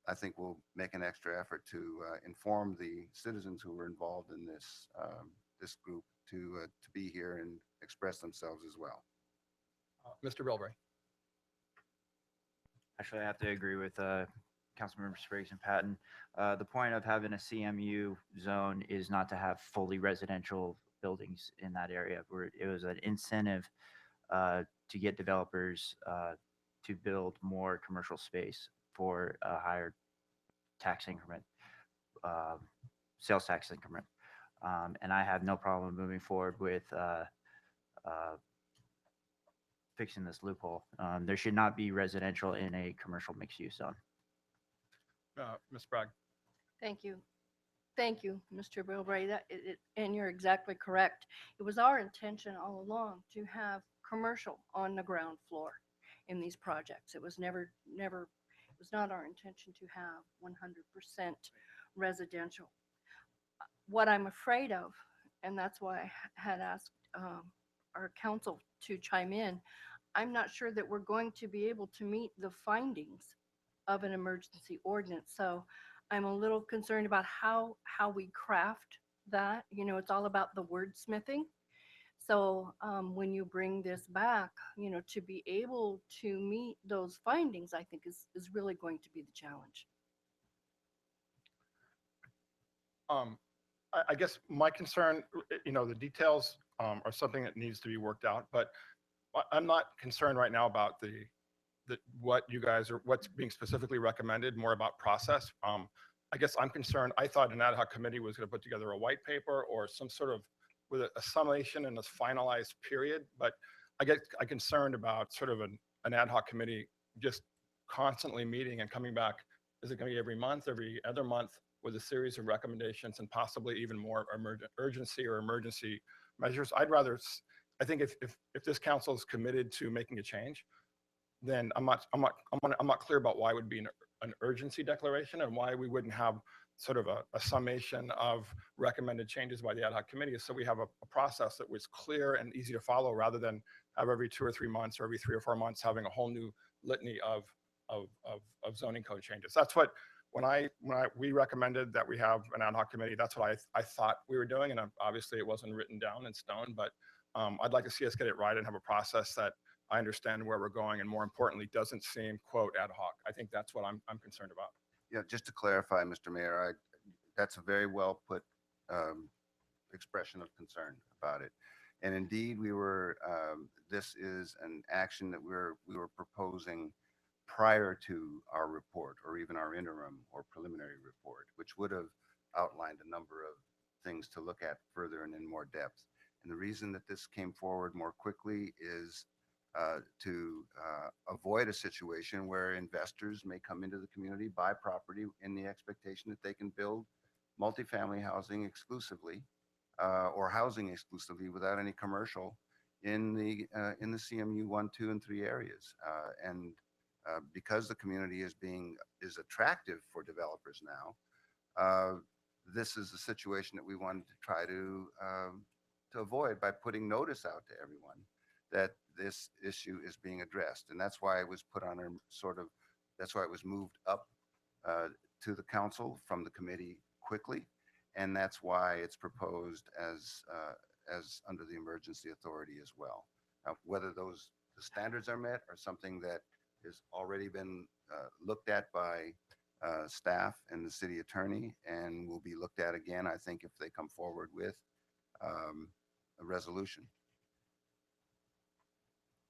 I think we'll make an extra effort to inform the citizens who were involved in this group to be here and express themselves as well. Mr. Bilbray. Actually, I have to agree with Councilmember Spriggs and Patton. The point of having a CMU zone is not to have fully residential buildings in that area. Where it was an incentive to get developers to build more commercial space for a higher tax increment, sales tax increment. And I have no problem moving forward with fixing this loophole. There should not be residential in a commercial mixed use zone. Ms. Bragg. Thank you. Thank you, Mr. Bilbray. And you're exactly correct. It was our intention all along to have commercial on the ground floor in these projects. It was it was not our intention to have 100% residential. What I'm afraid of, and that's why I had asked our council to chime in, I'm not sure that we're going to be able to meet the findings of an emergency ordinance. So I'm a little concerned about how we craft that. You know, it's all about the wordsmithing. So when you bring this back, you know, to be able to meet those findings, I think is really going to be the challenge. I guess my concern, you know, the details are something that needs to be worked out, but I'm not concerned right now about what you guys are, what's being specifically recommended, more about process. I guess I'm concerned, I thought an ad hoc committee was going to put together a white paper or some sort of, with a summation and a finalized period, but I'm concerned about sort of an ad hoc committee just constantly meeting and coming back. Is it going to be every month, every other month, with a series of recommendations and possibly even more urgency or emergency measures? I think if this council is committed to making a change, then I'm not clear about why it would be an urgency declaration and why we wouldn't have sort of a summation of recommended changes by the ad hoc committee. So we have a process that was clear and easy to follow, rather than have every 2 or 3 months or every 3 or 4 months having a whole new litany of zoning code changes. That's what, we recommended that we have an ad hoc committee, that's what I thought we were doing. And obviously it wasn't written down in stone, but I'd like to see us get it right and have a process that I understand where we're going, and more importantly, doesn't seem, quote, ad hoc. I think that's what I'm concerned about. Yeah, just to clarify, Mr. Mayor, that's a very well put expression of concern about it. And indeed, this is an action that we were proposing prior to our report, or even our interim or preliminary report, which would have outlined a number of things to look at further and in more depth. And the reason that this came forward more quickly is to avoid a situation where investors may come into the community, buy property in the expectation that they can build multifamily housing exclusively, or housing exclusively without any commercial in the CMU 1, 2, and 3 areas. And because the community is attractive for developers now, this is a situation that we wanted to try to avoid by putting notice out to everyone that this issue is being addressed. And that's why it was put on that's why it was moved up to the council from the committee quickly. And that's why it's proposed as under the emergency authority as well. Whether the standards are met, or something that has already been looked at by staff and the city attorney, and will be looked at again, I think, if they come forward with a resolution.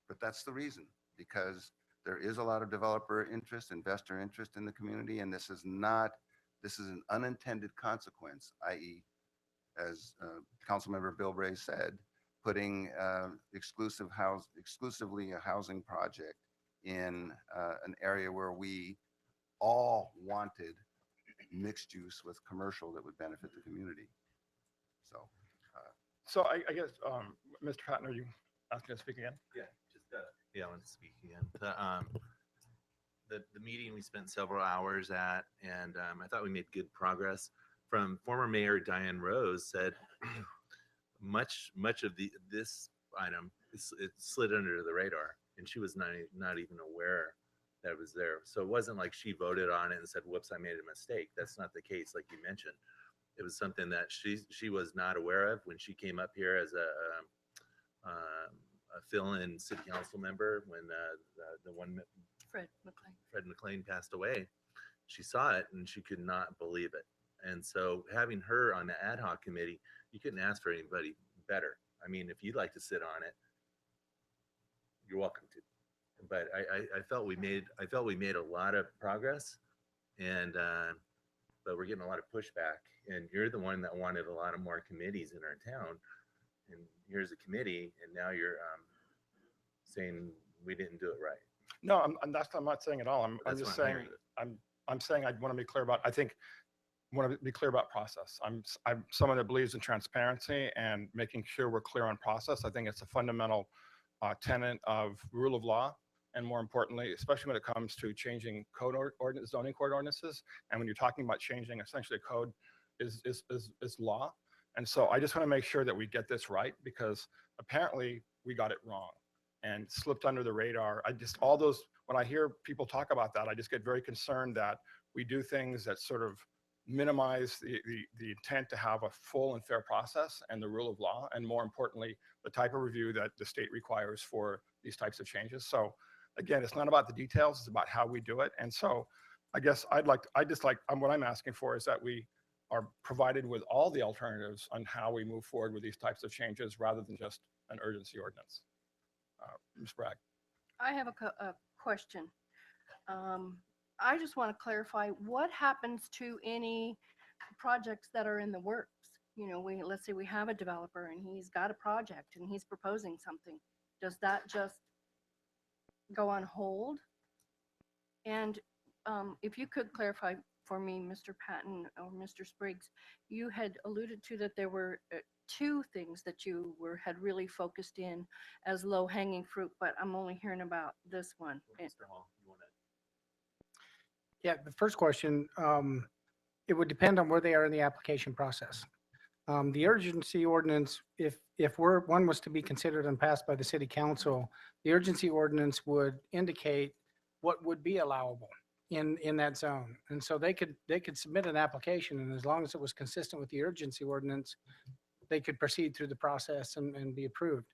But that's the reason, because there is a lot of developer interest, investor interest in the community, and this is an unintended consequence, i.e., as Councilmember Bilbray said, putting exclusively a housing project in an area where we all wanted mixed use with commercial that would benefit the community. So I guess, Mr. Patton, are you asking to speak again? Yeah, I want to speak again. The meeting we spent several hours at, and I thought we made good progress. From former Mayor Diane Rose said much of this item it slid under the radar, and she was not even aware that it was there. So it wasn't like she voted on it and said, "Whoops, I made a mistake." That's not the case, like you mentioned. It was something that she was not aware of when she came up here as a fill-in city council member when the one Fred McLean passed away. She saw it and she could not believe it. And so having her on the ad hoc committee, you couldn't ask for anybody better. I mean, if you'd like to sit on it, you're welcome to. But I felt we made a lot of progress, and but we're getting a lot of pushback. And you're the one that wanted a lot of more committees in our town, and here's a committee, and now you're saying we didn't do it right. No, I'm not saying at all. I'm just saying, I'm saying I want to be clear about, I think want to be clear about process. I'm someone that believes in transparency and making sure we're clear on process. I think it's a fundamental tenet of rule of law, and more importantly, especially when it comes to changing zoning code ordinances, and when you're talking about changing essentially a code is law. And so I just want to make sure that we get this right, because apparently we got it wrong and slipped under the radar. When I hear people talk about that, I just get very concerned that we do things that sort of minimize the intent to have a full and fair process and the rule of law, and more importantly, the type of review that the state requires for these types of changes. So again, it's not about the details, it's about how we do it. And so I guess what I'm asking for is that we are provided with all the alternatives on how we move forward with these types of changes rather than just an urgency ordinance. Ms. Bragg. I have a question. I just want to clarify what happens to any projects that are in the works. You know, let's say we have a developer and he's got a project and he's proposing something. Does that just go on hold? And if you could clarify for me, Mr. Patton or Mr. Spriggs, you had alluded to that there were two things that you had really focused in as low-hanging fruit, but I'm only hearing about this one. Yeah, the first question, it would depend on where they are in the application process. The urgency ordinance, if one was to be considered and passed by the city council, the urgency ordinance would indicate what would be allowable in that zone. And so they could submit an application, and as long as it was consistent with the urgency ordinance, they could proceed through the process and be approved.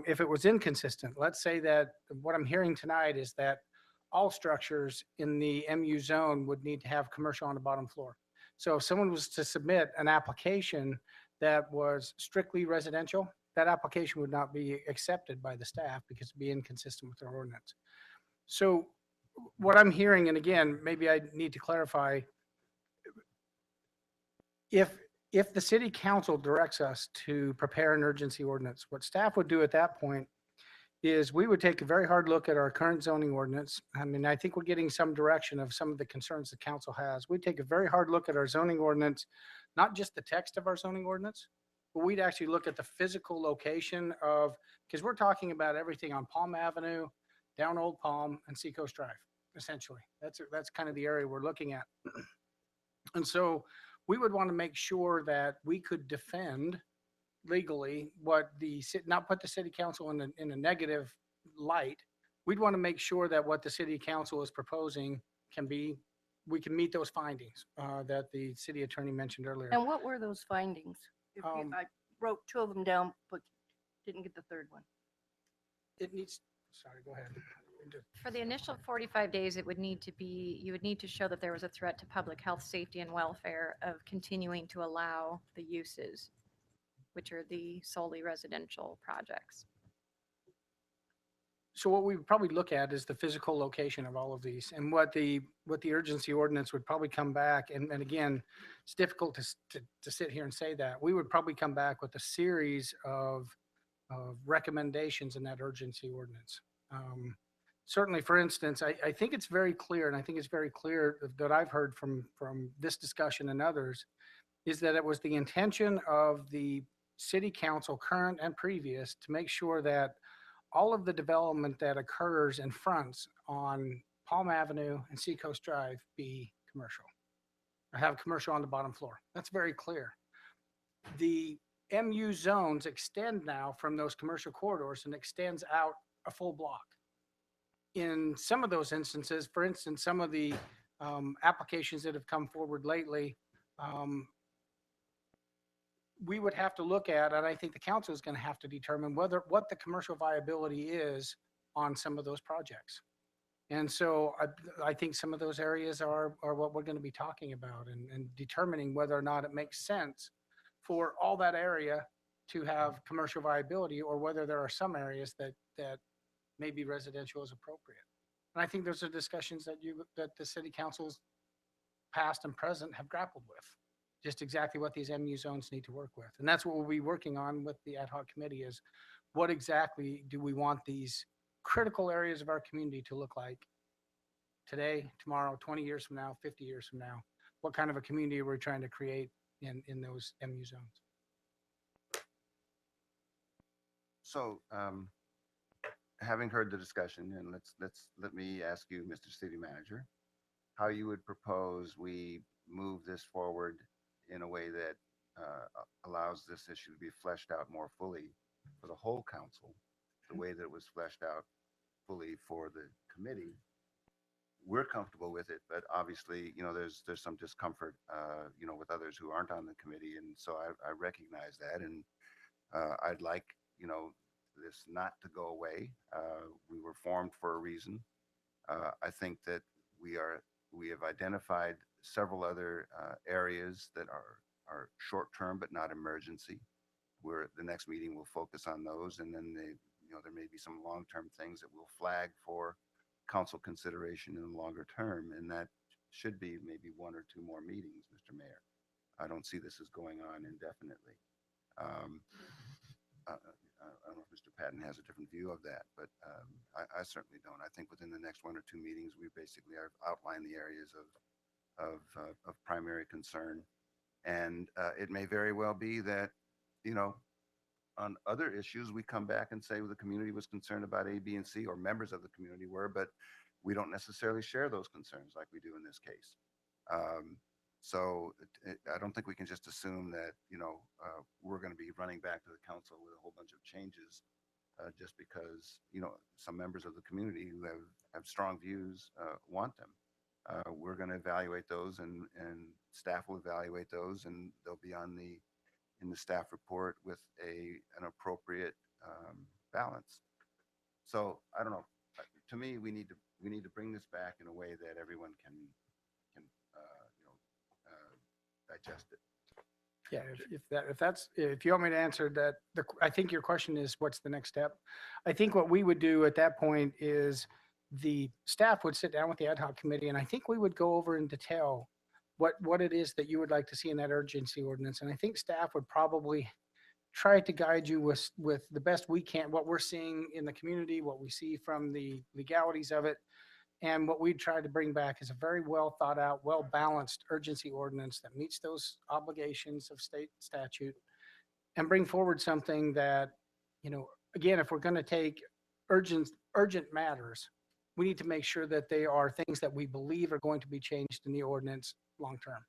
If it was inconsistent, let's say that what I'm hearing tonight is that all structures in the MU zone would need to have commercial on the bottom floor. So if someone was to submit an application that was strictly residential, that application would not be accepted by the staff because it'd be inconsistent with their ordinance. So what I'm hearing, and again, maybe I need to clarify, if the city council directs us to prepare an urgency ordinance, what staff would do at that point is we would take a very hard look at our current zoning ordinance. I mean, I think we're getting some direction of some of the concerns the council has. We'd take a very hard look at our zoning ordinance, not just the text of our zoning ordinance, but we'd actually look at the physical location of, because we're talking about everything on Palm Avenue, down Old Palm, and Seacoast Drive, essentially. That's kind of the area we're looking at. And so we would want to make sure that we could defend legally what not put the city council in a negative light. We'd want to make sure that what the city council is proposing we can meet those findings that the city attorney mentioned earlier. And what were those findings? I wrote two of them down, but didn't get the third one. Sorry, go ahead. For the initial 45 days, you would need to show that there was a threat to public health, safety, and welfare of continuing to allow the uses, which are the solely residential projects. So what we would probably look at is the physical location of all of these, and what the urgency ordinance would probably come back. And again, it's difficult to sit here and say that. We would probably come back with a series of recommendations in that urgency ordinance. Certainly, for instance, I think it's very clear, and I think it's very clear that I've heard from this discussion and others, is that it was the intention of the city council, current and previous, to make sure that all of the development that occurs in fronts on Palm Avenue and Seacoast Drive be commercial, or have commercial on the bottom floor. That's very clear. The MU zones extend now from those commercial corridors and extends out a full block. In some of those instances, for instance, some of the applications that have come forward lately, we would have to look at, and I think the council is going to have to determine what the commercial viability is on some of those projects. And so I think some of those areas are what we're going to be talking about, and determining whether or not it makes sense for all that area to have commercial viability, or whether there are some areas that maybe residential is appropriate. And I think those are discussions that the city councils past and present have grappled with, just exactly what these MU zones need to work with. And that's what we'll be working on with the ad hoc committee, is what exactly do we want these critical areas of our community to look like today, tomorrow, 20 years from now, 50 years from now. what kind of a community we're trying to create in those MU zones. So, having heard the discussion, and let me ask you, Mr. City Manager, how you would propose we move this forward in a way that allows this issue to be fleshed out more fully for the whole council, the way that it was fleshed out fully for the committee. We're comfortable with it, but obviously, there's some discomfort, with others who aren't on the committee, and so I recognize that, and I'd like, this not to go away. We were formed for a reason. I think that we have identified several other areas that are short-term but not emergency. Where the next meeting will focus on those, and then there may be some long-term things that we'll flag for council consideration in the longer term, and that should be maybe 1 or 2 more meetings, Mr. Mayor. I don't see this as going on indefinitely. I don't know if Mr. Patton has a different view of that, but I certainly don't. I think within the next 1 or 2 meetings, we basically have outlined the areas of primary concern, and it may very well be that, on other issues, we come back and say, well, the community was concerned about A, B, and C, or members of the community were, but we don't necessarily share those concerns like we do in this case. So I don't think we can just assume that, we're going to be running back to the council with a whole bunch of changes just because, some members of the community who have strong views want them. We're going to evaluate those, and staff will evaluate those, and they'll be in the staff report with an appropriate balance. So I don't know. To me, we need to bring this back in a way that everyone can digest it. Yeah, if you want me to answer that, I think your question is, what's the next step? I think what we would do at that point is the staff would sit down with the ad hoc committee, and I think we would go over in detail what it is that you would like to see in that urgency ordinance. And I think staff would probably try to guide you with the best we can, what we're seeing in the community, what we see from the legalities of it. And what we try to bring back is a very well thought out, well balanced urgency ordinance that meets those obligations of state statute, and bring forward something that, again, if we're going to take urgent matters, we need to make sure that they are things that we believe are going to be changed in the ordinance long term.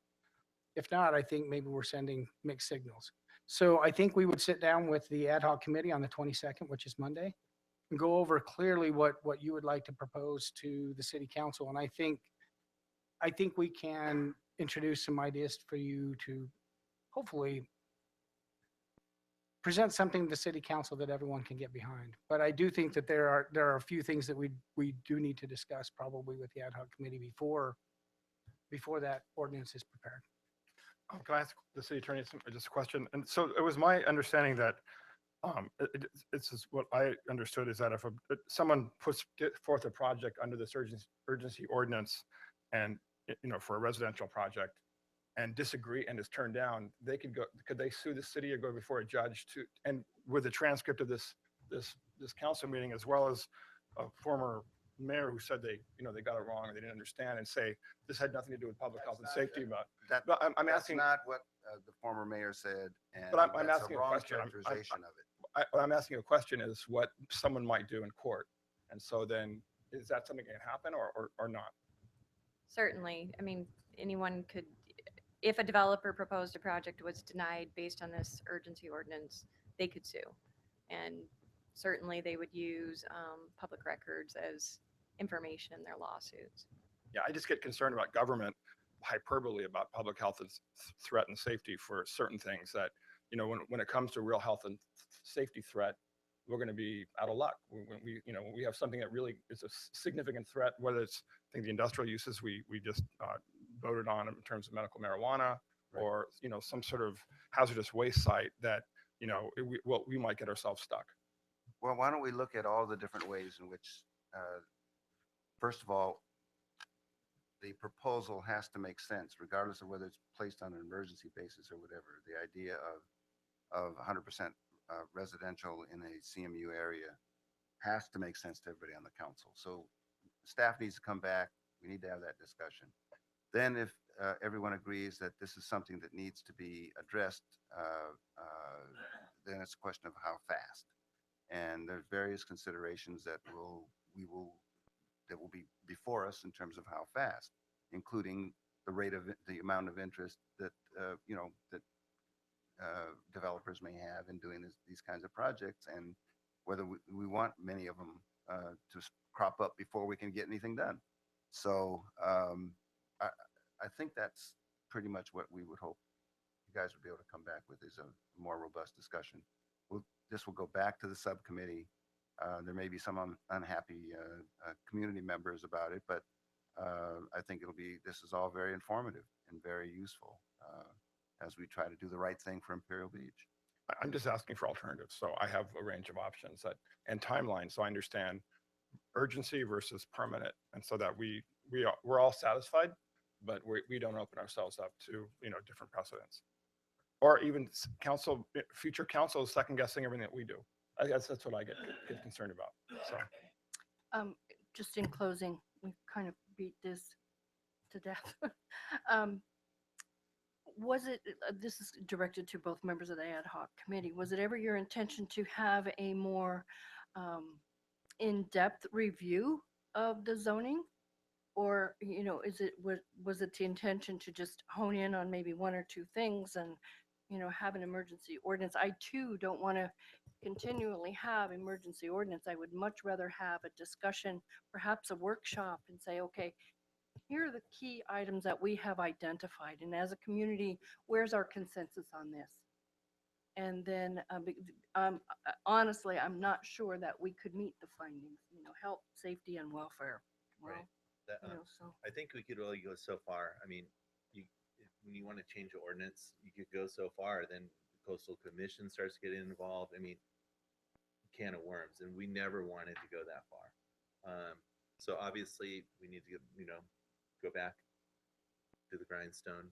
If not, I think maybe we're sending mixed signals. So I think we would sit down with the ad hoc committee on the 22nd, which is Monday, and go over clearly what you would like to propose to the city council. And I think we can introduce some ideas for you to hopefully present something to the city council that everyone can get behind. But I do think that there are a few things that we do need to discuss probably with the ad hoc committee before that ordinance is prepared. Can I ask the city attorney just a question? And so it was my understanding that it's just what I understood is that if someone puts forth a project under this urgency ordinance, and for a residential project, and disagree and is turned down, could they sue the city or go before a judge and with a transcript of this council meeting, as well as a former mayor who said they got it wrong or they didn't understand, and say this had nothing to do with public health and safety. But I'm asking, that's not what the former mayor said, and but I'm that's asking a a wrong question. characterization of it. I'm asking a question is what someone might do in court, and so then is that something that can happen or not? Certainly. I mean, anyone could, if a developer proposed a project was denied based on this urgency ordinance, they could sue. And certainly they would use public records as information in their lawsuits. Yeah, I just get concerned about government hyperbole about public health and threat and safety for certain things that, when it comes to real health and safety threat, we're going to be out of luck. When we have something that really is a significant threat, whether it's, I think, the industrial uses we just voted on in terms of medical marijuana, right, or, some sort of hazardous waste site that, we might get ourselves stuck. Well, why don't we look at all the different ways in which, first of all, the proposal has to make sense, regardless of whether it's placed on an emergency basis or whatever. The idea of 100% residential in a CMU area has to make sense to everybody on the council. So staff needs to come back. We need to have that discussion. Then if everyone agrees that this is something that needs to be addressed, then it's a question of how fast. And there's various considerations that will be before us in terms of how fast, including the amount of interest that that developers may have in doing these kinds of projects, and whether we want many of them to crop up before we can get anything done. So I think that's pretty much what we would hope you guys would be able to come back with, is a more robust discussion. This will go back to the subcommittee. There may be some unhappy community members about it, but I think this is all very informative and very useful as we try to do the right thing for Imperial Beach. I'm just asking for alternatives. So I have a range of options and timelines. So I understand urgency versus permanent, and so that we're all satisfied, but we don't open ourselves up to different precedents, or even future council second guessing everything that we do. I guess that's what I get concerned about. So Just in closing, we've kind of beat this to death. Was it, this is directed to both members of the ad hoc committee, was it ever your intention to have a more in-depth review of the zoning? Or, was it the intention to just hone in on maybe one or two things and, have an emergency ordinance? I too don't want to continually have emergency ordinance. I would much rather have a discussion, perhaps a workshop, and say, okay, here are the key items that we have identified. And as a community, where's our consensus on this? And then, honestly, I'm not sure that we could meet the findings, health, safety, and welfare. Well, Right. That, so. I think we could only go so far. I mean, when you want to change the ordinance, you could go so far. Then the coastal commission starts getting involved. I mean, can of worms, and we never wanted to go that far. So obviously, we need to go back to the grindstone,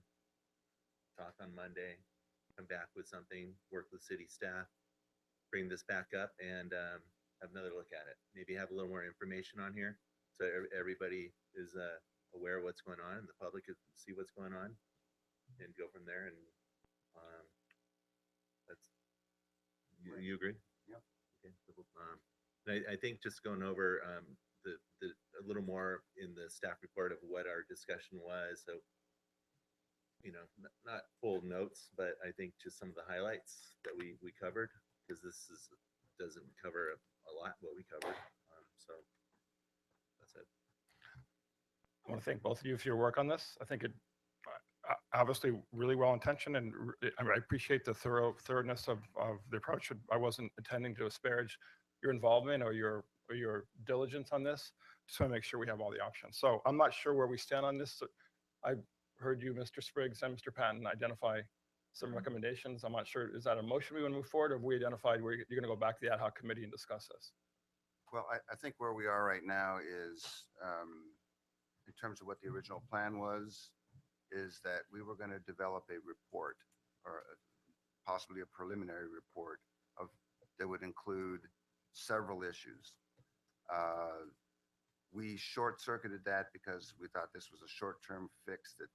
talk on Monday, come back with something, work with city staff, bring this back up, and have another look at it. Maybe have a little more information on here, so everybody is aware of what's going on, and the public can see what's going on, and go from there. And that's you agree? Yeah. Okay. I think just going over a little more in the staff report of what our discussion was. So, not full notes, but I think just some of the highlights that we covered, because doesn't cover a lot what we covered. So that's it. I want to thank both of you for your work on this. I think it obviously really well intentioned, and I appreciate the thoroughness of the approach. I wasn't intending to disparage your involvement or your diligence on this. Just want to make sure we have all the options. So I'm not sure where we stand on this. I heard you, Mr. Spriggs and Mr. Patton, identify some recommendations. I'm not sure, is that a motion we want to move forward, or have we identified where you're going to go back to the ad hoc committee and discuss this? Well, I think where we are right now is, in terms of what the original plan was, is that we were going to develop a report, or possibly a preliminary report that would include several issues. We short-circuited that because we thought this was a short-term fix that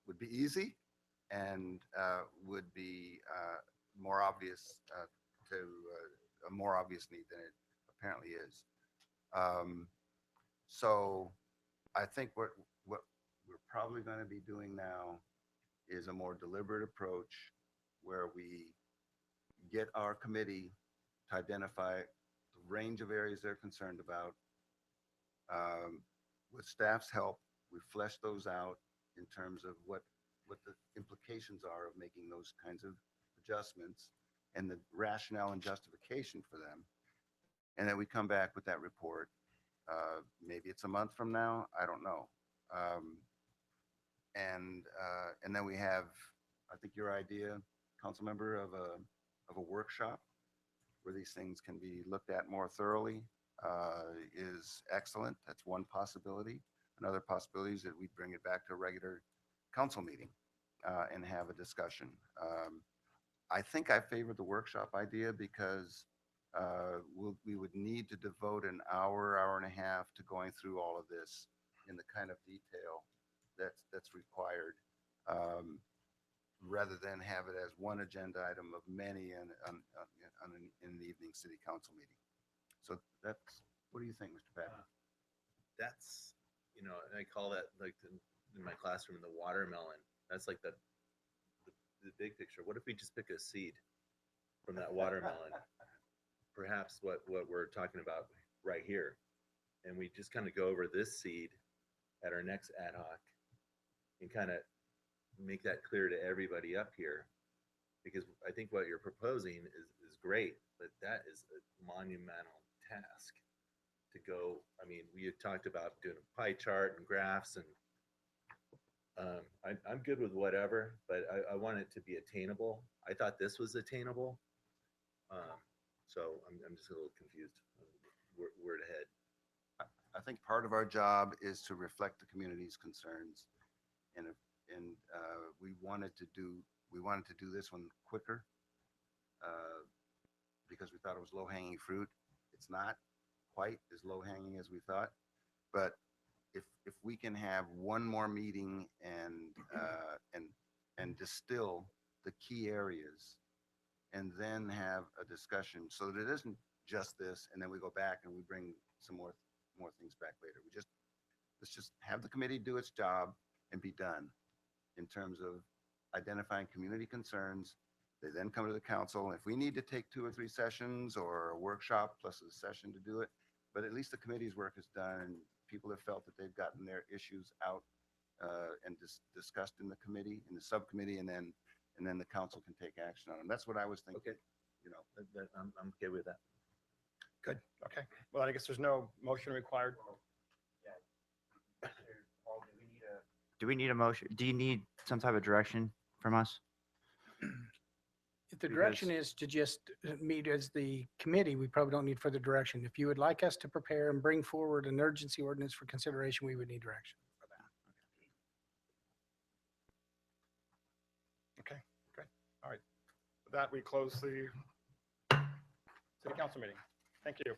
would be easy and would be more obvious to a more obvious need than it apparently is. So I think what we're probably going to be doing now is a more deliberate approach, where we get our committee to identify the range of areas they're concerned about. With staff's help, we flesh those out in terms of what the implications are of making those kinds of adjustments and the rationale and justification for them. And then we come back with that report. Maybe it's a month from now, I don't know. And then we have, I think your idea, council member, of a workshop where these things can be looked at more thoroughly is excellent. That's one possibility. Another possibility is that we bring it back to a regular council meeting and have a discussion. I think I favor the workshop idea because we would need to devote an hour and a half to going through all of this in the kind of detail that's required, rather than have it as one agenda item of many in an evening city council meeting. So that's, what do you think, Mr. Patton? That's, I call that like in my classroom, the watermelon. That's like the big picture. What if we just pick a seed from that watermelon? Perhaps what we're talking about right here. And we just kind of go over this seed at our next ad hoc and kind of make that clear to everybody up here. Because I think what you're proposing is great, but that is a monumental task to go. I mean, we had talked about doing a pie chart and graphs, and I'm good with whatever, but I want it to be attainable. I thought this was attainable. So I'm just a little confused. Where to head? I think part of our job is to reflect the community's concerns, and we wanted to do this one quicker because we thought it was low-hanging fruit. It's not quite as low-hanging as we thought, but if we can have one more meeting and distill the key areas, and then have a discussion so that it isn't just this, and then we go back and we bring some more things back later. Let's just have the committee do its job and be done in terms of identifying community concerns. They then come to the council. If we need to take 2 or 3 sessions or a workshop plus a session to do it, but at least the committee's work is done, and people have felt that they've gotten their issues out and discussed in the committee, in the subcommittee, and then the council can take action on them. That's what I was thinking. Okay. I'm okay with that. Good. Okay. Well, I guess there's no motion required. Do we need a motion? Do you need some type of direction from us? If the direction is to just meet as the committee, we probably don't need further direction. If you would like us to prepare and bring forward an urgency ordinance for consideration, we would need direction for that. Okay. Okay. All right. With that, we close the city council meeting. Thank you.